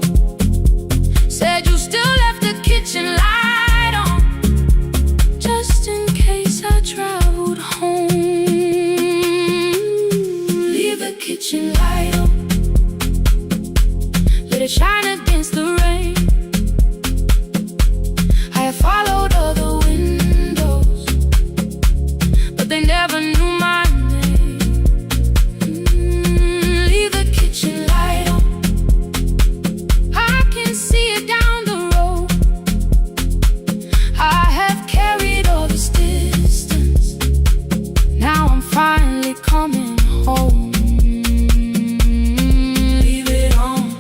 Speaker 4: said you still left the kitchen light on, just in case I traveled home. Leave the kitchen light on, let it shine against the rain. I have followed other windows, but they never knew my name. Leave the kitchen light on, I can see it down the road. I have carried all this distance, now I'm finally coming home. Leave it on,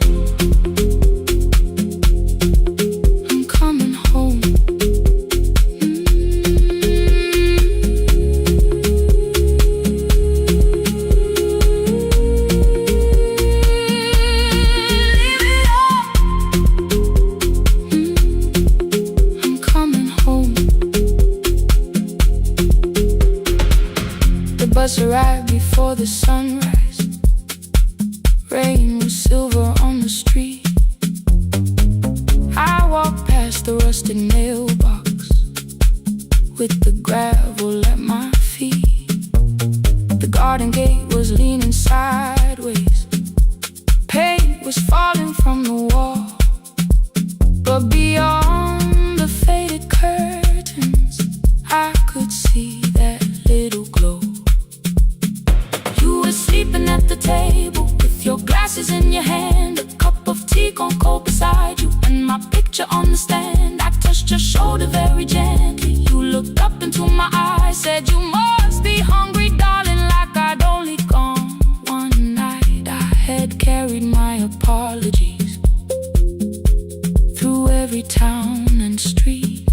Speaker 4: I'm coming home. Leave it on, I'm coming home. The bus arrived before for the sunrise. Rain was silver on the street. I walked past the rusted mailbox with the gravel at my feet. The garden gate was leaning sideways. Paint was falling from the wall. But beyond the faded curtains, I could see that little glow. You were sleeping at the table with your glasses in your hand, a cup of tea gone cold beside you, and my picture on the stand. I touched your shoulder very gently. You looked up into my eyes, said you must be hungry, darling, like I'd only gone one night. I had carried my apologies through every town and street,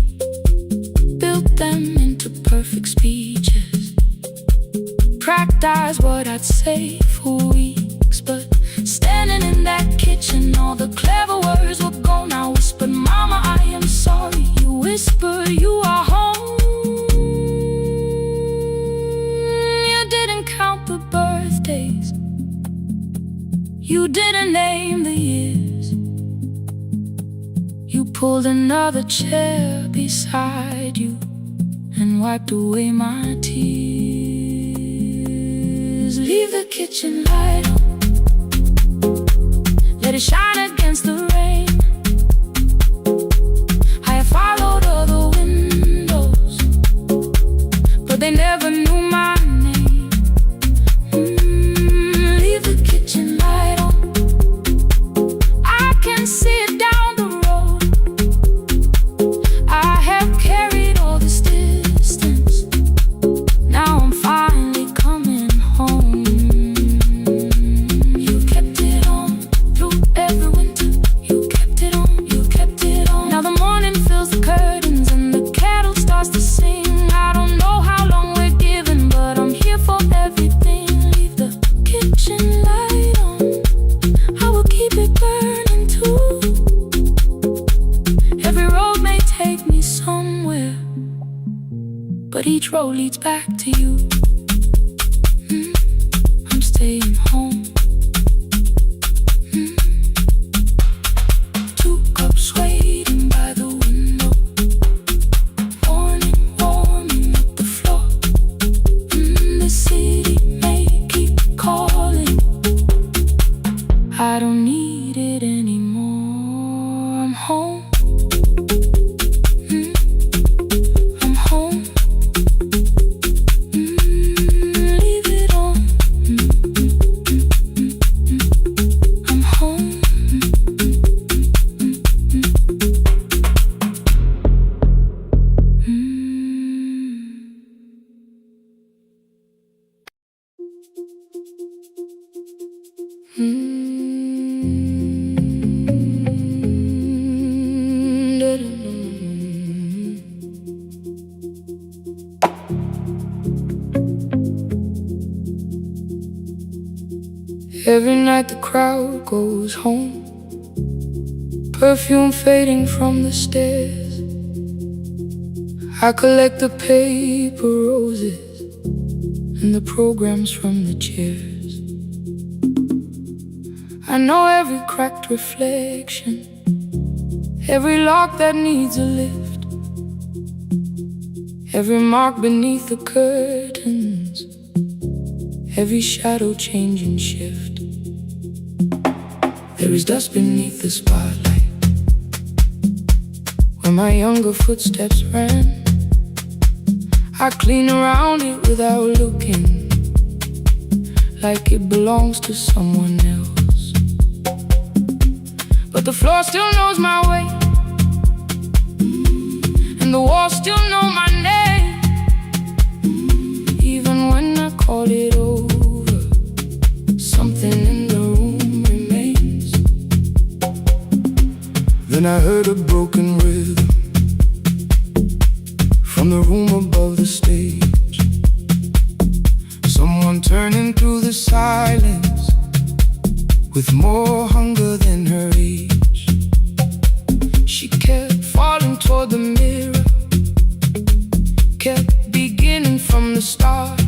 Speaker 4: built them into perfect speeches, practiced what I'd say for weeks. But standing in that kitchen, all the clever words were gone. I whispered, Mama, I am sorry. You whispered, you are home. You didn't count the birthdays, you didn't name the years. You pulled another chair beside you and wiped away my tears. Leave the kitchen light on, let it shine against the rain. I have followed other windows, but they never knew my name. Leave the kitchen light on, I can see it down the road. I have carried all this distance, now I'm finally coming home. You kept it on through every winter. You kept it on, you kept it on. Now the morning fills the curtains and the kettle starts to sing. I don't know how long we're given, but I'm here for everything. Leave the kitchen light on, I will keep it burning too. Every road may take me somewhere, but each road leads back to you. I'm staying home. 2 cups waiting by the window, morning warming up the floor. The city may keep calling, I don't need it anymore. I'm home. I'm home. Leave it on. I'm home. Every night the crowd goes home, perfume fading from the stairs. I collect the paper roses and the programs from the chairs. I know every cracked reflection, every lock that needs a lift, every mark beneath the curtains, every shadow change and shift. There is dust beneath the spotlight where my younger footsteps ran. I clean around it without looking, like it belongs to someone else. But the floor still knows my way, and the walls still know my name. Even when I call it over, something in the room remains. Then I heard a broken rhythm from the room above the stage. Someone turning through the silence with more hunger than her age. She kept falling toward the mirror, kept beginning from the start.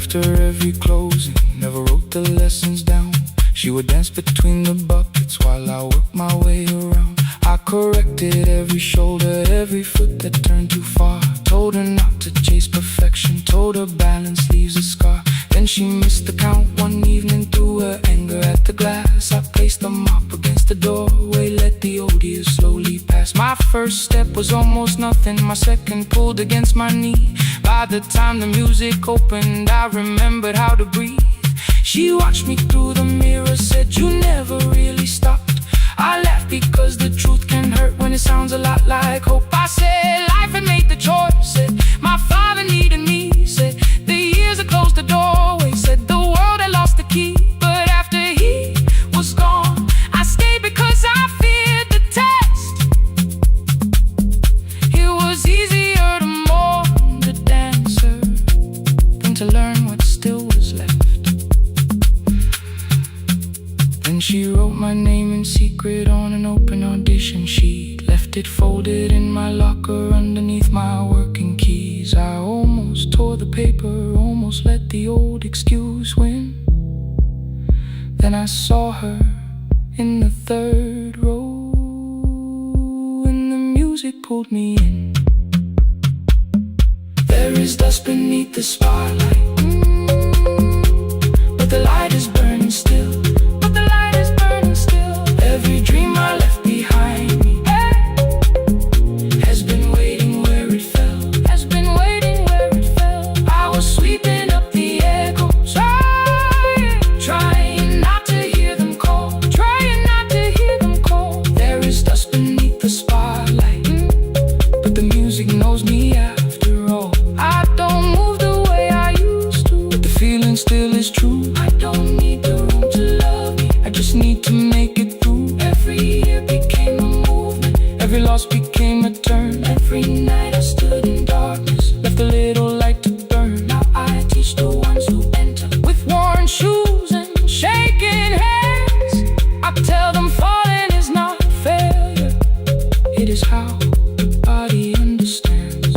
Speaker 2: After every closing, never wrote the lessons down. She would dance between the buckets while I worked my way around. I corrected every shoulder, every foot that turned too far. Told her not to chase perfection, told her balance leaves a scar. Then she missed the count one evening, threw her anger at the glass. I placed the mop against the doorway, let the odious slowly pass. My first step was almost nothing, my second pulled against my knee. By the time the music opened, I remembered how to breathe. She watched me through the mirror, said, "You never really stopped." I laughed because the truth can hurt when it sounds a lot like hope. I said life had made the choice, said my father needed me, said the years had closed the doorway, said the world had lost the key. But after he was gone, I stayed because I feared the test. It was easier to mourn the dancer than to learn what still was left. Then she wrote my name in secret on an open audition sheet, left it folded in my locker underneath my working keys. I almost tore the paper, almost let the old excuse win. Then I saw her in the third row, and the music pulled me in. There is dust beneath the spotlight, but the light is burning still. Every dream I left behind me has been waiting where it fell, has been waiting where it fell. I was sweeping up the echoes, trying not to hear them call, trying not to hear them call. There is dust beneath the spotlight, but the music knows me after all. I don't move the way I used to, but the feeling still is true. I don't need the room to love me, I just need to make it through. Every year became a movement, every loss became a turn. Every night I stood in darkness, left a little light to burn. Now I teach the ones who enter with worn shoes and shaking hands. I tell them falling is not failure, it is how the body understands.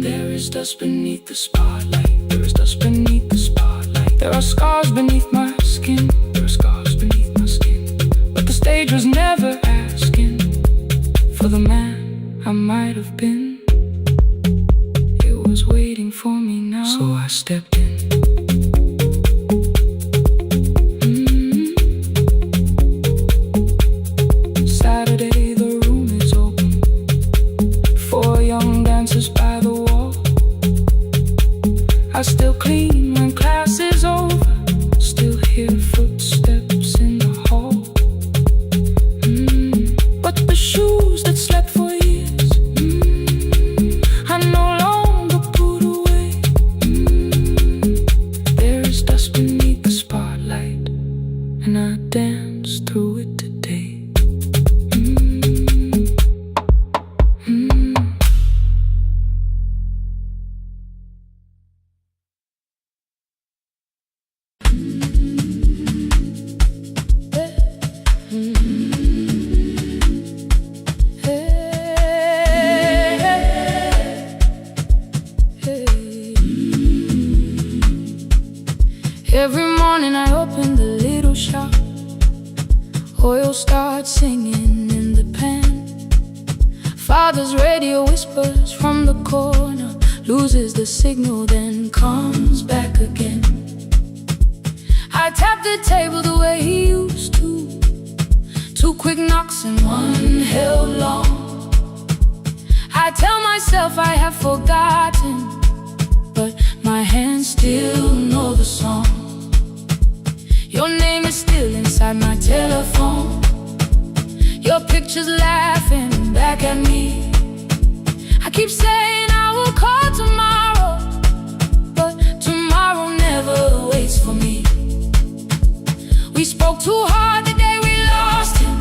Speaker 2: There is dust beneath the spotlight, there is dust beneath the spotlight. There are scars beneath my skin, there are scars beneath my skin. The stage was never asking for the man I might have been. It was waiting for me now, so I stepped in. Saturday, the room is open, 4 young dancers by the wall. I still clean when class is over, still hear footsteps in the hall. The shoes that slept for years, I no longer put away. There is dust beneath the spotlight, and I dance through it today. Every morning I open the little shop, oil starts singing in the pan. Father's radio whispers from the corner, loses the signal then comes back again. I tap the table the way he used to, 2 quick knocks and 1 held long. I tell myself I have forgotten, but my hands still know the song. Your name is still inside my telephone, your picture's laughing back at me. I keep saying I will call tomorrow, but tomorrow never waits for me. We spoke too hard the day we lost him,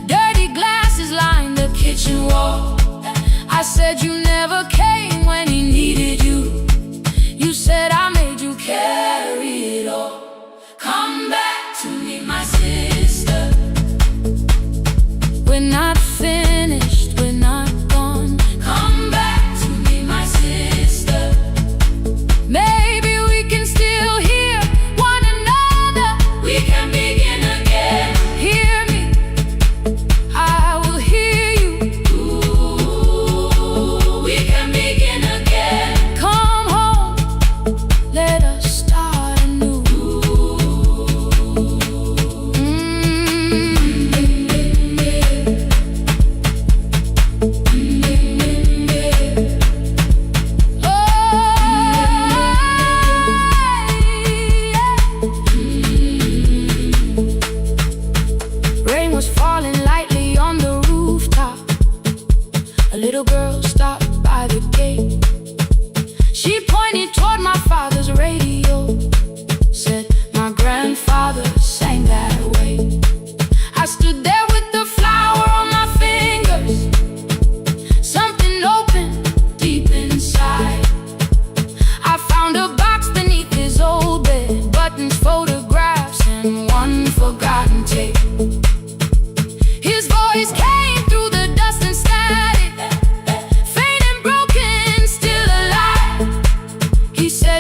Speaker 2: dirty glasses lined the kitchen wall. I said you never came when he needed you, you said I made you carry it all. Come back to me, my sister. We're not finished, we're not gone. Come back to me, my sister.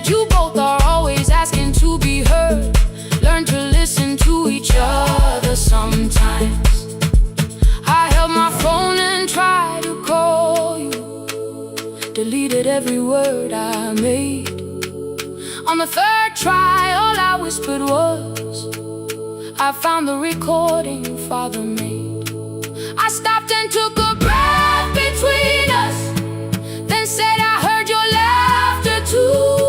Speaker 4: that you both are always asking to be heard. Learn to listen to each other sometimes. I held my phone and tried to call you, deleted every word I made. On the third try, all I whispered was, I found the recording Father made. I stopped and took a breath between us, then said I heard your laughter too.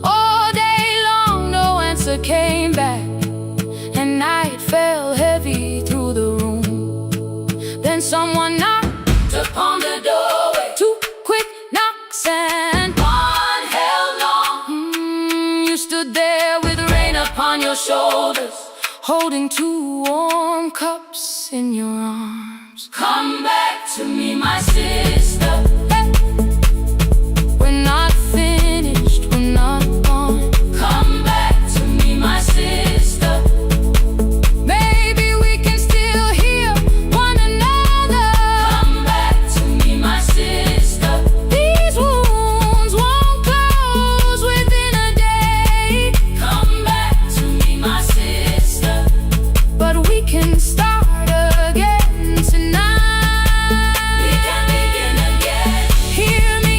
Speaker 4: All day long no answer came back, and night fell heavy through the room. Then someone knocked upon the doorway. Two quick knocks and one held long. You stood there with rain upon your shoulders, holding two warm cups in your arms. Come back to me, my sister. Hey. We're not finished, we're not gone. Come back to me, my sister. Maybe we can still hear one another. Come back to me, my sister. These wounds won't close within a day. Come back to me, my sister. But we can start again tonight. We can begin again. Hear me,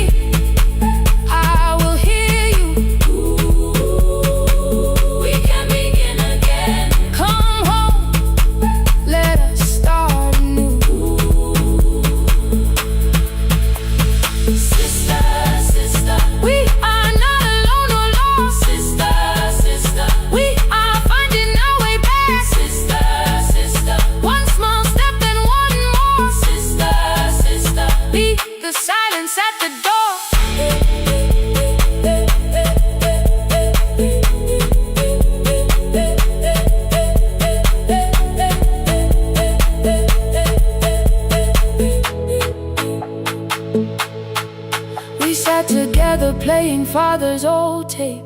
Speaker 4: I will hear you. We can begin again. Come home, let us start anew. Sister, sister, we are not alone or lost. Sister, sister, we are finding our way back. Sister, sister, one small step and one more. Sister, sister, beat the silence at the door. We sat together playing Father's old tape,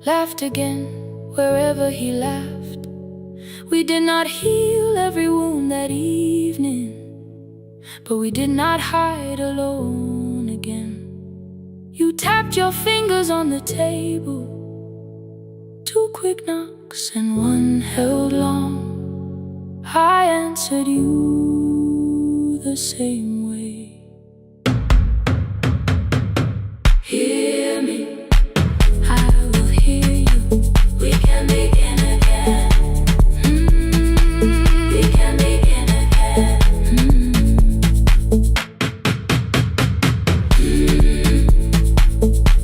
Speaker 4: laughed again wherever he laughed. We did not heal every wound that evening, but we did not hide alone again. You tapped your fingers on the table, two quick knocks and one held long. I answered you the same way. Hear me, I will hear you. We can begin again. We can begin again.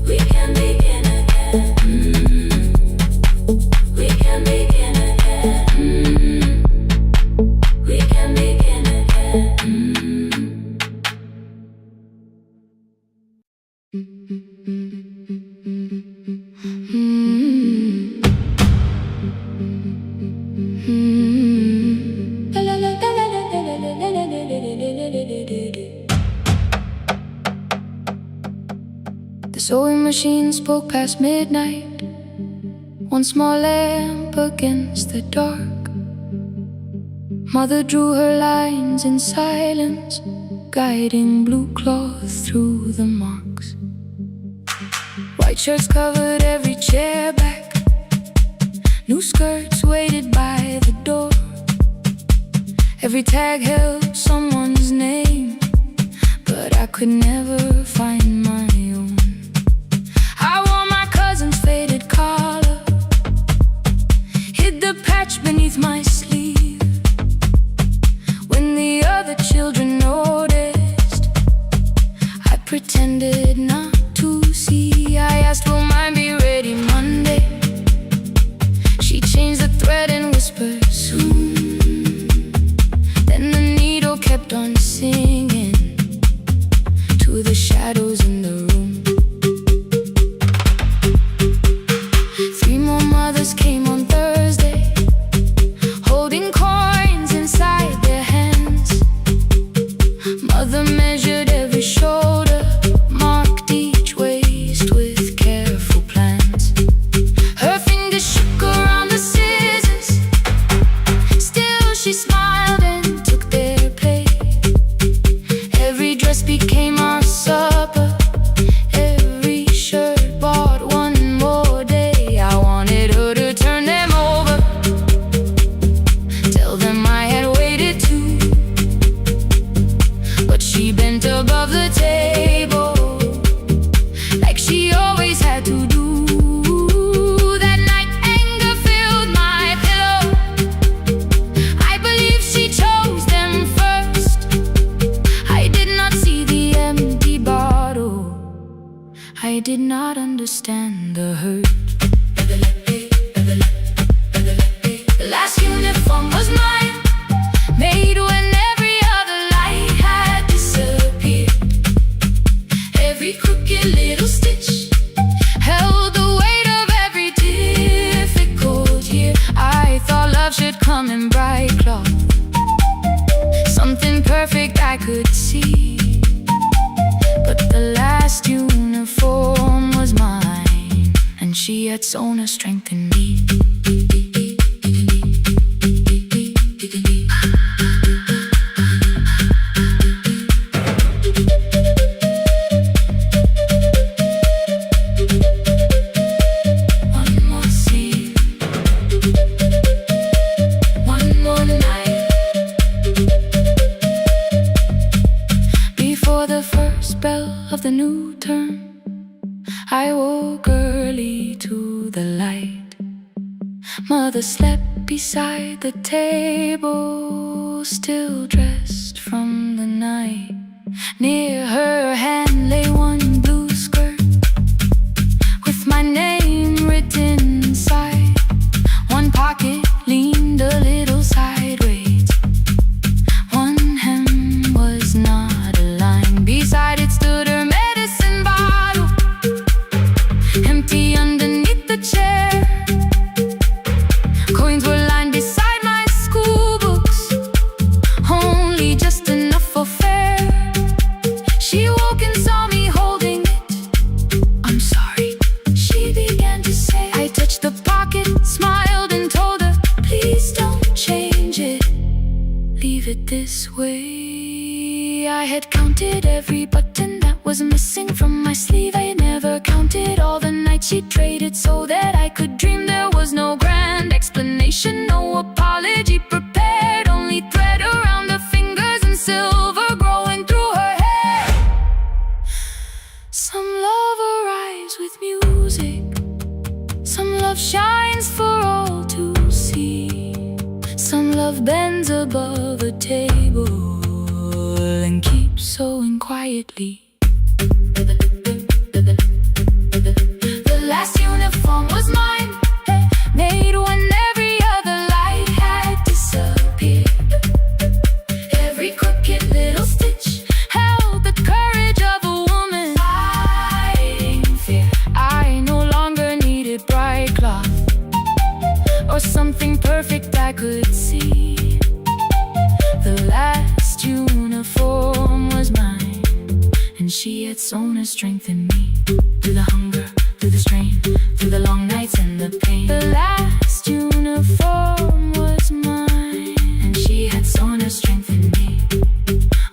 Speaker 4: We can begin again. We can begin again. We can begin again. The sewing machine spoke past midnight, one small lamp against the dark. Mother drew her lines in silence, guiding blue cloth through the marks. White shirts covered every chair back, new skirts waited by the door. Every tag held someone's name, but I could never find my own. I wore my cousin's faded collar, hid the patch beneath my sleeve. When the other children noticed, I pretended not to see. I asked, will mine be ready Monday? She changed the thread and whispered, soon. Then the needle kept on singing to the shadows in the room. 3 more mothers came on Thursday, I did not understand the hurt. The last uniform was mine, made when every other light had disappeared. Every crooked little stitch held the weight of every difficult year. I thought love should come in bright cloth, something perfect I could see. But the last uniform was mine, and she had sewn her strength in me. The new term, I woke early to the light. Mother slept beside the table, still dressed from the night. Near her hand lay one blue skirt with my name written inside. One pocket leaned a little sideways, one hem was not aligned. Beside it stood her empty underneath the chair. Coins were lined beside my school books, only just enough for fare. She woke and saw me holding it. I'm sorry, she began to say. I touched the pocket, smiled and told her, please don't change it, leave it this way. I had counted every button that was missing from my sleeve. I never counted all the nights she traded so that I could dream. There was no grand explanation, no apology prepared, only thread around her fingers and silver growing through her hair. Some love arrives with music, some love shines for all to see. Some love bends above a table and keeps sewing quietly. The last uniform was mine, made when every other light had disappeared. Every crooked little stitch held the courage of a woman fighting fear. I no longer needed bright cloth or something perfect I could see. The last uniform was mine, and she had sewn her strength in me. Through the hunger, through the strain, through the long nights and the pain. The last uniform was mine, and she had sewn her strength in me.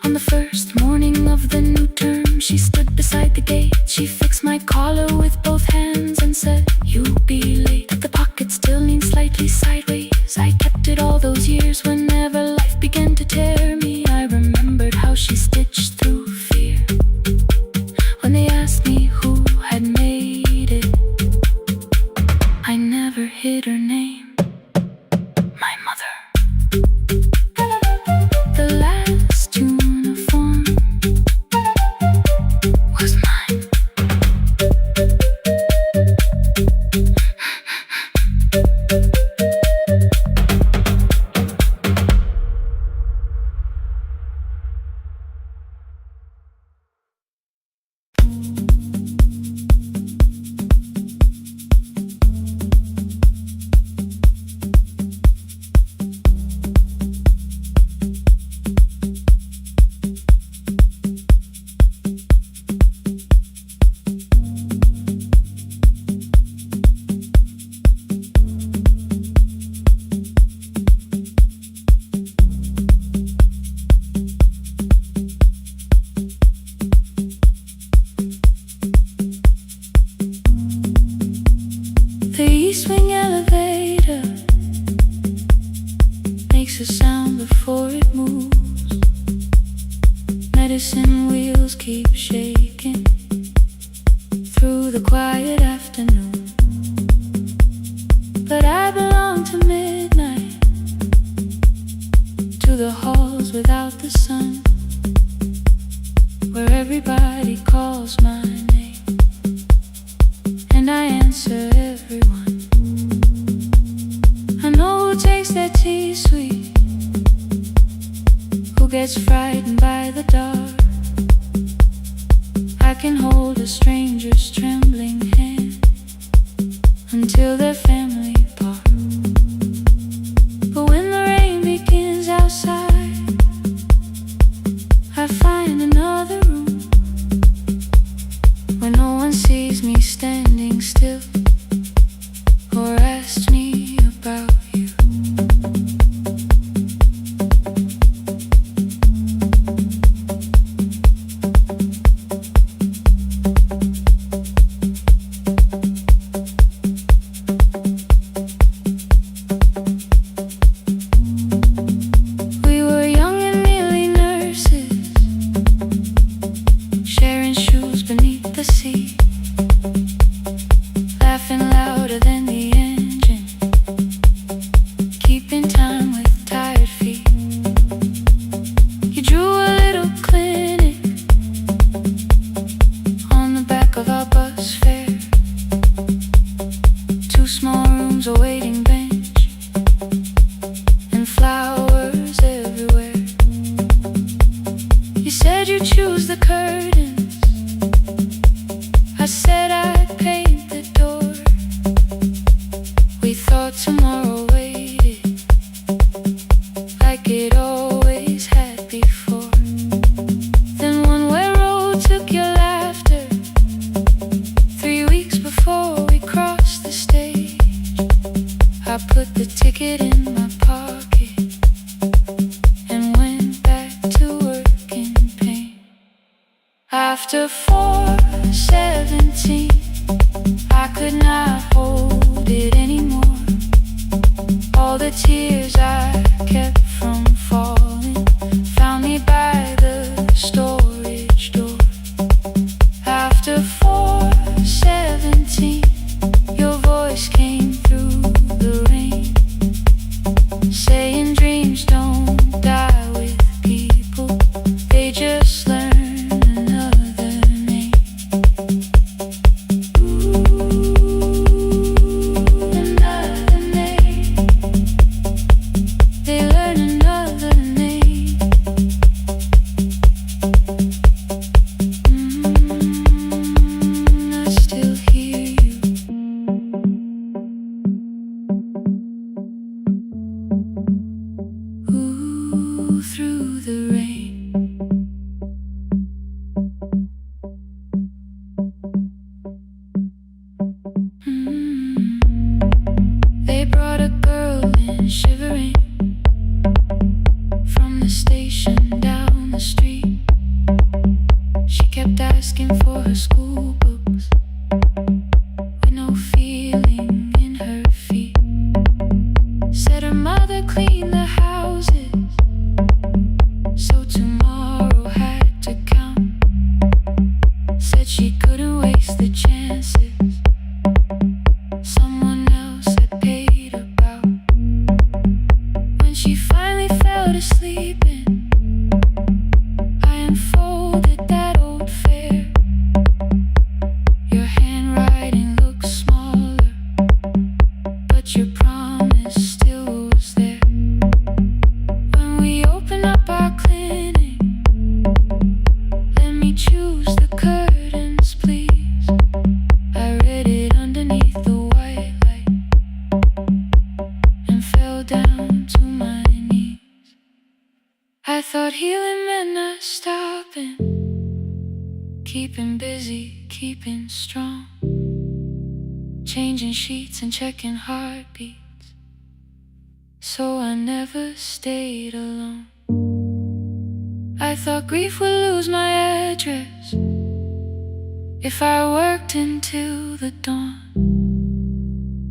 Speaker 4: On the first morning of the new term, she stood beside the gate. She fixed my collar with both hands and said, you'll be late. The pocket still leaned slightly sideways. I kept it all those years. Whenever life began to tear me, I remembered how she stitched through fear. When they asked me who had made it, I never hid her name, my mother. The last uniform was mine. The east wing elevator makes a sound before it moves. Medicine wheels keep shaking through the quiet afternoon. But I belong to midnight, to the halls without the sun, where everybody calls my name. gets frightened by the dark? I can hold a stranger's trembling hand until their family part. But when the rain begins outside, I find another room where no one sees me standing still or asks me about you. We were young and nearly nurses, sharing shoes beneath the sea, laughing louder than the engine, keeping time with tired feet. You drew a little clinic on the back of our bus fare, 2 small rooms, a waiting bench, and flowers everywhere. You said you'd choose the curtains, I said I'd paint the door. We thought tomorrow waited like it always had before. Then one way road took your laughter, 3 weeks before we crossed the stage. I put the ticket in my pocket and went back to work in pain. After 4:17, I could not hold it anymore. All the tears I kept from falling found me by the storage door. After 4:17, your voice came through the rain, saying dreams don't die with people, they just learn another name. Another name. They learn another name. I still hear you. Ooh, through the rain. They brought a girl in shivering from the station down the street. She kept asking for her school books with no feeling in her feet. Said her mother cleaned the houses, so tomorrow had to count. Said she couldn't waste the chances someone else had paid about. When she finally fell to sleeping, I unfolded that old fare. Your handwriting looks smaller, but your promise still was there. When we open up our clinic, let me choose the curtains, please. I read it underneath the white light and fell down to my knees. I thought healing meant not stopping, keeping busy, keeping strong, changing sheets and checking heartbeats, so I never stayed alone. I thought grief would lose my address if I worked until the dawn.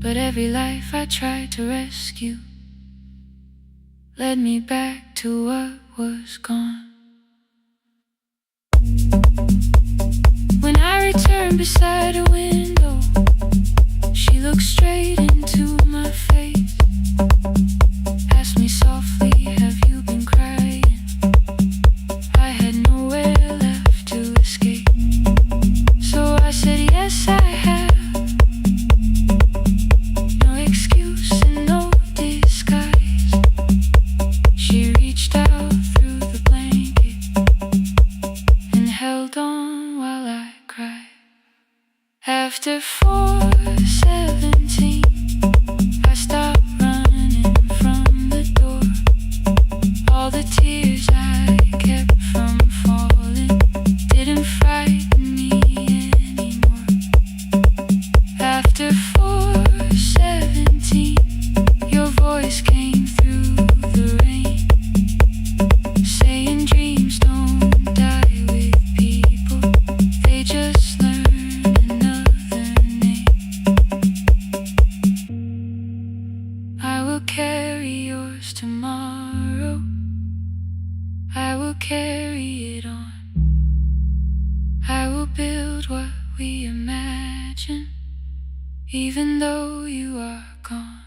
Speaker 4: But every life I tried to rescue led me back to what was gone. When I returned beside a window, she looked straight into my face, asked me softly, have you been crying? I had nowhere left to escape, so I said yes I have. No excuse and no disguise. She reached out through the blanket After 4:17, I stopped running from the door. All the tears I kept from falling didn't frighten me anymore. After 4:17, your voice came through the rain, saying dreams don't die with people, they just learn another name. I will carry yours tomorrow, I will carry it on. I will build what we imagine, even though you are gone.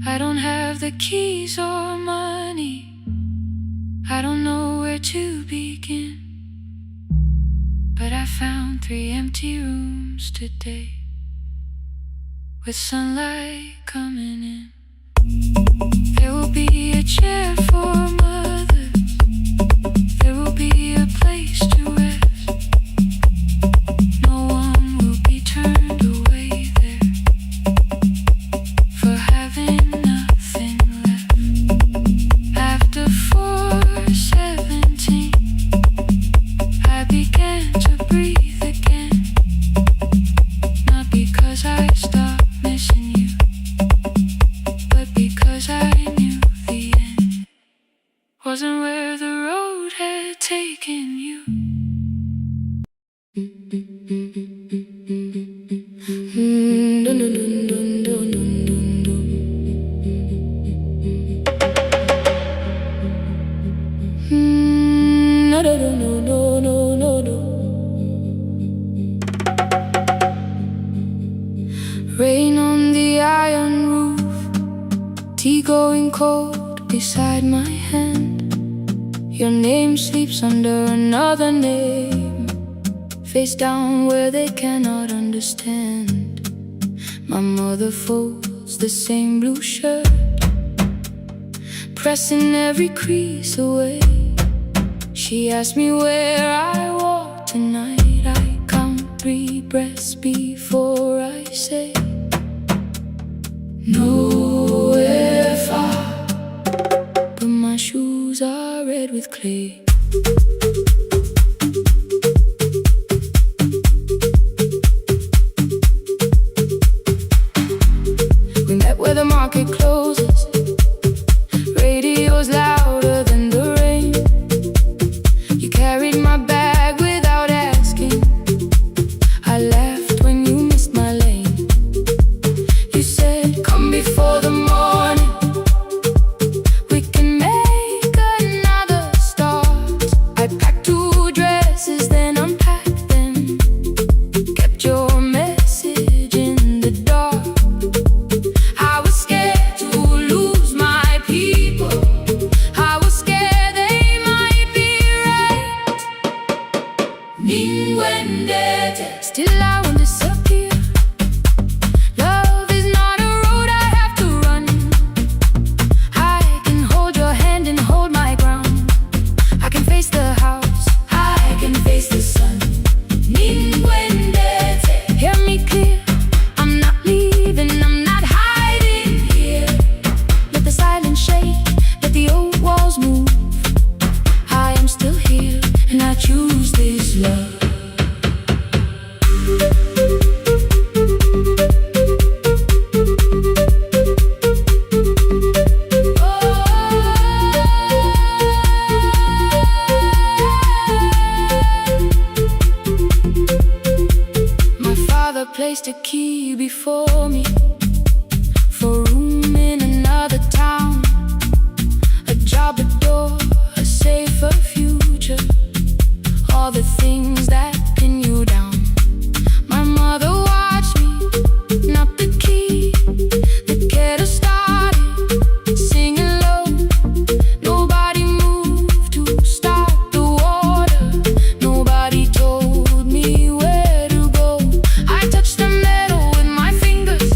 Speaker 4: I don't have the keys or money, I don't know where to begin, but I found 3 empty rooms today, with sunlight coming in. There will be a chair for mothers, there will be a place to rest. No one will be turned away there for having nothing left. After 4:17, I began to breathe again, not because I stopped missing you, but because I knew the end wasn't where the road had taken you. Rain on the iron roof, tea going cold beside my hand. Your name sleeps under another name, face down where they cannot understand. My mother folds the same blue shirt, pressing every crease away. She asked me where I walk tonight. I count 3 breaths before I say nowhere far, but my shoes are red with clay. We met where the market closes, radio's louder than the rain. You carried my bag without asking, I laughed when you missed my lane. You said, come before the morning, we can make another start. I packed 2 dresses, then unpacked them, kept your message in the dark. I was scared to lose my people, I was scared they might be right. Still I won't disappear. Love is not a road I have to run. I can hold your hand and hold my ground. I can face the house, I can face the sun. Hear me clear, I'm not leaving, I'm not hiding here. Let the silence shake, let the old walls move. I am still here, and I choose this love. My father placed a key before me for room in another town, a job, a door, a safer future, all the things that pin you down. My mother watched me, not the key, the kettle started singing low. Nobody moved to stop the water, nobody told me where to go. I touched the metal with my fingers,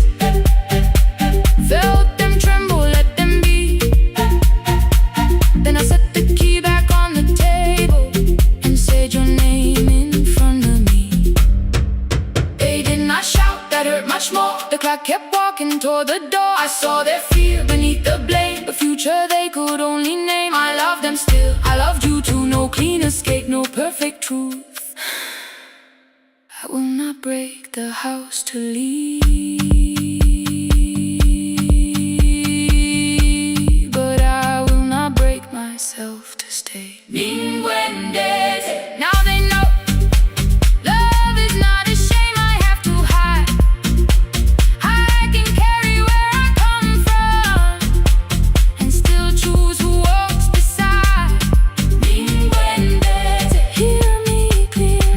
Speaker 1: hurt much more. The clock kept walking toward the door. I saw their fear beneath the blame, the future they could only name. I love them still, I loved you too. No clean escape, no perfect truth. I will not break the house to leave, but I will not break myself to stay. Now they know love is not a shame I have to hide. I can carry where I come from and still choose who walks beside. Hear me clear,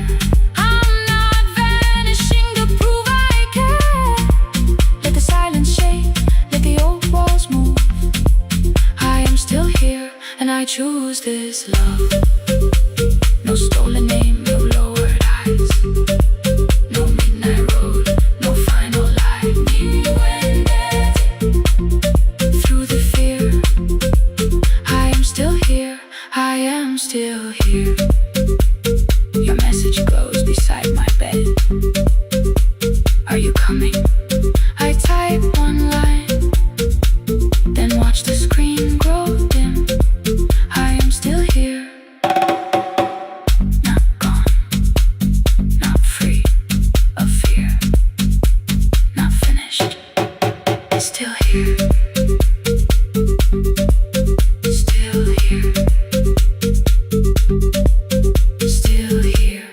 Speaker 1: I'm not vanishing to prove I care. Let the silence shake, let the old walls move. I am still here and I choose this love. No stolen name, no lowered eyes, no midnight road, no final lie. Through the fear, I am still here, I am still here. Your message glows beside my bed. Are you coming? I type one line, then watch the screen grow dim. I am still here. Still here. Still here. Still here.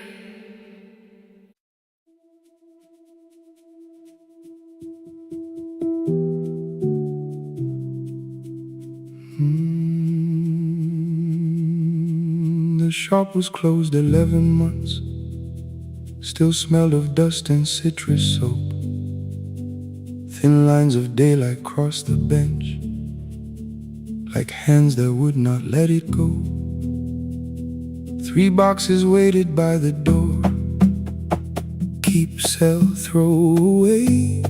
Speaker 3: The shop was closed 11 months. Still smelled of dust and citrus soap. Thin lines of daylight crossed the bench, like hands that would not let it go. 3 boxes waited by the door. Keep, sell, throw away.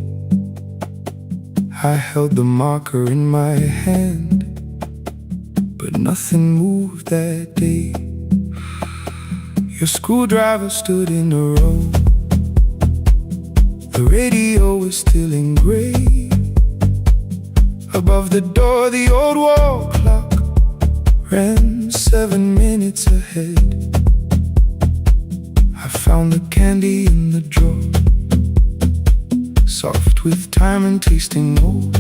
Speaker 3: I held the marker in my hand, but nothing moved that day. Your screwdriver stood in a row. The radio was still in gray. Above the door, the old wall clock ran 7 minutes ahead. I found the candy in the drawer, soft with time and tasting old.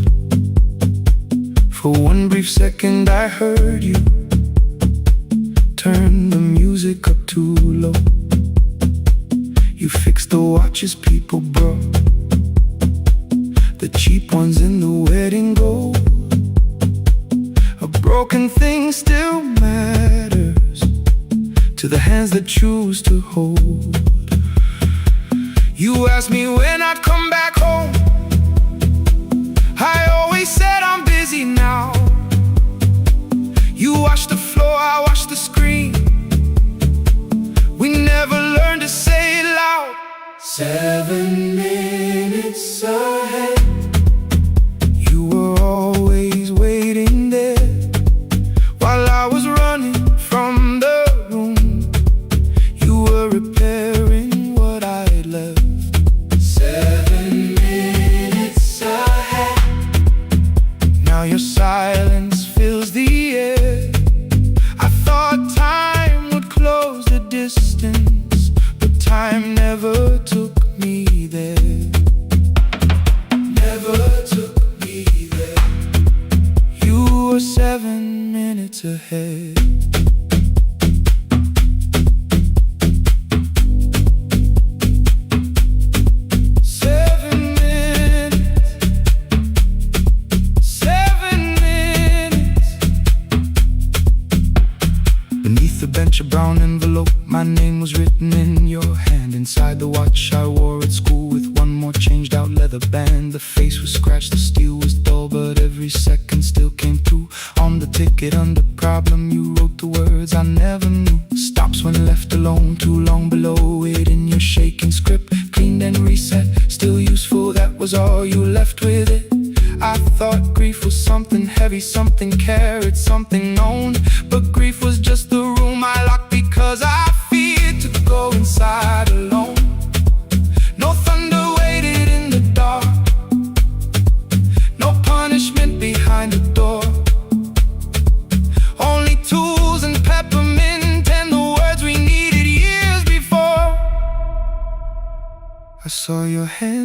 Speaker 3: For one brief second I heard you turn the music up too low. You fixed the watches people brought, the cheap ones in the wedding gold. A broken thing still matters to the hands that choose to hold. You asked me when I'd come back home. I always said I'm busy now. You washed the floor, I washed the screen. We never learned to say it loud. 7 minutes ahead. You were always waiting there while I was running from the room. You were repairing what I had left. 7 minutes ahead. Now your silence fills the air. I thought time would close the distance, but time never took me there. Never took me there. You were 7 minutes ahead. A brown envelope, my name was written in your hand. Inside the watch I wore at school with one more changed out leather band. The face was scratched, the steel was dull, but every second still came through. On the ticket under problem you wrote the words I never knew. Stops when left alone, too long below it in your shaking script. Cleaned and reset, still useful, that was all you left with it. I thought grief was something heavy, something carried, something known. But grief was just the room I locked because I feared to go inside alone. No thunder waited in the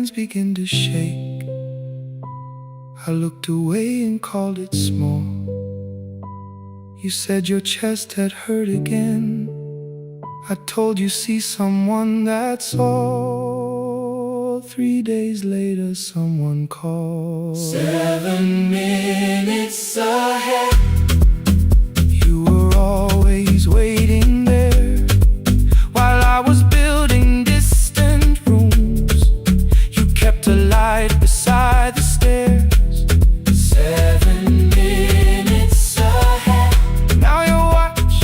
Speaker 3: hands begin to shake. I looked away and called it small. You said your chest had hurt again. I told you see someone, that's all. 3 days later someone called.
Speaker 2: 7 minutes ahead.
Speaker 3: You were always waiting there while I was building distant rooms. You kept a light beside the stairs.
Speaker 2: 7 minutes ahead.
Speaker 3: Now your watch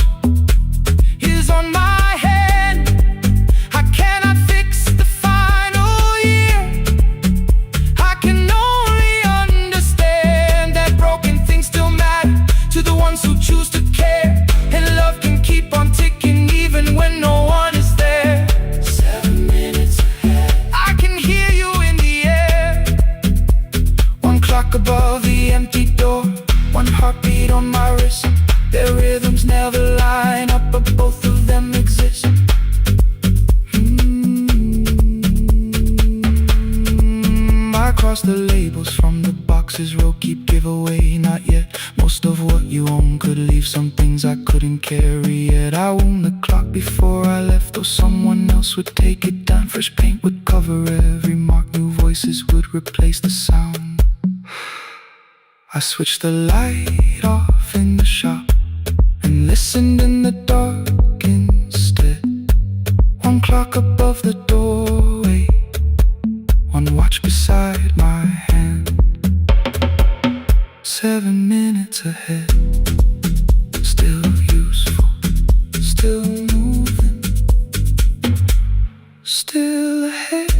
Speaker 3: is on my hand. I cannot fix the final year. I can only understand that broken things still matter to the ones who choose to care. And love can keep on ticking even when no one is there.
Speaker 2: 7 minutes ahead.
Speaker 3: I can hear you in the air. One clock above the empty door, one heartbeat on my wrist. Their rhythms never line up, but both of them exist. I cross the labels from the boxes, row keep giveaway, not yet. Most of what you own could leave, some things I couldn't carry yet. I wound the clock before I left, though someone else would take it down. Fresh paint would cover every mark, new voices would replace the sound. I switched the light off in the shop and listened in the dark instead. One clock above the doorway, one watch beside my hand. 7 minutes ahead. Still useful, still moving, still ahead.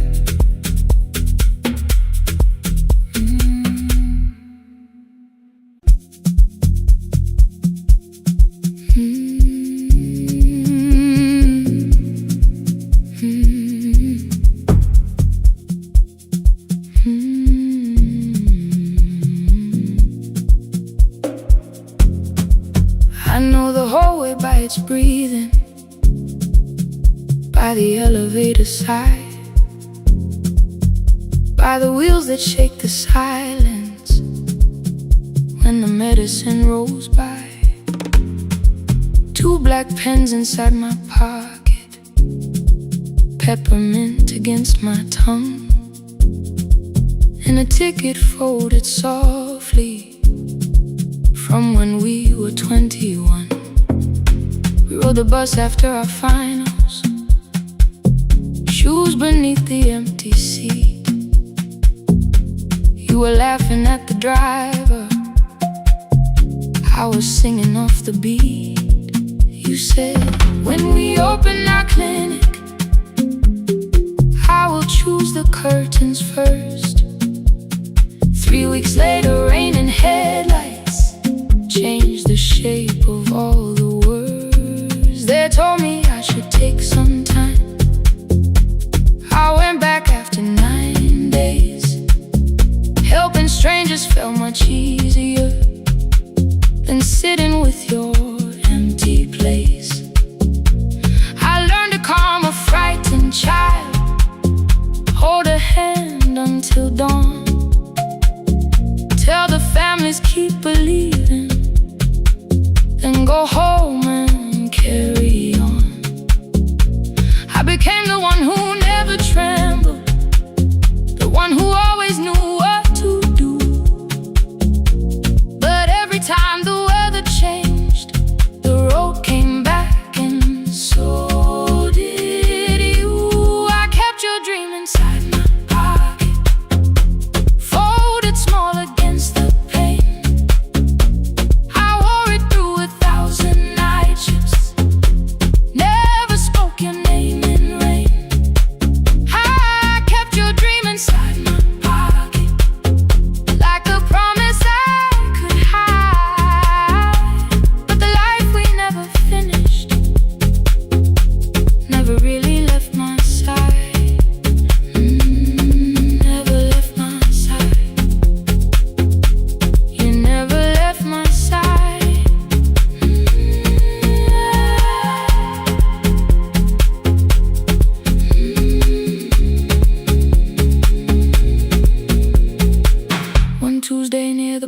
Speaker 4: I know the hallway by its breathing, by the elevator side, by the wheels that shake the silence when the medicine rolls by. 2 black pens inside my pocket, peppermint against my tongue, and a ticket folded softly from when we were 21. We rode the bus after our finals, shoes beneath the empty seat. You were laughing at the driver, I was singing off the beat. You said, when we open our clinic, I will choose the curtains first. 3 weeks later, rain and headlights changed the shape of all the words. They told me I should take some time. I went back after 9 days. Helping strangers felt much easier than sitting with your empty place. I learned to calm a frightened child, hold a hand until dawn, tell the families keep believing, then go home and carry on. I became the one who never trembled, the one who always knew what to do. But every time the weather changed, the road came back, and so did you. I kept your dream inside my pocket, folded small against the pain. I wore it through 1,000 night shifts, never spoke your name in rain. I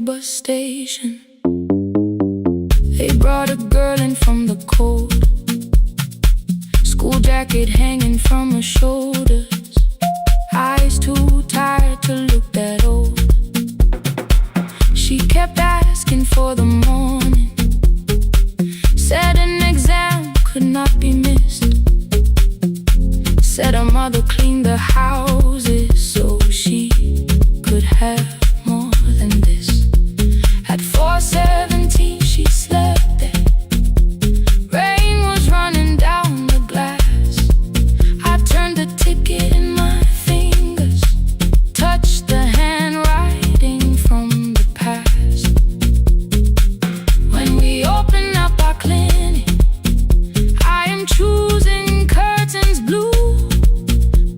Speaker 4: bus station. They brought a girl in from the cold, school jacket hanging from her shoulders, eyes too tired to look that old. She kept asking for the morning, said an exam could not be missed, said her mother cleaned the houses so she could have more than this. At 4:17 she slept there. Rain was running down the glass. I turned the ticket in my fingers, touched the handwriting from the past. When we open up our clinic, I am choosing curtains blue.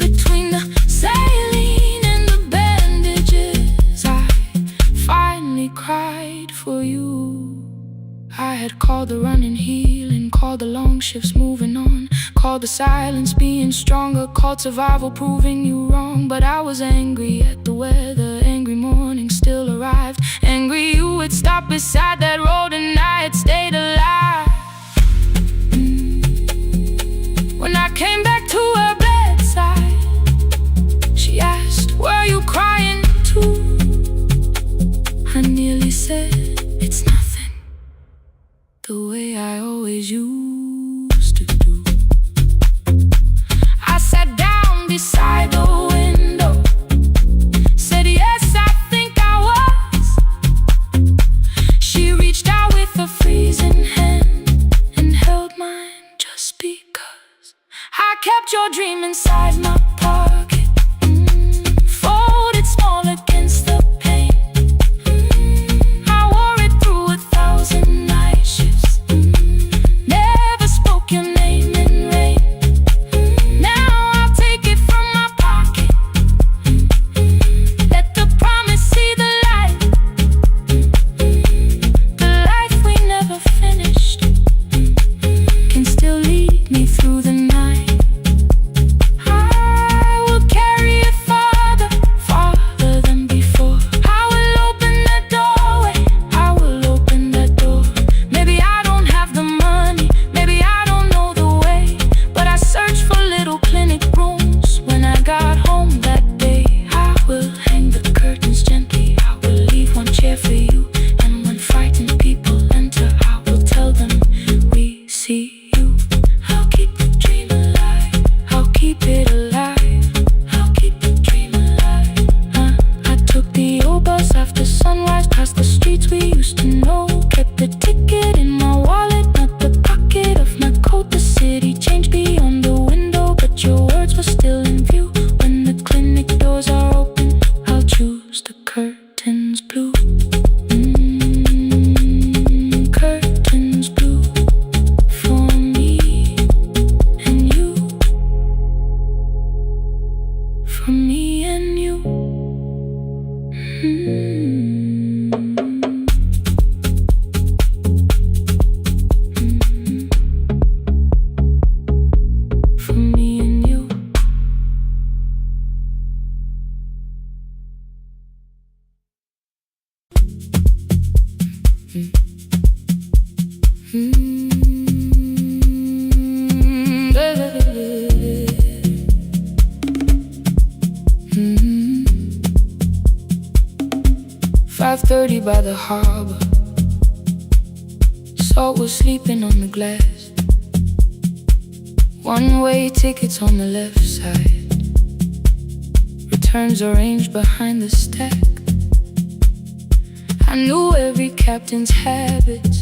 Speaker 4: Between the saline and the bandages, I finally cried for you. I had called the running healing, called the long shifts moving on, called the silence being stronger, called survival proving you wrong. But I was angry at the weather, angry morning still arrived, angry you would stop beside that road and I had stayed alive. When I came back to her bedside, she asked, "Were you crying too?" I nearly said, "It's nothing," the way I always used to do. I sat down beside the window, said, "Yes, I think I was." She reached out with a freezing hand and held mine just because. I kept your dream inside my pocket, folded small against the pain. I wore it through 1,000 night shifts, never spoke your name in rain. Now I'll take it from my pocket, let the promise see the light. The life we never finished can still lead me through the night. I will carry it farther, farther than before. I will open that doorway, I will open that door. Maybe I don't have the money, maybe I don't know the way, but I searched for little clinic rooms when I got home that day. I will hang the curtains gently, I will leave one chair for you, and when frightened people enter, I will tell them we see you. I'll keep the dream alive, I'll keep it alive, I'll keep the dream alive. I took the old bus after sunrise, past the streets we used to know, kept the ticket in my wallet, not the pocket of my coat. The city changed beyond the window, but your words were still in view. When the clinic doors are open, I'll choose the curtains blue. Curtains blue for me and you, for me and you. For me and you. Mm. 5:30 by the harbor, salt was sleeping on the glass. One-way tickets on the left side, returns arranged behind the stack. I knew every captain's habits,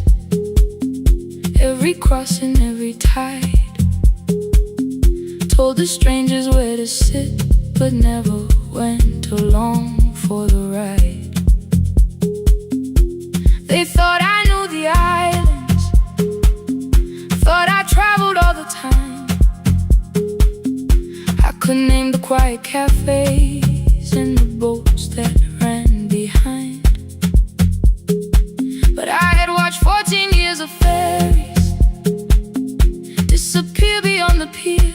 Speaker 4: every crossing, every tide. Told the strangers where to sit, but never went along for the ride. They thought I knew the islands, thought I traveled all the time. I could name the quiet cafes and the boats that ran behind. But I had watched 14 years of ferries disappear beyond the pier,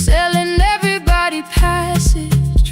Speaker 4: selling everybody passage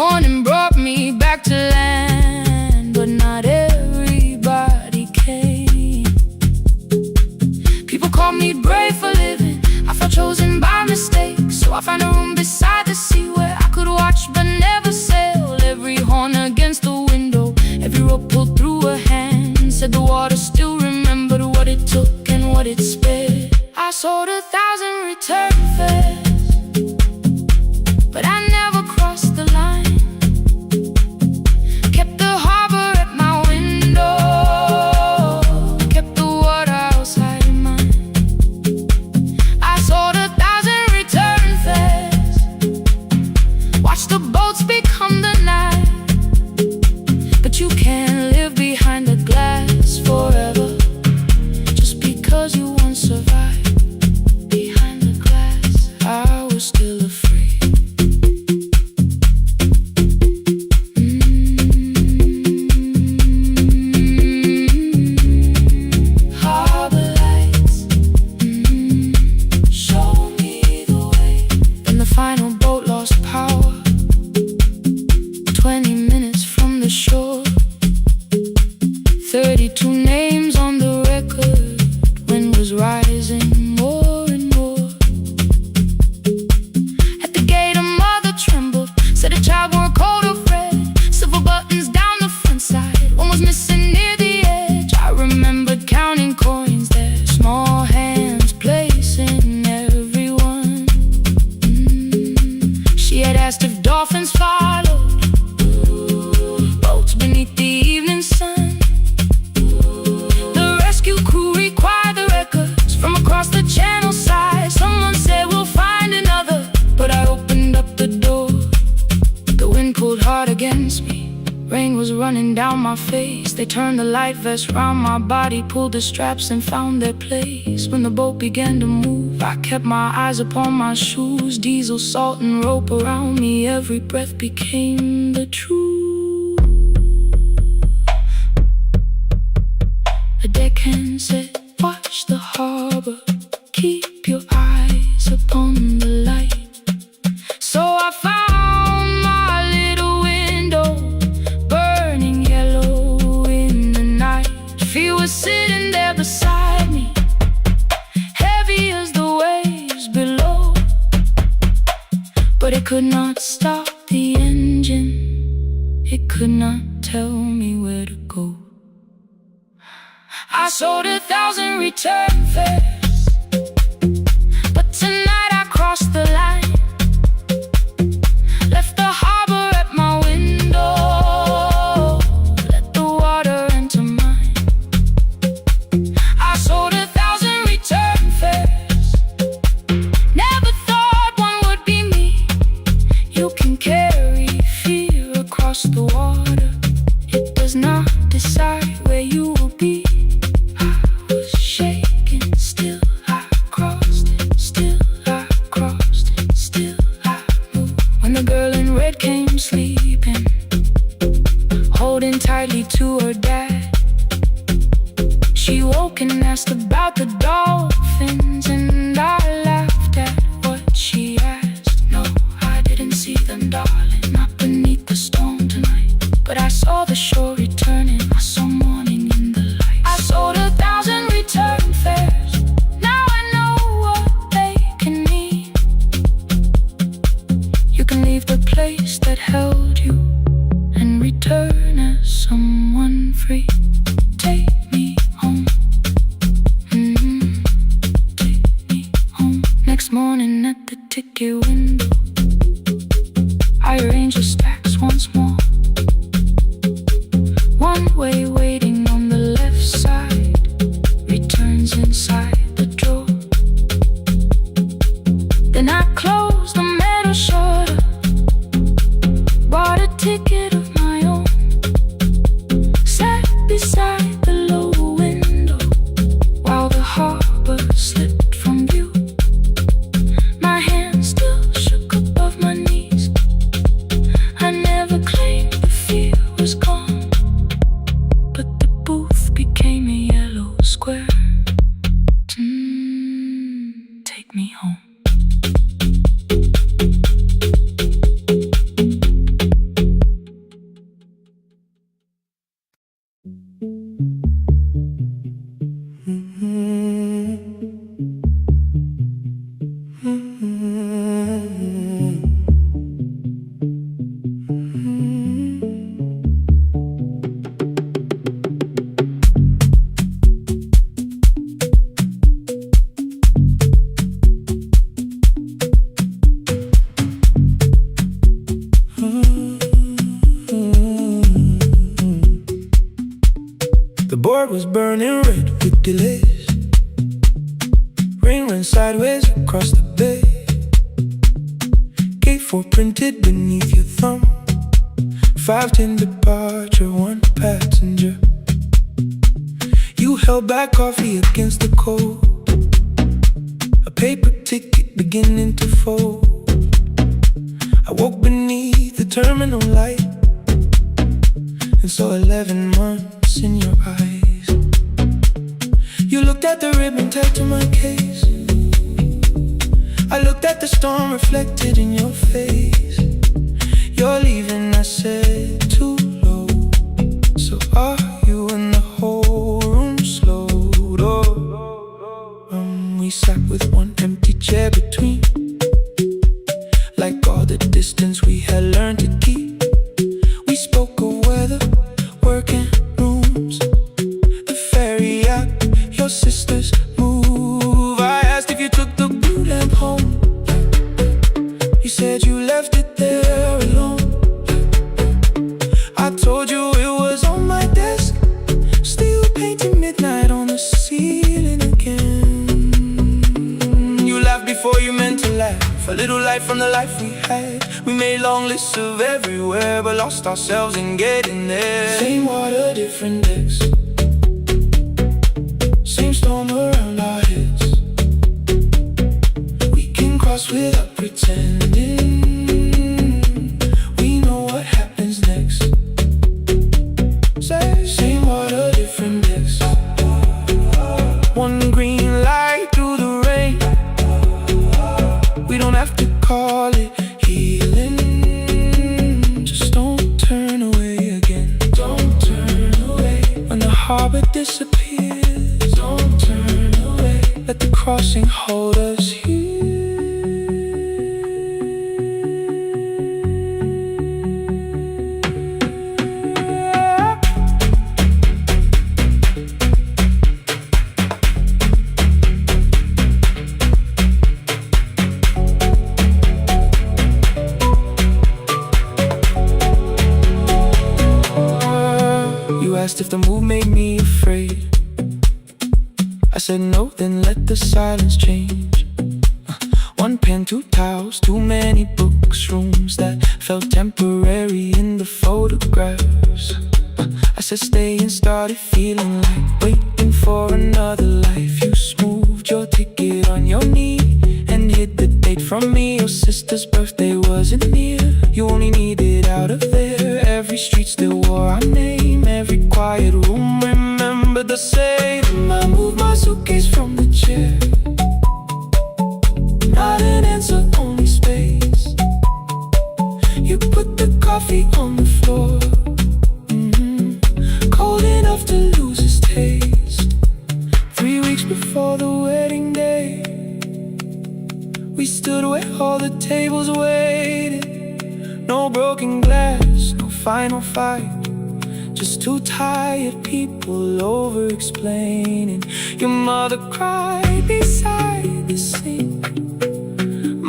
Speaker 4: Morning brought me back to land, but not everybody came. People called me brave for living. I felt chosen by mistake, so I found a room beside the sea where I could watch but never sail. Every horn against the window, every rope pulled through a hand, said the water still remembered what it took and what it spared. I sold 1,000 return fares, but I never crossed the line. Kept the harbor at my window, kept the water outside of mine. I sold 1,000 return fares, watched the boats become the night. But you can't live behind the glass forever, just because you once survived. Behind the glass, I was still afraid. Harbor lights, show me the way. Then the final boat lost power, 20 minutes from the shore. 32 names on the record, wind was rising more and more. At the gate a mother trembled, said a child wore a coat of red, silver buttons down the front side, one was missing near the edge. I remembered counting coins there, small hands placing everyone. She had asked if dolphins followed, boats beneath the evening sun. The rescue crew required the records from across the channel side. Someone said we'll find another, but I opened up the door. The wind pulled hard against me, rain was running down my face. They turned the light vest round my body, pulled the straps and found their place. When the boat began to move, I kept my eyes upon my shoes. Diesel, salt and rope around me, every breath became the truth. A deckhand said, watch the harbor, keep your eyes upon the light. So I found my little window, burning yellow in the night. She was sitting there beside me, heavy as the waves below, but it could not stop the engine, it could not tell me where to go. I sold 1,000 return fares, but tonight I crossed the line. Left the harbor at my window, let the water enter mine. I sold 1,000 return fares, never thought one would be me. You can carry fear across the water, it does not decide where you will be. Shaking, still I crossed it, still I crossed it, still I moved. When the girl in red came sleeping, holding tightly to her dad, she woke and asked about the dolphins, and I laughed at what she asked. No, I didn't see them, darling, not beneath the storm tonight, but I saw the shore returning, I saw morning in the light. I sold 1,000 return fares, now I know what they can mean. You can leave the place that held you and return as someone free. Take me home, take me home. Next morning at the ticket window, I arranged the stacks once more. One way waiting on the left side, returns inside the drawer. Then I closed the metal shutter, bought a ticket of my own, sat beside the load.
Speaker 3: board was burning red with delays. Rain ran sideways across the bay. Gate 4 printed beneath your thumb. 5:10 departure, 1 passenger. You held back coffee against the cold. A paper ticket beginning to fold. I woke beneath the terminal light and saw 11 months in your eyes. You looked at the ribbon tied to my case. I looked at the storm reflected in your face. You're leaving, I said, too low. So are you, and the whole room slowed up. We sat with one empty chair between, like all the distance we had learned to keep. We spoke of weather, work and rooms, the ferry act, your sister's move. I asked if you took the blue lamp home. You said you left it there alone. I told you it was on my desk, still painting midnight on the ceiling again. You laughed before you meant to laugh, a little light from the life we had. We made long lists of everywhere, but lost ourselves in getting there. Same water, different decks, same storm around our heads. We can cross without pretending. We know what happens next. Same water, different decks. One green light through the rain. We don't have to call it healing. Just don't turn away again. Don't turn away. When the harbor disappears, don't turn away. Let the crossing hold us here. You asked if the move made me afraid. I said no, then let the silence change. One pen, 2 towels, too many books, rooms that felt temporary in the photographs. I said stay and started feeling like waiting for another life. You smoothed your ticket on your knee and hid the date from me. Your sister's birthday wasn't near. You only needed out of there. Every street still wore our name. Every quiet room remembered the same. I moved my suitcase from the chair. Not an answer, only space. You put the coffee on the floor, cold enough to lose its taste. 3 weeks before the wedding day, we stood where all the tables waited. No broken glass, no final fight, just 2 tired people over-explaining. Your mother cried beside the sink.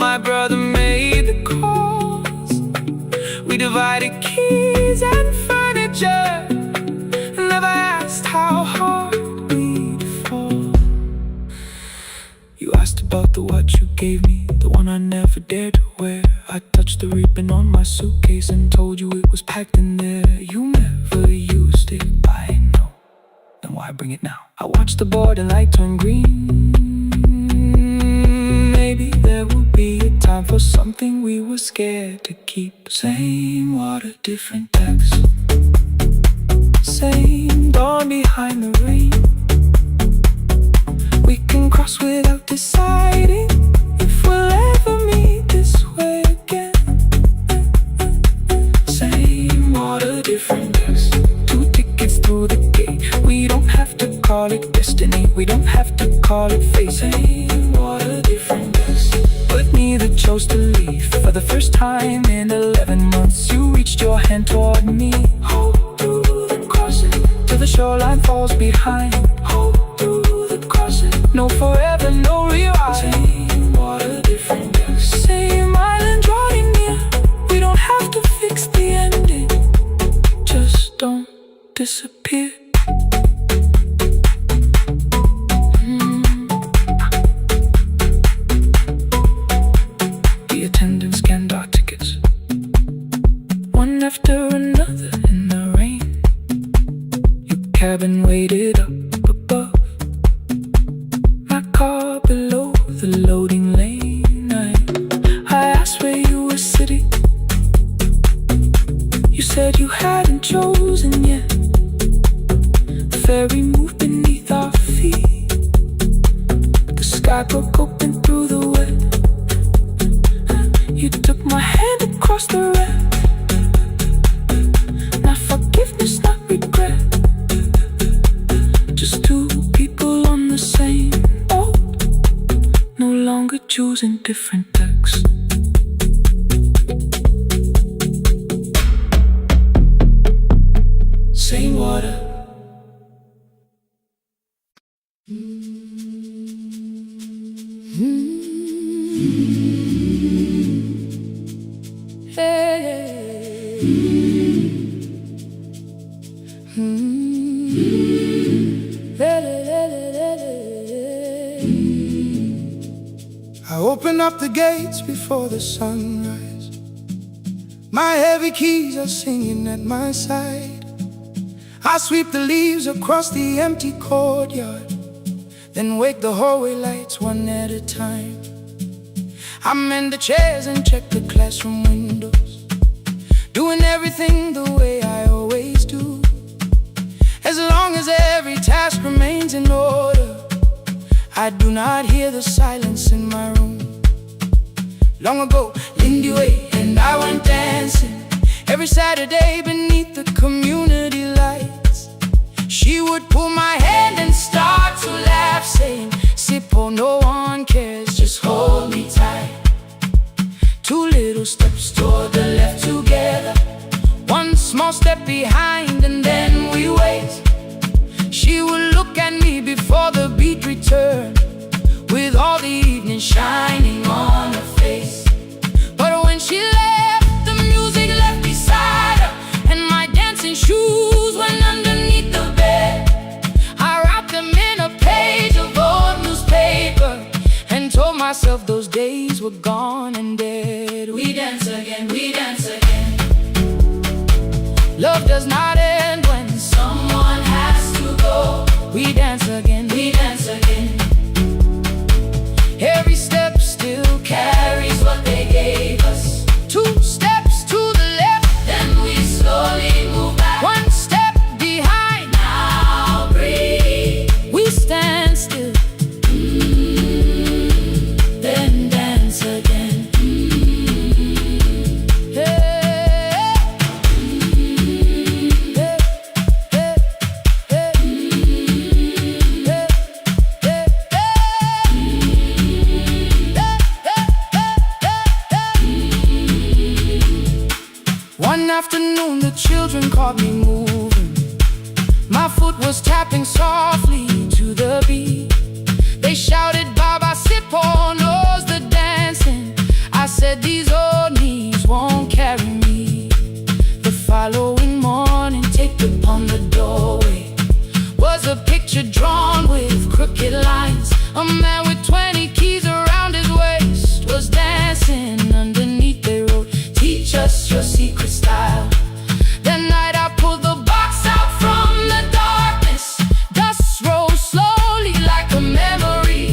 Speaker 3: My brother made the calls. We divided keys and furniture, never asked how hard we'd fall. You asked about the watch you gave me, the one I never dared to wear. I touched the ribbon on my suitcase and told you it was packed in there. You never used it, I know. Then why bring it now? I watched the boarding light turn green. Maybe there will be a time for something we were scared to keep. Same water, different decks. Same dawn behind the rain. We can cross without deciding if we'll ever meet this way again. Same water, different decks. 2 tickets through the gate. We don't have to call it destiny. We don't have to call it fate. Same water, different decks. But neither chose to leave. For the first time in 11 months, you reached your hand toward me. Hold through the crossing till the shoreline falls behind. Hold through the crossing. No forever, no rewrite. Same water, different decks. Same island drawing near. We don't have to fix the ending. Just don't disappear.
Speaker 2: cab and waited up above my car below the loading lane. I asked where you were sitting. You said you hadn't chosen yet. The ferry moved beneath our feet. The sky broke open through the wet. You took my hand across the wreck. Not forgiveness, not regret. Just two people on the same boat, no longer choosing different decks. Same water.
Speaker 3: I open up the gates before the sunrise. My heavy keys are singing at my side. I sweep the leaves across the empty courtyard, then wake the hallway lights one at a time. I mend the chairs and check the classroom windows, doing everything the way I always do. As long as every task remains in order, I do not hear the silence in my room. Long ago, Lindy Way and I went dancing every Saturday beneath the community lights. She would pull my hand and start to laugh, saying, "Sippo, no one cares, just hold me tight." Two little steps toward the left together, one small step behind, and then we wait. She would look at me before the beat returned, with all the evening shining on her face. But when she left, the music left beside her, and my dancing shoes went underneath the bed. I wrapped them in a page of old newspaper and told myself those days were gone and dead. We dance again, we dance again. Love does not end when someone has to go. We dance again, we dance again. Every step still carries what they gave us. Two steps to the left, then we slowly move back. One step behind, now breathe. We stand still, then dance again. One afternoon the children caught me moving. My foot was tapping softly to the beat. They shouted, "Baba Sippo knows the dancing." I said, "These old knees won't carry me." The following morning, taped upon the doorway was a picture drawn with crooked lines. A man with 20 keys around his waist was dancing. Underneath they wrote, "Teach us your secret style." That night I pulled the box out from the darkness. Dust rose slowly like a memory.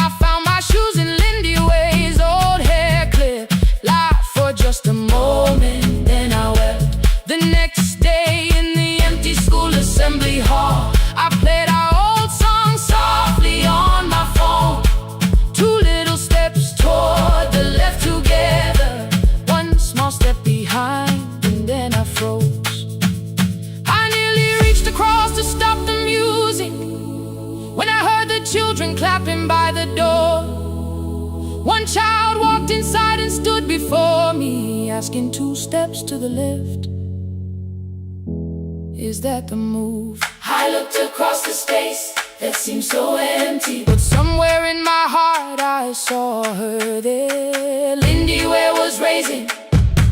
Speaker 3: I found my shoes in Lindy Way's old hair clip. Laughed for just a moment, then I wept. The next day in the empty school assembly hall, I played our old song softly on my phone. Two little steps toward the left together, one small step behind, and then I froze. I nearly reached across to stop the music when I heard the children clapping by the door. One child walked inside and stood before me, asking, "Two steps to the left, is that the move?" I looked across the space that seemed so empty, but somewhere in my heart I saw her there. Lindy Ware was raising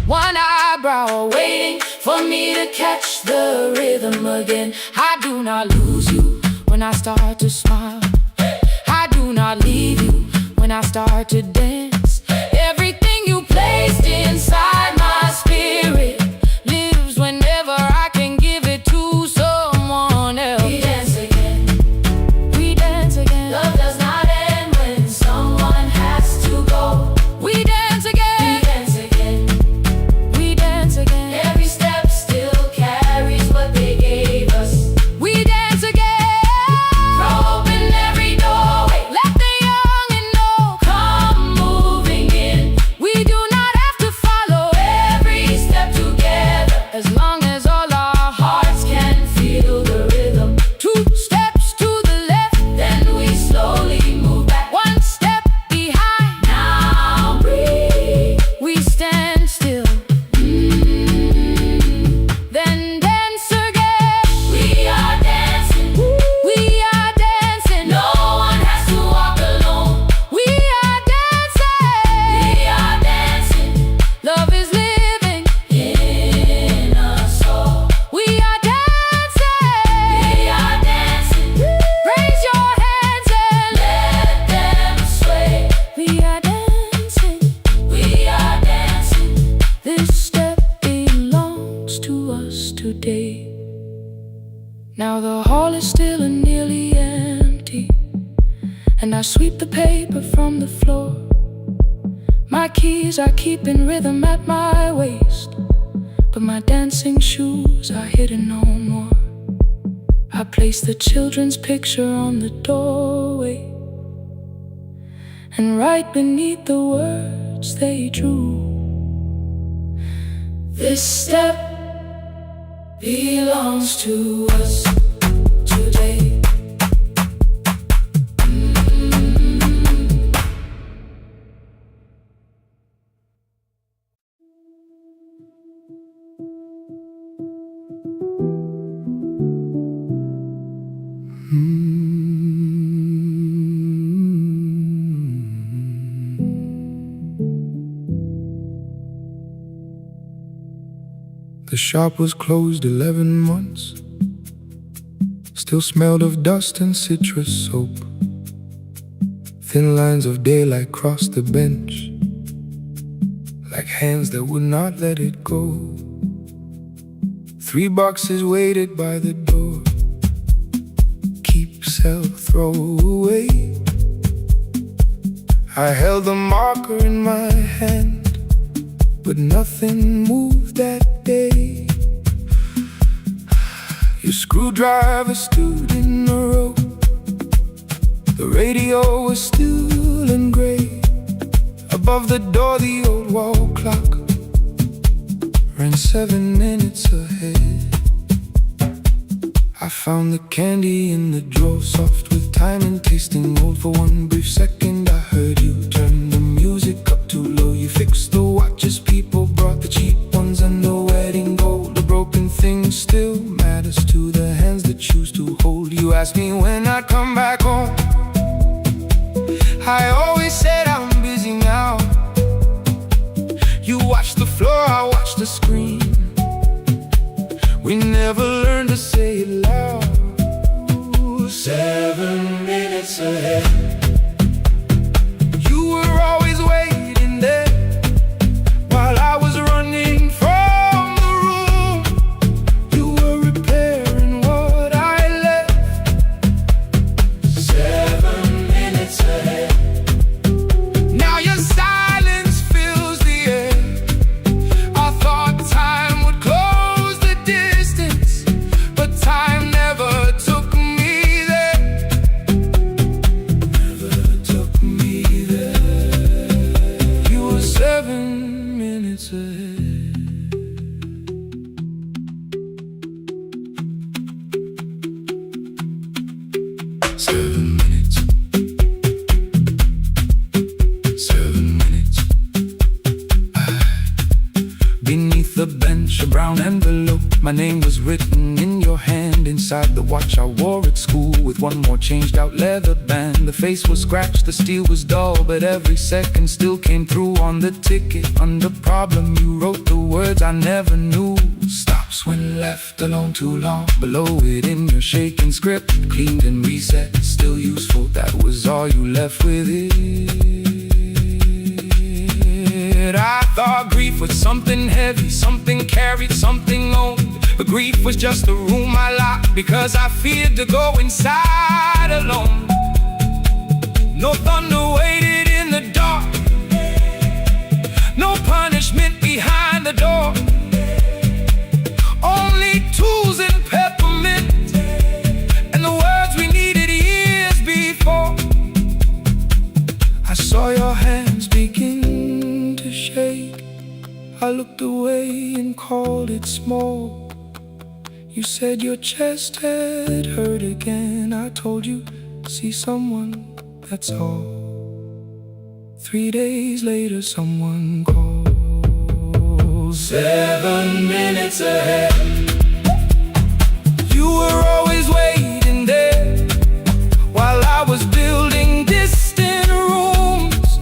Speaker 3: one eyebrow, waiting for me to catch the rhythm again. I do not lose you when I start to smile. I do not leave you when I start to dance. Everything you placed inside my spirit lives whenever I can give it to someone
Speaker 4: belongs to us today. Now the hall is still and nearly empty, and I sweep the paper from the floor. My keys I keep in rhythm at my waist, but my dancing shoes are hidden no more. I place the children's picture on the doorway, and right beneath the words they drew, this step belongs to us today.
Speaker 3: The shop was closed 11 months, still smelled of dust and citrus soap. Thin lines of daylight crossed the bench, like hands that would not let it go. 3 boxes waited by the door: keep, sell, throw away. I held the marker in my hand, but nothing moved that day. Your screwdriver stood in a row, the radio was still and gray. Above the door the old wall clock ran 7 minutes ahead. I found the candy in the drawer, soft with time and tasting old. For one brief second I heard you turn the music up too low. You fixed the watches, people brought the cheap ones and the wedding gold. A broken thing still matters to the hands that choose to hold. You asked me when I'd come back home. I always said I'm busy now. You watched the floor, I watched the screen. We never learned to say it loud. 7 minutes ahead. You were always waiting there while I was running from the room. You were repairing what I left. 7 minutes ahead. Now your silence fills the air. I thought time would close the distance, but time never took me there. Never took me there. You were 7 minutes ahead. Seven minutes. 7 minutes. Beneath the bench, a brown envelope. My name was written in your hand. Inside the watch I wore at school, with one more changed out leather band. The face was scratched, the steel was dull, but every second still came through on the ticket. Under problem you wrote the words I never knew. Stops when left alone too long. Below it in your shaking script, cleaned and reset, still useful. That was all you left with it. I thought grief was something heavy, something carried, something owned. But grief was just the room I locked, because I feared to go inside alone. No thunder waited in the dark, no punishment behind the door. Only tools and peppermint, and the words we needed years before. I saw your hands begin to shake. I looked away and called it small. You said your chest had hurt again. I told you, see someone, that's all. 3 days later someone called. 7 minutes ahead. You were always waiting there while I was building distant rooms.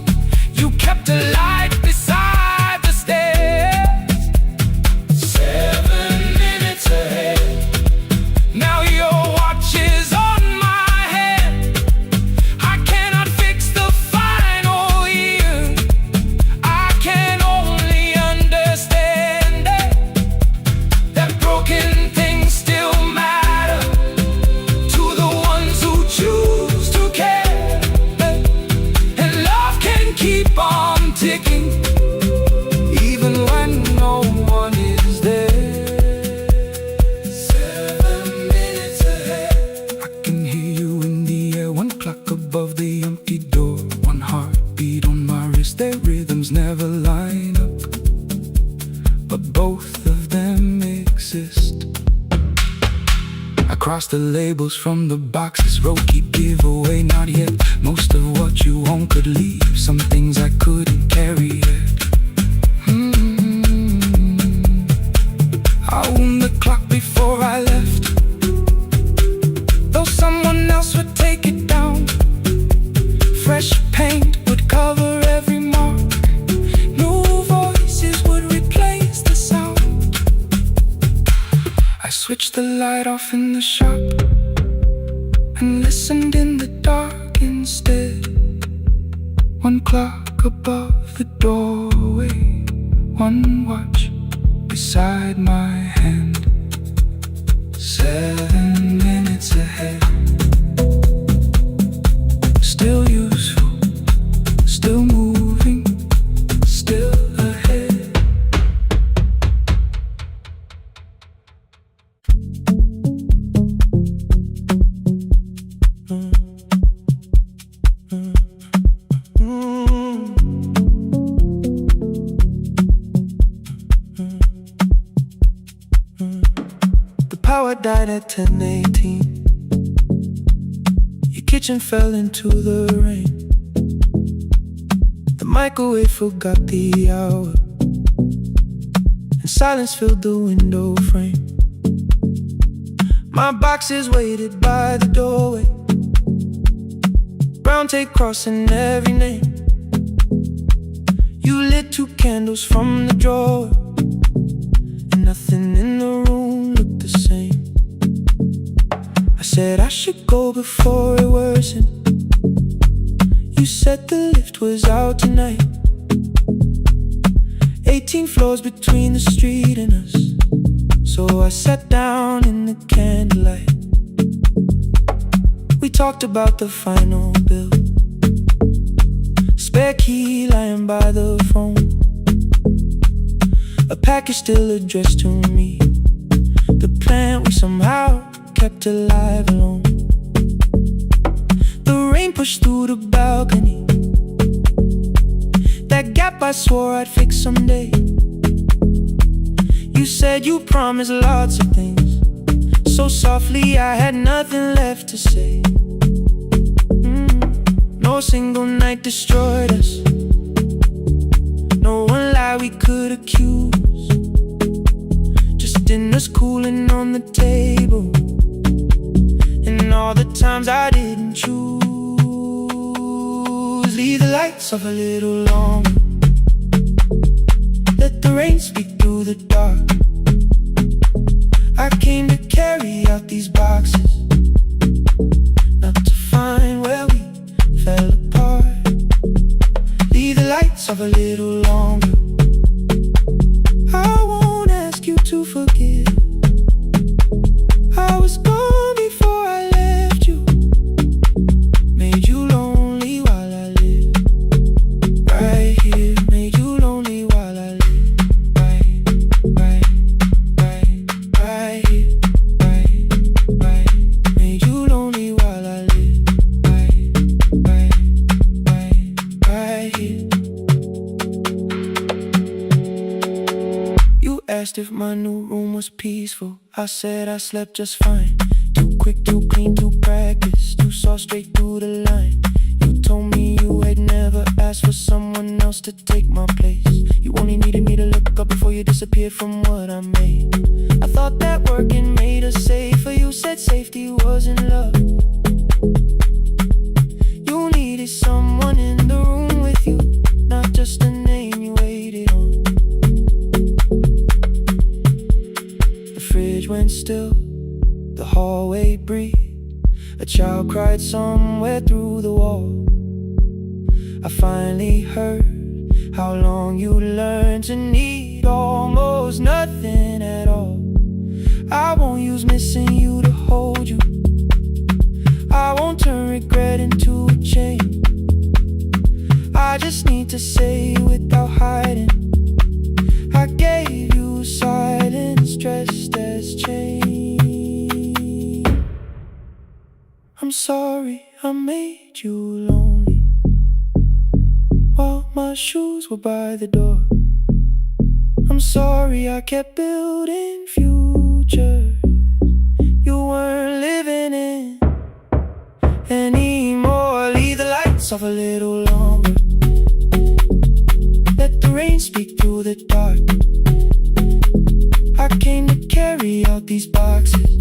Speaker 3: You kept a light beside the stairs. 7 minutes ahead. Now your watch is on my head. I cannot fix the final year. I can only understand it.
Speaker 2: Across the labels from the boxes wrote keep giveaway not yet. Most of what you own could leave, some things I couldn't carry yet. I wound the clock before I left, though someone else would take it down. Fresh paint would cover every mark, new voices would replace the sound. I switched the light off in the shop and listened in the dark instead. One clock above the doorway, one watch beside my hand, 7 minutes ahead. Still useful, still moving, still ahead.
Speaker 3: Power died at 10:18. Your kitchen fell into the rain. The microwave forgot the hour, and silence filled the window frame. My boxes waited by the doorway, brown tape crossing every name. You lit 2 candles from the drawer, and nothing in the room looked the same. I said I should go before it worsened. You said the lift was out tonight. 18 floors between the street and us, so I sat down in the candlelight. We talked about the final bill, spare key lying by the phone, a package still addressed to me, the plant we somehow kept alive alone. The rain pushed through the balcony, that gap I swore I'd fix someday. You said you promised lots of things, so softly I had nothing left to say. No single night destroyed us, no one lie we could accuse, just dinners cooling on the table, and all the times I didn't choose. Leave the lights off a little longer, let the rain speak through the dark. I came to carry out these boxes, not to find where we fell apart. Leave the lights off a little longer, I won't ask you to forgive. I was gone before I left you, made you lonely while I lived right here, made you lonely while I lived right here, right, made you lonely while I lived right here. You asked if my new room was peaceful, I said I slept just fine. Too quick, too clean, too practiced, you saw straight through the line. You told me you had never asked for someone else to take my place. You only needed me to look up before you disappeared from what I made. I thought that working made us safer, you said safety was in love. You needed someone in the room with you, not just a name you waited on. The fridge went still, the hallway breathed, a child cried somewhere through the wall. I finally heard how long you learned to need almost nothing at all. I won't use missing you to hold you, I won't turn regret into a chain. I just need to say without hiding, I gave you silence dressed as change. I'm sorry I made you lonely while my shoes were by the door. I'm sorry I kept building futures you weren't these boxes,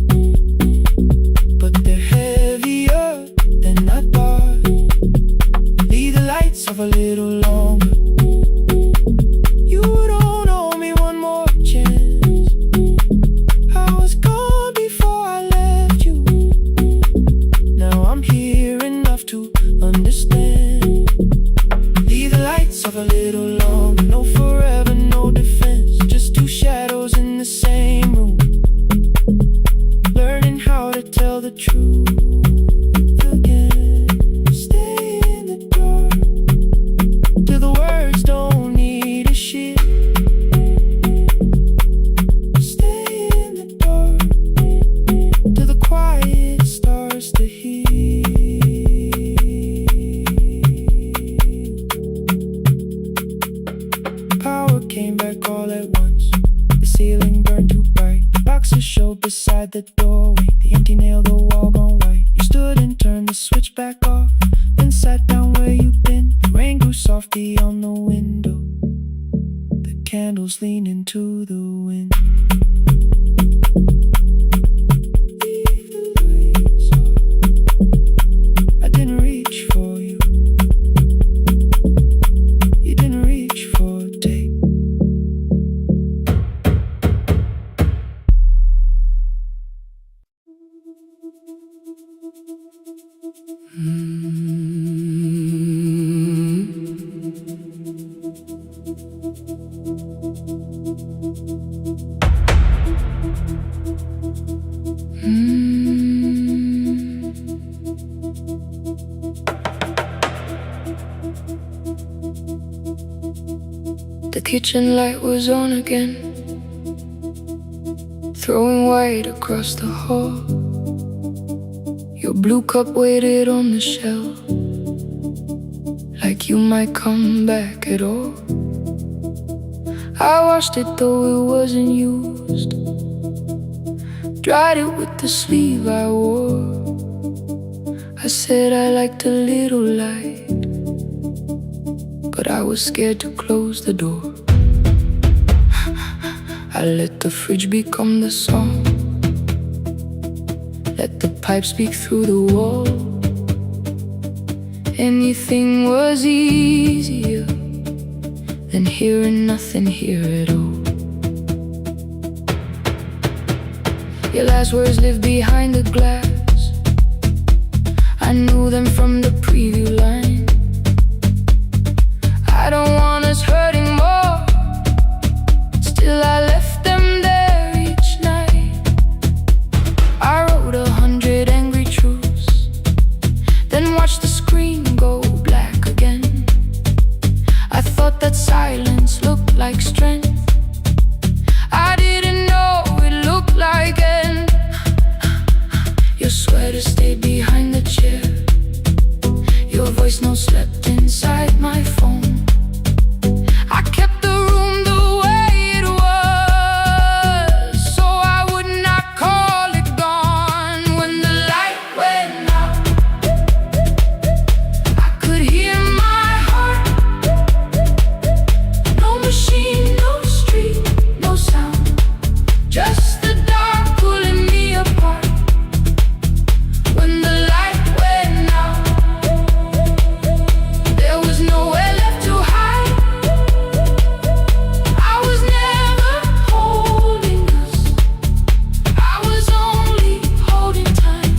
Speaker 3: but they're heavier than I thought. Leave the lights off a little longer. You don't owe me one more chance. I was gone before I left you. Now I'm here enough to understand. Leave the lights off a little longer. No forever, no defense. Just two shadows in the same room, learning how to tell the truth again. Stay in the dark till the words don't need a shit. Stay in the dark till the quiet starts to heal. Power came back all at once. The ceiling burned too bright. The boxes showed beside the doorway. The empty nail, the wall gone white. You stood and turned the switch back off, then sat down where you've been. The rain grew softly on the window. The candles leaned into the wind. Leave the lights off. I didn't reach for you. You didn't reach for a take.
Speaker 4: The kitchen light was on again, throwing white across the hall. Your blue cup waited on the shelf, like you might come back at all. I washed it though it wasn't used, dried it with the sleeve I wore. I said I liked a little light, but I was scared to close the door. I let the fridge become the song, let the pipe speak through the wall. Anything was easier than hearing nothing here at all. Your last words live behind the glass. I knew them from the preview line. I don't want us hurting more, still I left them there each night. I wrote 100 angry truths, then watched the screen go black again. I thought that silence looked like strength. I didn't know it looked like end. Your sweater stayed behind the chair. Your voice note slept inside my phone. I kept the room the way it was, so I would not call it gone. When the light went out, I could hear my heart. No machine, no street, no sound, just the dark pulling me apart. When the light went out, there was nowhere left to hide. I was never holding us, I was only holding time,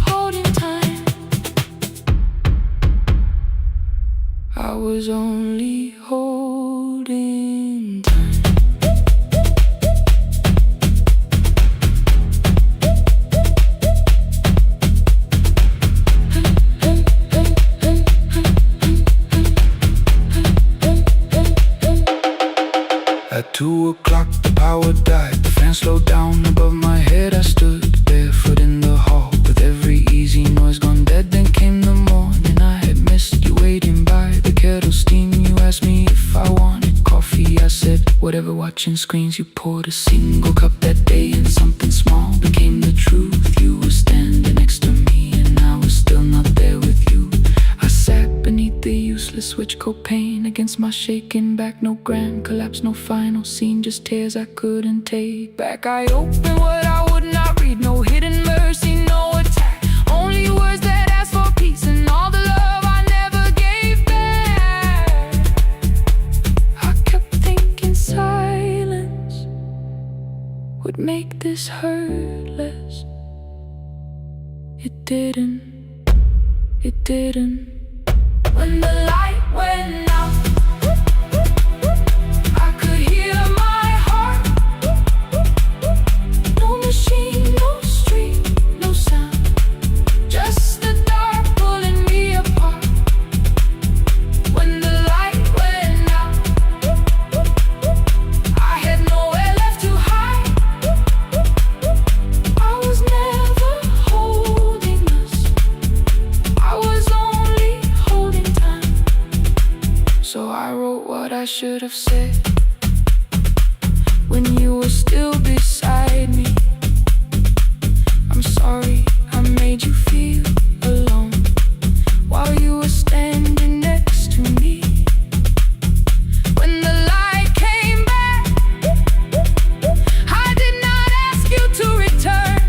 Speaker 4: holding time. I was only holding time.
Speaker 2: At 2 o'clock the power died. The fan slowed down above my head. I stood barefoot in the hall with every easy noise gone dead. Then came the morning. I had missed you waiting by the kettle steam. You asked me if I wanted coffee. I said whatever, watching screens. You poured a single cup that day, and something small became the truth. You were standing next to me, and I was still not there with you. I sat beneath the useless switch, copain against against my shaking back. No grand collapse, no final scene, just tears I couldn't take back. I opened what I would not read, no hidden mercy, no attack. Only words that ask for peace and all the love I never gave back. I kept thinking silence would make this hurt less. It didn't. It didn't. When the light went out, I could hear my heart. No machine, no street, no sound, just the dark pulling me apart. When the light went out, I had nowhere left to hide. I was never holding us, I was only holding time. So I wrote what I should have said when you were still beside me. I'm sorry I made you feel alone while you were standing next to me. When the light came back, I did not ask you to return.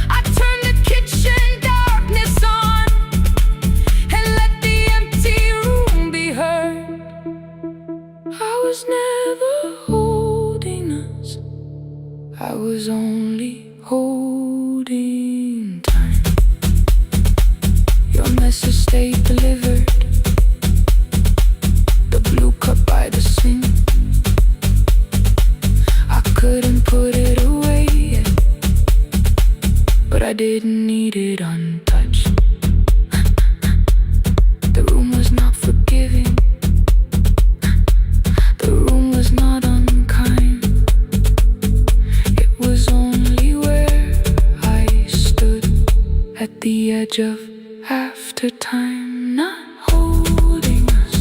Speaker 2: I turned the kitchen darkness on and let the empty room be heard. I was never holding us, I was only holding time. Your message stayed delivered, the blue cup by the sink. I couldn't put it away yet, but I didn't need it untouched. The room was not forgiving, the room was not unkind. It was only where I stood at the edge of after time, not holding us,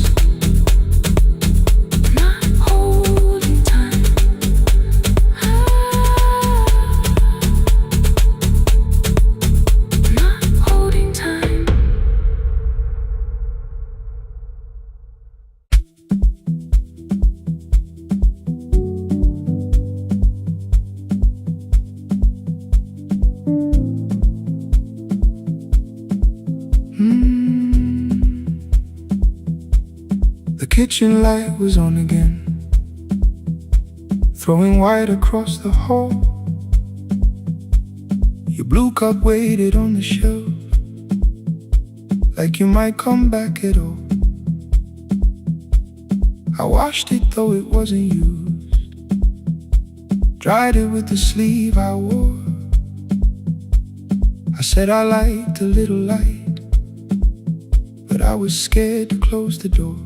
Speaker 2: not holding time. Not holding time.
Speaker 3: The kitchen light was on again, throwing white across the hall. Your blue cup waited on the shelf, like you might come back at all. I washed it though it wasn't used, dried it with the sleeve I wore. I said I liked a little light, but I was scared to close the door.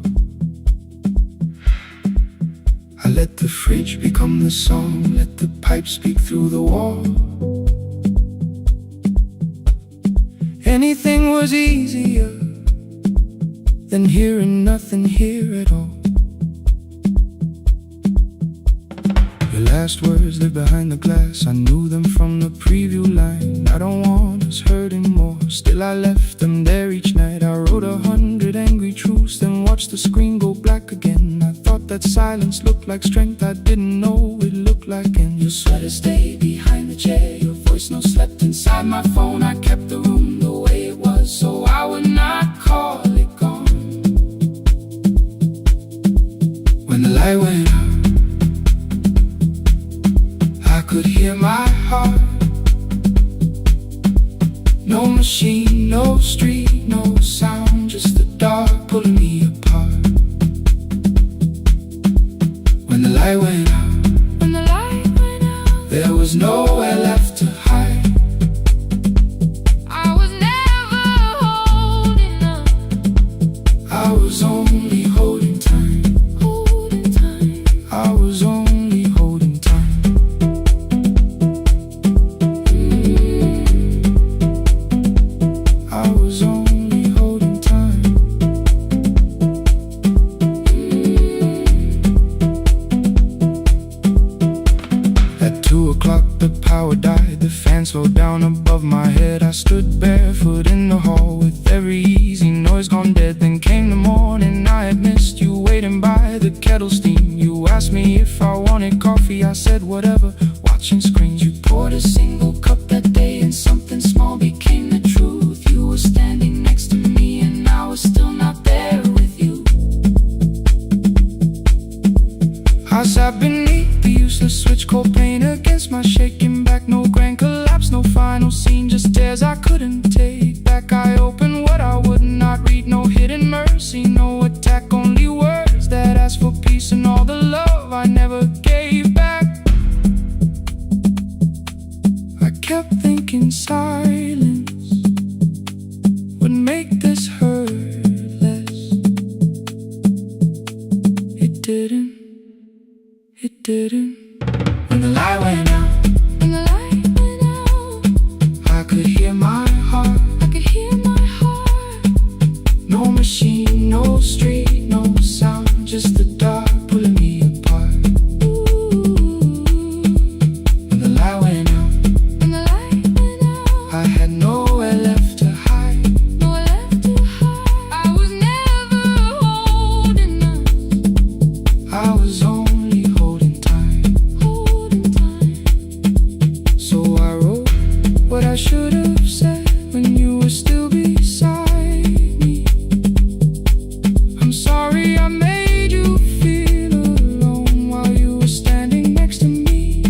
Speaker 3: I let the fridge become the song, let the pipe speak through the wall. Anything was easier than hearing nothing here at all. Your last words lived behind the glass, I knew them from the preview line. I don't want us hurting more, still I left them there each night. I wrote 100 angry truths, then watched the screen go black again. I thought that silence looked like strength, I didn't know it looked like. And your sweater stayed behind the chair, your voice no slept inside my phone. I kept the room the way it was, so I would not call it gone. When the light went out, I could hear my heart. No machine, no street, no sound, just the dark pulling me apart. When the light went out,
Speaker 2: When the light went out,
Speaker 3: there was nowhere left to hide.
Speaker 2: I was never holding up,
Speaker 3: I was only holding time.
Speaker 2: holding time.
Speaker 3: I was only holding time. I was only holding time. At 2
Speaker 2: o'clock, the power died. The fan slowed down above my head. I stood barefoot in the hall with every easy noise gone dead. Then came the morning, I had missed you waiting by the kettle steam. You asked me if I wanted coffee, I said whatever, watching screens. You poured a single cup that day and something small became the truth. You were standing next to me and I was still not there with you. I sat beneath the useless switch, cold pain against my shaking back. No grand collapse, no final scene, just tears I couldn't take back. I opened what I would not read, no hidden mercy, no attack, only words that asked for peace and all the love I never gave back. I kept thinking silence would make this hurt less. It didn't. It didn't. When the light went out, when the light went out, I could hear my heart, I could hear my heart. No machine, no street, no sound, just the dark pulling me apart. Ooh. When the light went out, when the light went out, I had nowhere left to hide, nowhere left to hide. I was never holding us, I was only holding time. So I wrote what I should have said when you were still beside me. I'm sorry I made you feel alone while you were standing next to me.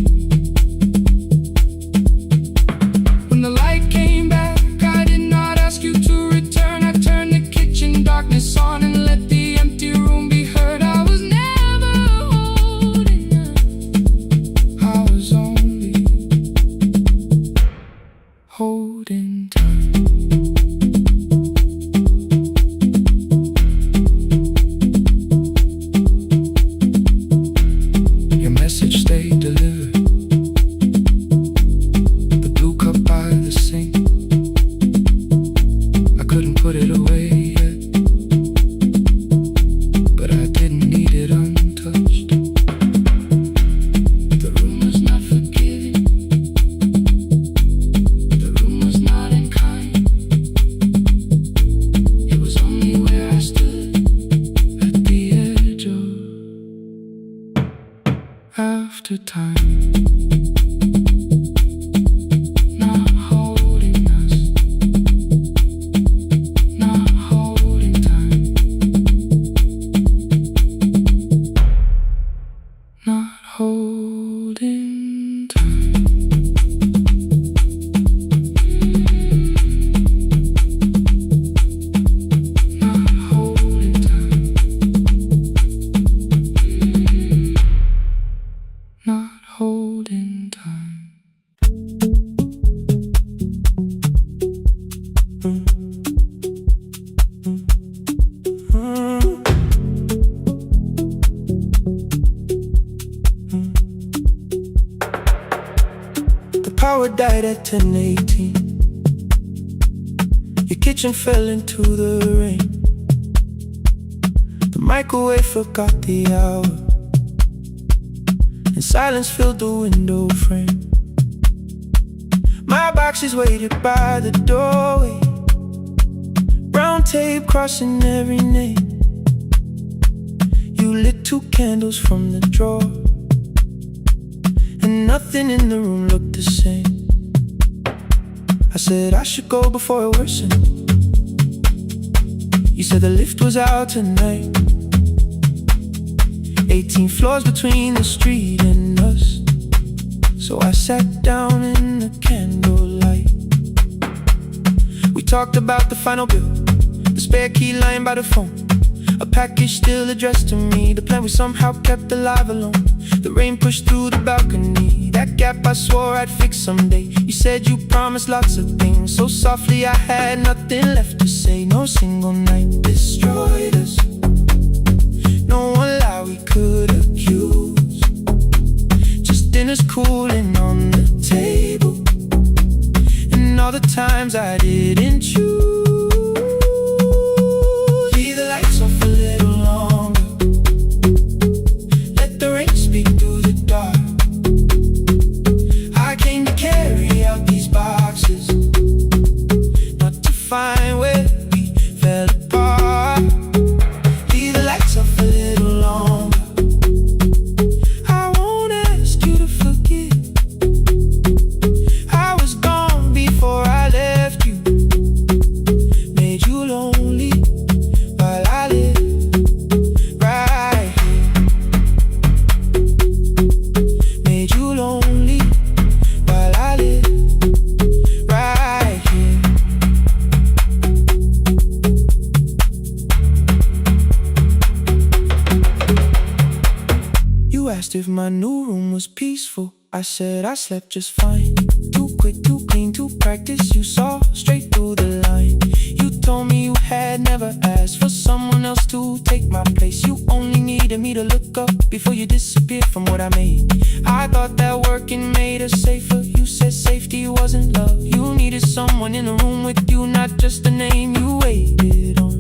Speaker 2: When the light came back, I did not ask you to return. I turned the kitchen darkness on and let the empty room be heard. I was never holding us, I was only holding time. Your message stayed delivered. The blue cup by the sink, I couldn't put it away yet, but I didn't need it untouched. The room was not forgiving, the room was not unkind. It was only where I stood at the edge of after time. Not holding us, not holding time, not holding time. Not holding time, not holding time.
Speaker 3: The power died at 10:18. Your kitchen fell into the rain. The microwave forgot the hour, and silence filled the window frame. My boxes waited by the doorway, brown tape crossing every name. You lit 2 candles from the drawer, and nothing in the room looked the same. I said I should go before it worsened. You said the lift was out tonight. 18 floors between the street and us. So I sat down in the candlelight. We talked about the final bill, the spare key lying by the phone, a package still addressed to me, the plan we somehow kept alive alone. The rain pushed through the balcony, that gap I swore I'd fix someday. You said you promised lots of things, so softly I had nothing left to say. No single night destroyed us, no one lie we could accuse. Just dinners cooling on the table, and all the times I didn't choose. Leave the lights off a little longer, let the rain speak through the dark. asked if my new room was peaceful. I said I slept just fine. Too quick, too clean, too practiced. You saw straight through the line. You told me you had never asked for someone else to take my place. You only needed me to look up before you disappeared from what I made. I thought that working made us safer. You said safety wasn't love. You needed someone in the room with you, not just a name you waited on.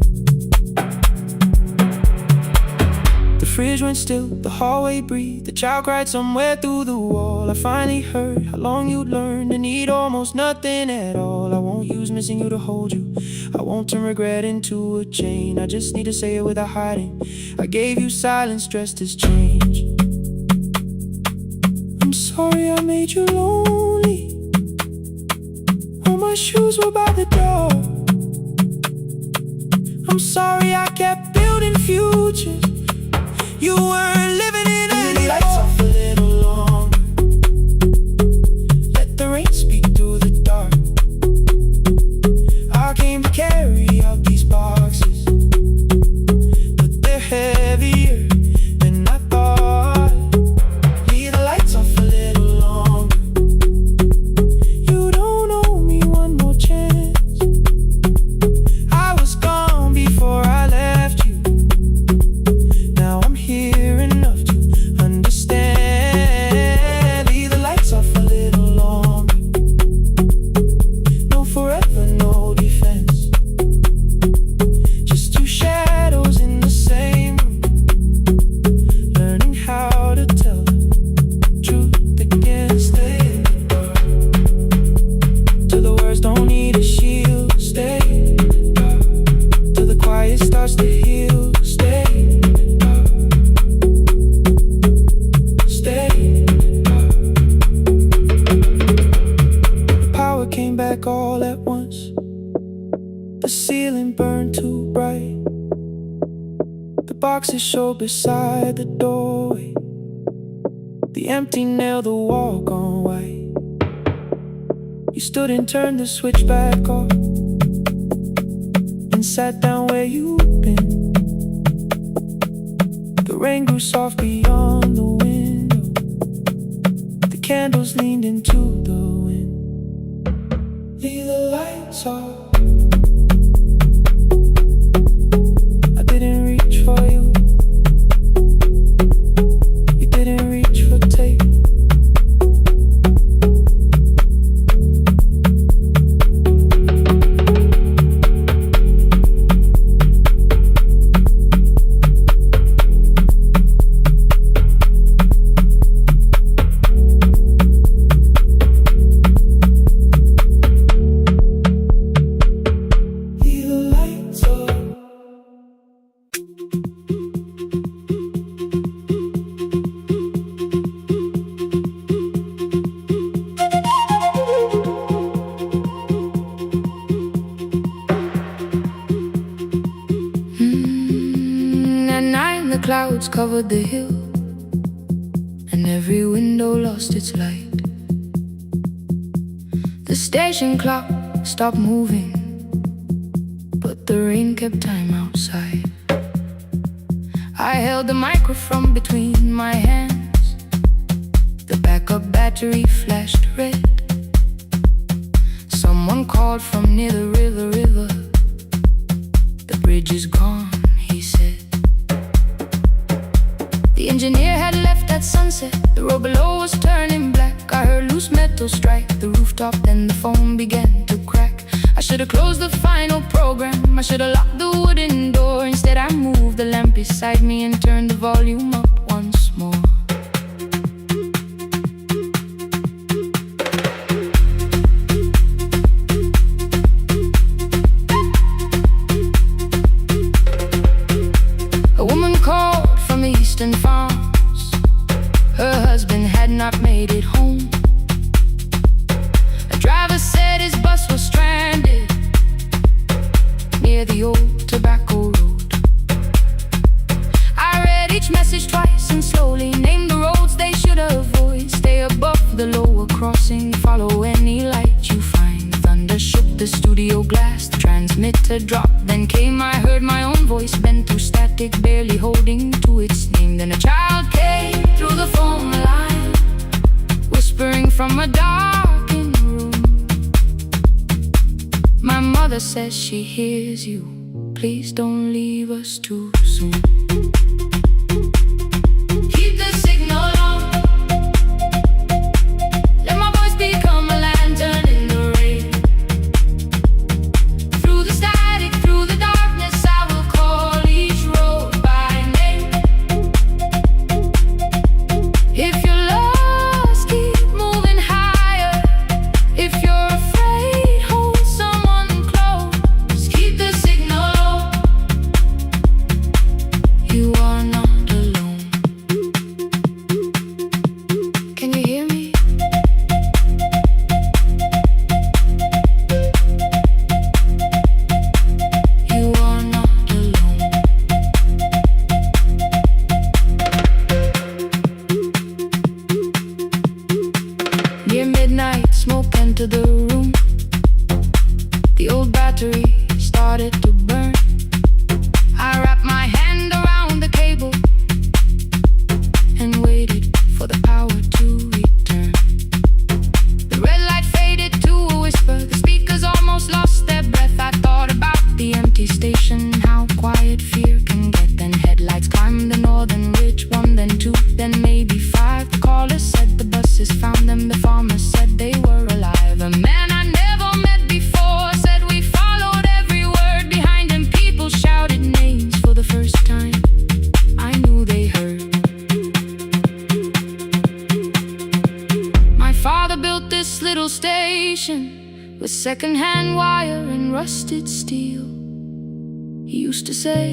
Speaker 3: The fridge went still, the hallway breathed. The child cried somewhere through the wall. I finally heard how long you'd learned to need almost nothing at all. I won't use missing you to hold you. I won't turn regret into a chain. I just need to say it without hiding. I gave you silence dressed as change. I'm sorry I made you lonely. All my shoes were by the door. I'm sorry I kept building futures. You weren't living in any lights off a little longer. Let the rain speak through the dark. I came to carry out these boxes, but they're heavier than I thought. Leave the lights off a little longer. You don't owe me one more chance. I was gone before I left you. Now I'm here enough to understand. Leave the lights off a little longer. No forever, no defense. Just two shadows in the same room, learning how to tell the truth against it. Till the words don't need a shield. Stay till the quiet starts to heal. Stay. Came back all at once. The ceiling burned too bright. The boxes showed beside the doorway. The empty nail, the wall gone white. You stood and turned the switch back off and sat down where you'd been. The rain grew soft beyond the window. The candles leaned into the wind. Leave the lights off. I didn't reach for you. You didn't reach for tape. Clouds covered the hill, and every window lost its light. The station clock stopped moving, but the rain kept time outside. I held the microphone between my hands. The backup battery flashed red. Someone called from near the river. The bridge is gone, he said. The engineer had left at sunset. The road below was turning black. I heard loose metal strike the rooftop, then the phone began to crack. I should have closed the final program. I should have locked the wooden door. Instead I moved the lamp beside me and turned the volume up once more. A woman called from the eastern farms. Her husband had not made it home. A driver said his bus was stranded near the old tobacco road. I read each message twice and slowly named the roads they should avoid. Stay above the lower crossing, follow any light you find. Thunder shook the studio glass, the transmitter dropped. Then came, I heard my own voice bent through static, barely holding to its name. Then a child came through the phone.
Speaker 4: a darkened room. My mother says she hears you. Please don't leave us too soon. Keep the signal on. Let my voice become a lantern in the rain. Through the static, through the darkness, I will call each road by name. If you're lost, keep moving higher. If you're afraid, hold someone close. Keep the signal low. You are not alone. Can you hear me? You are not alone. Near midnight, smoke entered the room. The old battery started to burn. I wrapped my hand around the cable and waited for the power to return. The red light faded to a whisper. The speakers almost lost their breath. I thought about the empty station, how quiet fear can get. Then headlights climbed the northern ridge, one, then two, then maybe five. The caller said the buses found them. The farmer said they were alive. A man I never met before said we followed every word behind him. People shouted names for the first time. I knew they heard. My father built this little station with second-hand wire and rusted steel. He used to say,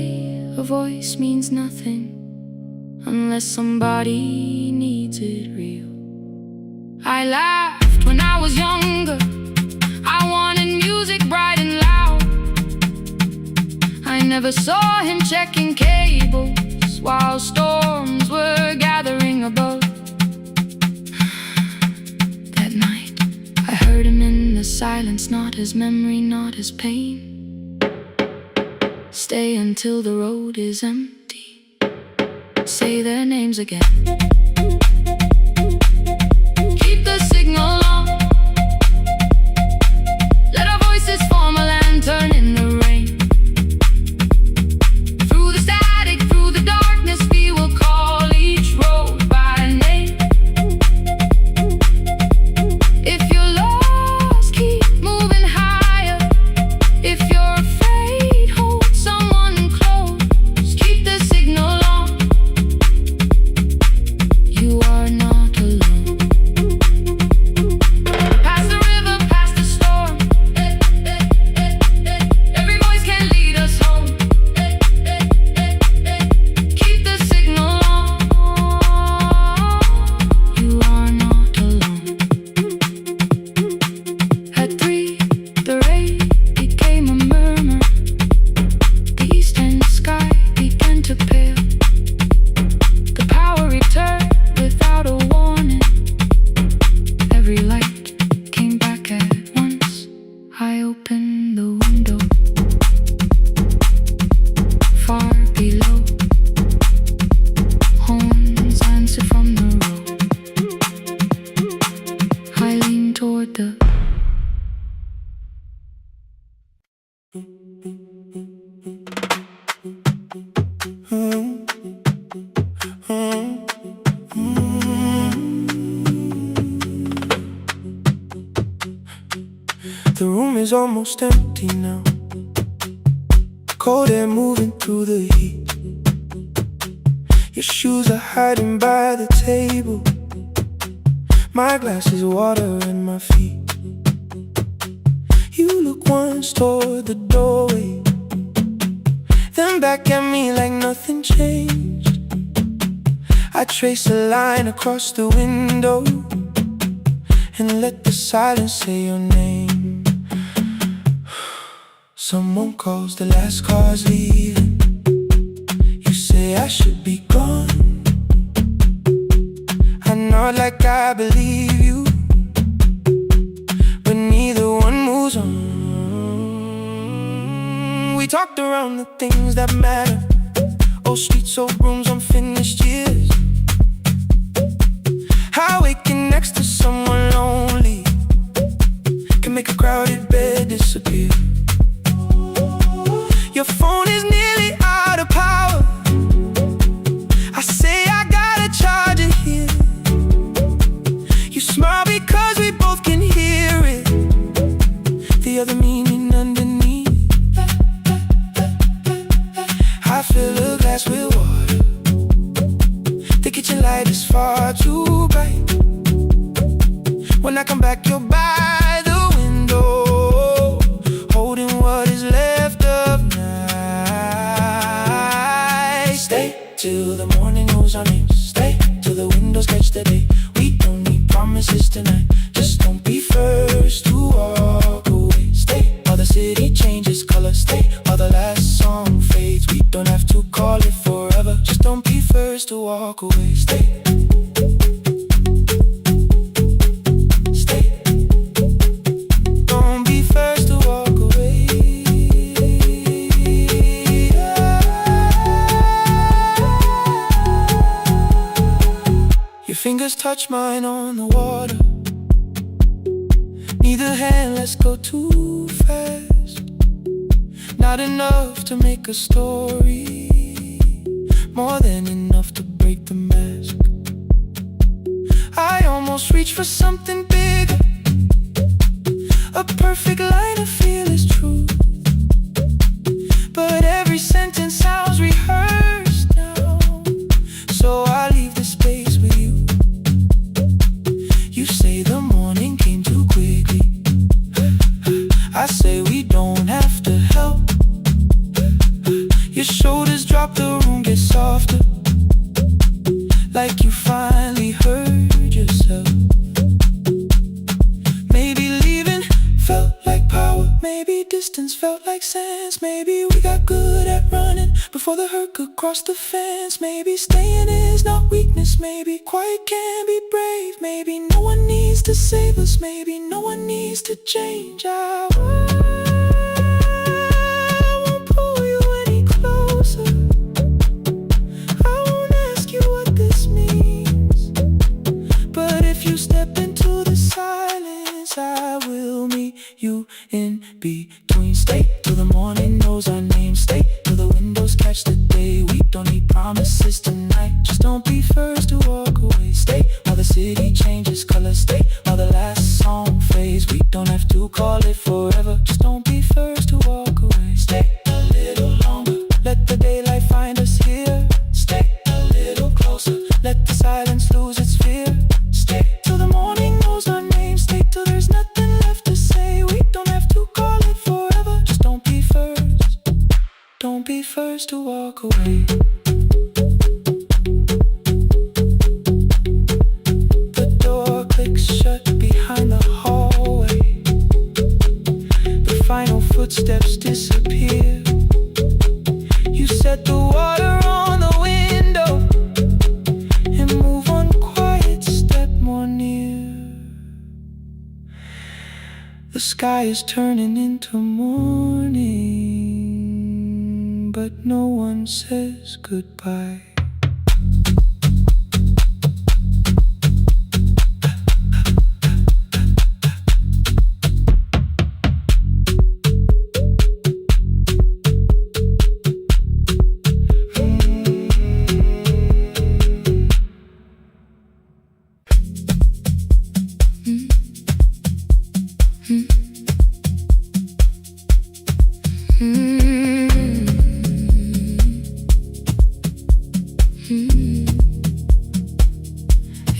Speaker 4: a voice means nothing unless somebody needs it real. I laughed when I was younger. I wanted music bright and loud. I never saw him checking cables while storms were gathering above. That night, I heard him in the silence, not his memory, not his pain. Stay until the road is empty. Say their names again. Keep the signal on. Let our voices form a lantern in the rain. Through the static, through the darkness, we will call each road by name. If you're lost, keep moving higher. If you're afraid, hold someone close. Keep the signal on. You are not alone. Past the river, past the storm. Every voice can lead us home. Keep the signal on. You are not alone. At 3, the rain became a murmur. The eastern sky began to pale. The power returned without a warning. Every light came back at once. I opened the window. Far below, horns answered from the road. I leaned toward the
Speaker 3: The room is almost empty now. Cold air moving through the heat. Your shoes are hiding by the table. My glass is water in my feet. You look once toward the doorway, then back at me like nothing changed. I trace a line across the window and let the silence say your name. Someone calls, the last car's leaving. You say I should be gone. I nod like I believe you, but neither one moves on. We talked around the things that matter. Old streets, old rooms, unfinished years. How it can next to someone lonely can make a crowded bed disappear. Your phone is nearly out of power. I say I gotta charge it here. You smile because we both can hear it, the other meaning underneath. I fill a glass with water. The kitchen light is far too bright. When I come back, you're by the window, holding what is left of night. Stay till the morning knows our names. Stay till the windows catch the day. We don't need promises tonight. Just don't be first to walk away. Stay while the city changes color. Stay while the last song fades. We don't have to call it forever. Just don't be first to walk away. Stay. Fingers touch mine on the water. Neither hand lets go too fast. Not enough to make a story, more than enough to break the mask. I almost reach for something bigger, a perfect line of fearless truth. But every sentence sounds rehearsed now, so I leave the space with you. You say the morning came too quickly. I say we don't have to help. Your shoulders drop, the room gets softer, like you finally heard yourself. Maybe leaving felt like power. Maybe distance felt like sense. Maybe we got good at running before the hurt could cross the fence. Maybe staying is not weakness. Maybe quiet can be brave. Maybe no one needs to save us. Maybe no one needs to change. I won't pull you any closer. I won't ask you what this means. But if you step into the silence, I will meet you in between. Stay till the morning knows our names. Stay till the windows catch the day. We don't need promises tonight. Just don't be first to walk away. Stay while the city changes color. Stay while the last song fades. We don't have to call it forever. Just don't be first to walk away. Stay a little longer. Let the daylight find us here. Stay a little closer. Let the silence lose its fear. Stay till the morning knows our names. Stay till there's nothing left to say. We don't have to call it forever. Just don't be first. Don't be first to walk away. The door clicks shut behind the hallway. The final footsteps disappear. You set the water on the window and move one quiet step more near. The sky is turning into morning, but no one says goodbye.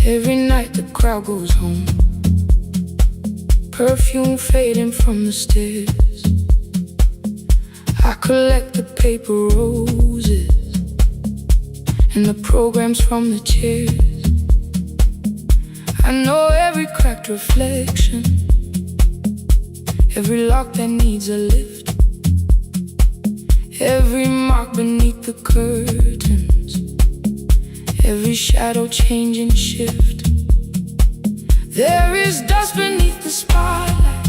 Speaker 3: Every night the crowd goes home, perfume fading from the stairs. I collect the paper roses and the programs from the chairs. I know every cracked reflection, every lock that needs a lift, every mark beneath the curtains, every shadow change and shift. There is dust beneath the spotlight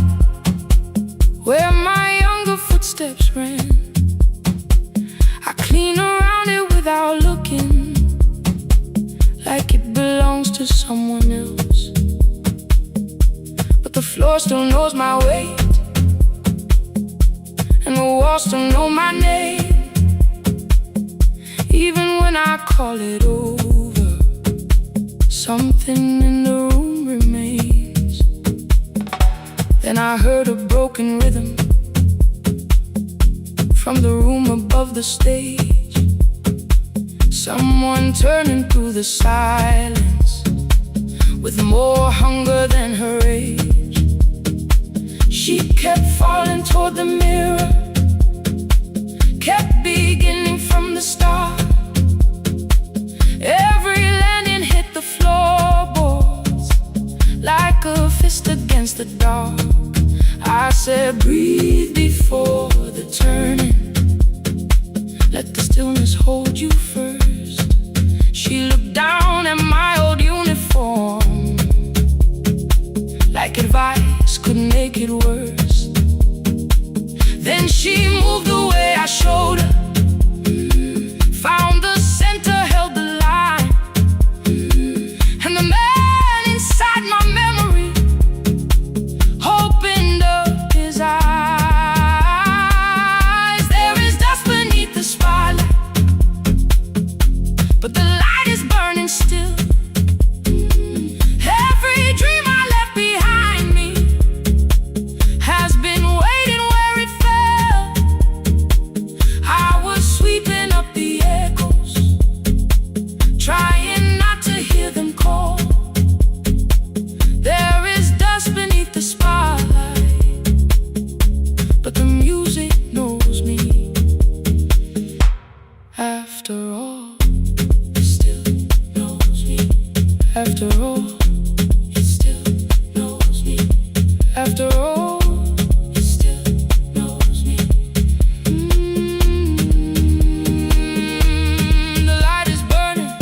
Speaker 3: where my younger footsteps ran. I clean around it without looking, like it belongs to someone else.
Speaker 4: The floor still knows my weight, and the walls still know my name. Even when I call it over, something in the room remains. Then I heard a broken rhythm from the room above the stage. Someone turning through the silence with more hunger than her age. She kept falling toward the mirror, kept beginning from the start. Every landing hit the floorboards like a fist against the dark. I said, breathe before the turning. Let the stillness hold you first. She looked down at my old uniform like advice could make it worse. Then she moved the way I showed her, found the center, held the line, and the man inside my memory opened up his eyes. There is dust beneath the spotlight, but the light is burning still. Every dream I left behind me has been waiting where it fell. I was sweeping up the echoes, trying not to hear them call. There is dust beneath the spotlight, but the music knows me. After all, it still knows me. After all, it still knows me. After all, it still knows me. The light is burning.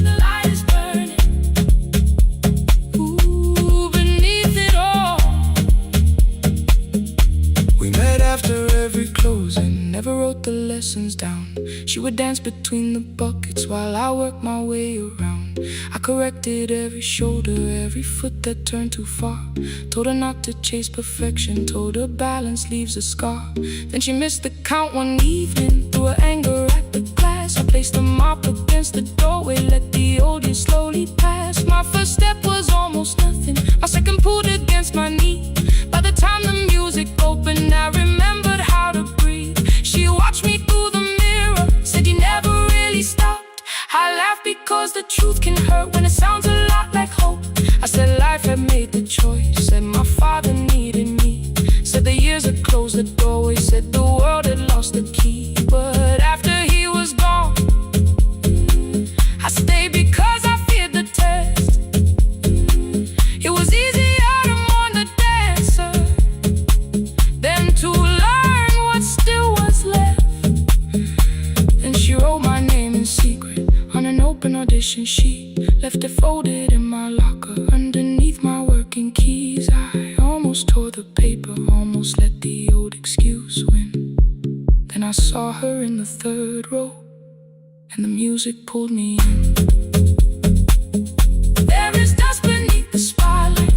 Speaker 4: The light is burning. Ooh, beneath it all. We met after every closing, never wrote the lessons down. She would dance between the buckets while I worked my way around. I corrected every shoulder, every foot that turned too far. Told her not to chase perfection, told her balance leaves a scar. Then she missed the count one evening, threw her anger at the glass. I placed the mop against the doorway, let the old years slowly pass. My first step was almost nothing, my second pulled against my knee. By the time the music opened, I remembered how to breathe. She watched me through the mirror, said you never really stopped. I laughed because the truth can hurt when it sounds a lot like hope. I said life had made the choice, said my father needed me, said the years had closed the doorway, said the world had lost the key. But after he was gone, I stayed because I feared the test. It was easier to mourn the dancer than to learn what still was left. Then she wrote my name in secret on an open audition sheet, left it folded in my locker underneath my working keys. I almost tore the paper, almost let the old excuse win. Then I saw her in the third row, and the music pulled me in. There is dust beneath the spotlight,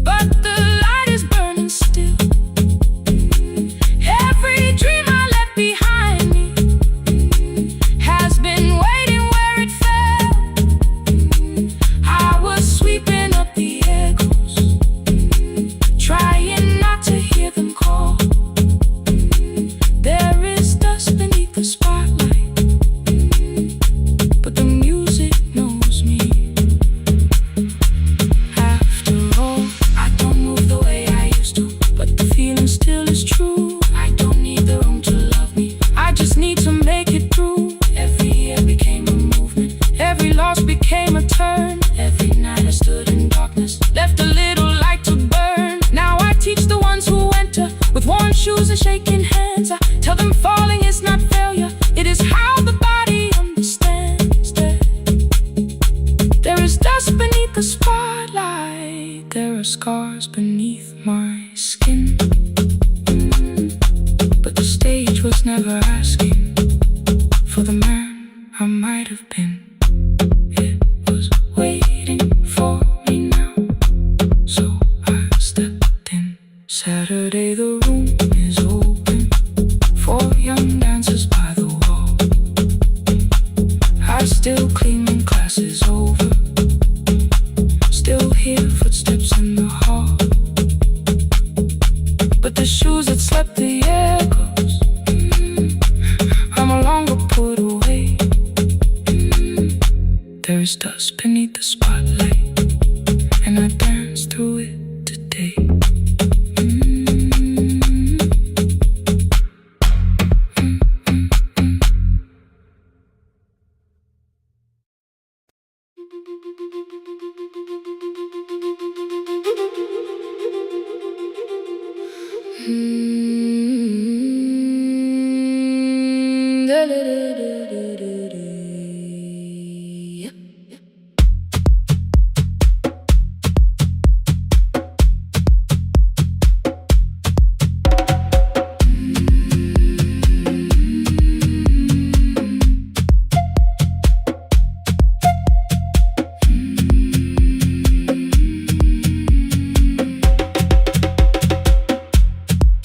Speaker 4: but the light is burning still. Every dream I left behind me has been waiting where it fell. I was sweeping up the echoes, trying not to hear them call. There is dust beneath the spotlight, but the music knows me. After all, I don't move the way I used to, but the feeling still is true. I don't need the room to love me, I just need to make it through. Every year became a movement, every loss became a turn. Every night I stood in darkness, left a little light to burn. Now I teach the ones who enter with worn shoes and shaking hands. I tell them falling is not failure, it is how the body understands that there is dust beneath the spotlight. There are scars beneath my skin, but the stage was never asking for the man
Speaker 2: I might have been. It was waiting for me now, so I stepped in. Saturday the room is open for young dancers by the wall. I still clean when class is over, still hear footsteps in the hall, but the shoes that slept the echoes, are no longer put away. There is dust beneath the spotlight, and I dance through it today.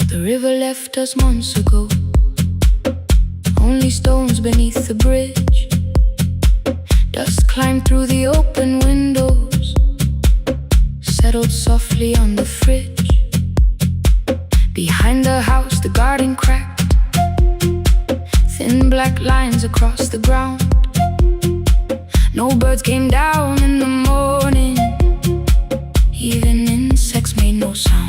Speaker 2: The river left us months ago, only stones beneath the bridge. Dust climbed through the open windows, settled softly on the fridge. Behind the house the garden cracked, thin black lines across the ground. No birds came down in the morning, even insects made no sound.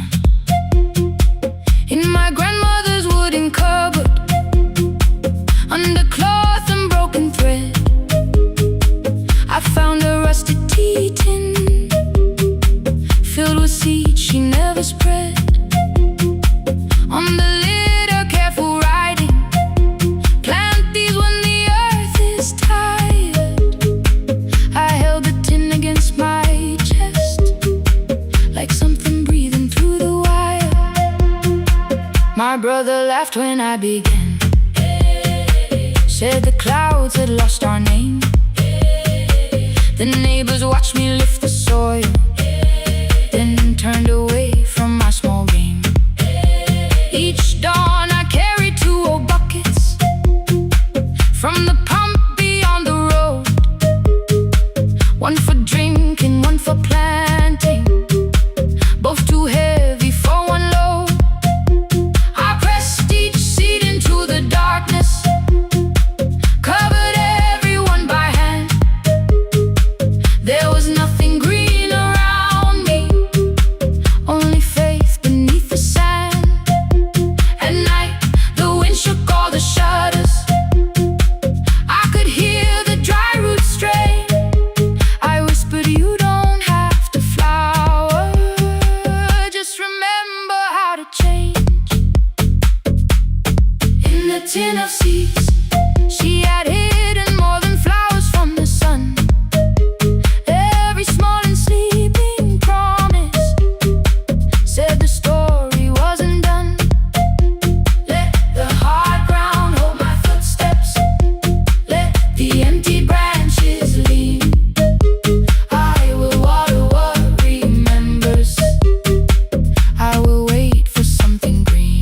Speaker 2: In my grandmother's wooden cupboard, under cloth and broken thread, I found a rusted tea tin filled with seeds she never spread. On the lid a careful writing, plant these when the earth is tired. I held the tin against my chest, like something breathing through the wire. My brother laughed when I began, said the clouds had lost our name. The neighbors watched me lift the soil, then turned away from my small game. Each dawn I carried 2 old buckets from the pump beyond the road, one for drinking, one for planting, both too heavy for one load. I pressed each seed into the darkness, covered everyone by hand. There was nothing green around me, only faith beneath the sand. At night the wind shook all the shutters, I could hear the dry roots strain. I whispered, you don't have to flower, just remember how to change. In the tin of seeds she had hidden more than flowers from the sun. Every small and sleeping promise said the story wasn't done. Let the hard ground hold my footsteps, let the empty branches lean. I will water what remembers, I will wait for something green.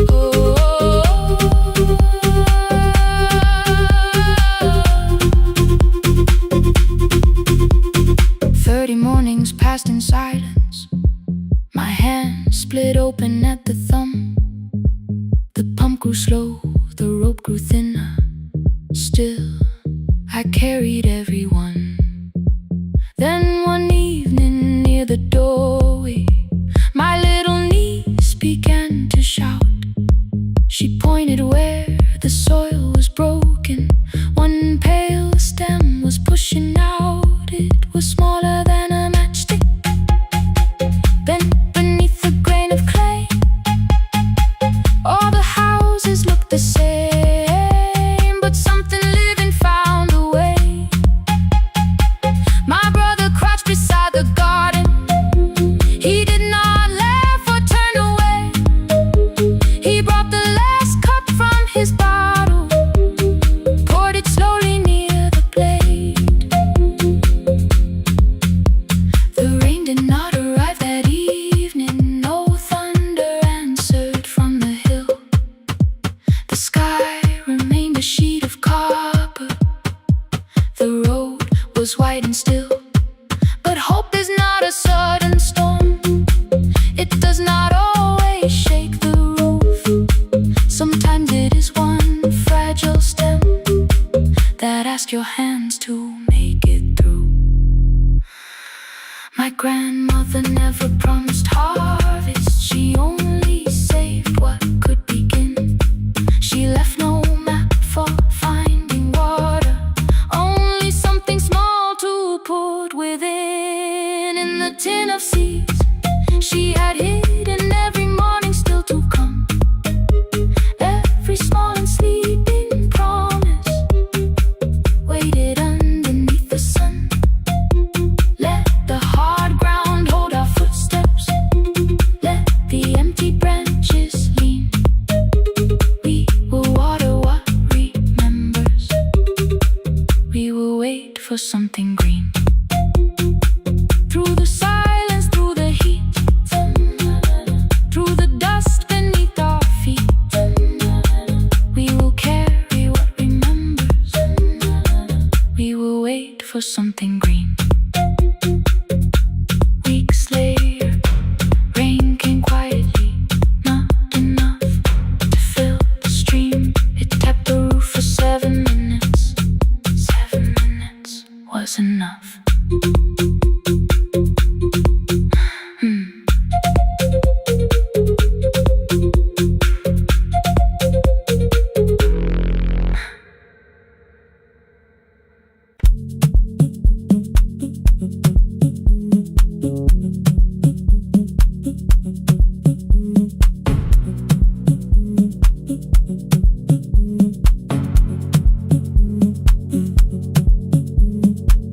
Speaker 2: Oh. 30 mornings passed in silence, my hand split open at the thumb. The pump grew slow, the rope grew thinner, still I carried everyone. Then one evening near the doorway, my little niece began to shout. She pointed where the soil was broken, one pale stem was pushing out. It was smaller than a matchstick, bent beneath a grain of clay. All the houses looked the same, but something living found a way. My brother crouched beside the garden,
Speaker 4: grandmother never promised harvest. She only saved what could begin. She left no map for finding water, only something small to put within. In the tin of seeds she had hidden every morning still to come, every small and sleeping promise waited underneath the sun. Let the hard ground hold our footsteps, let the empty branches lean. We will water what remembers, we will wait for something green. Through the silence, through the heat, through the dust beneath our feet, we will carry what remembers, we will wait for something green. Weeks later, rain came quietly, not enough to fill the stream. It tapped the roof for 7 minutes. 7 minutes was enough.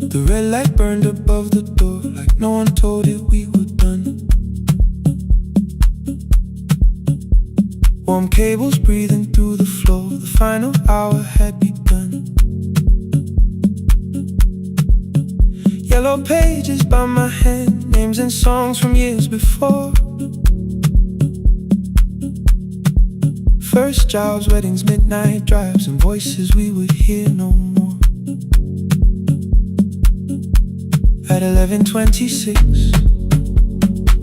Speaker 3: The red light burned above the door, like no one told it we were done. Warm cables breathing through the floor, the final hour had begun. Yellow pages by my hand, names and songs from years before. First jobs, weddings, midnight drives, and voices we would hear no more. At 11:26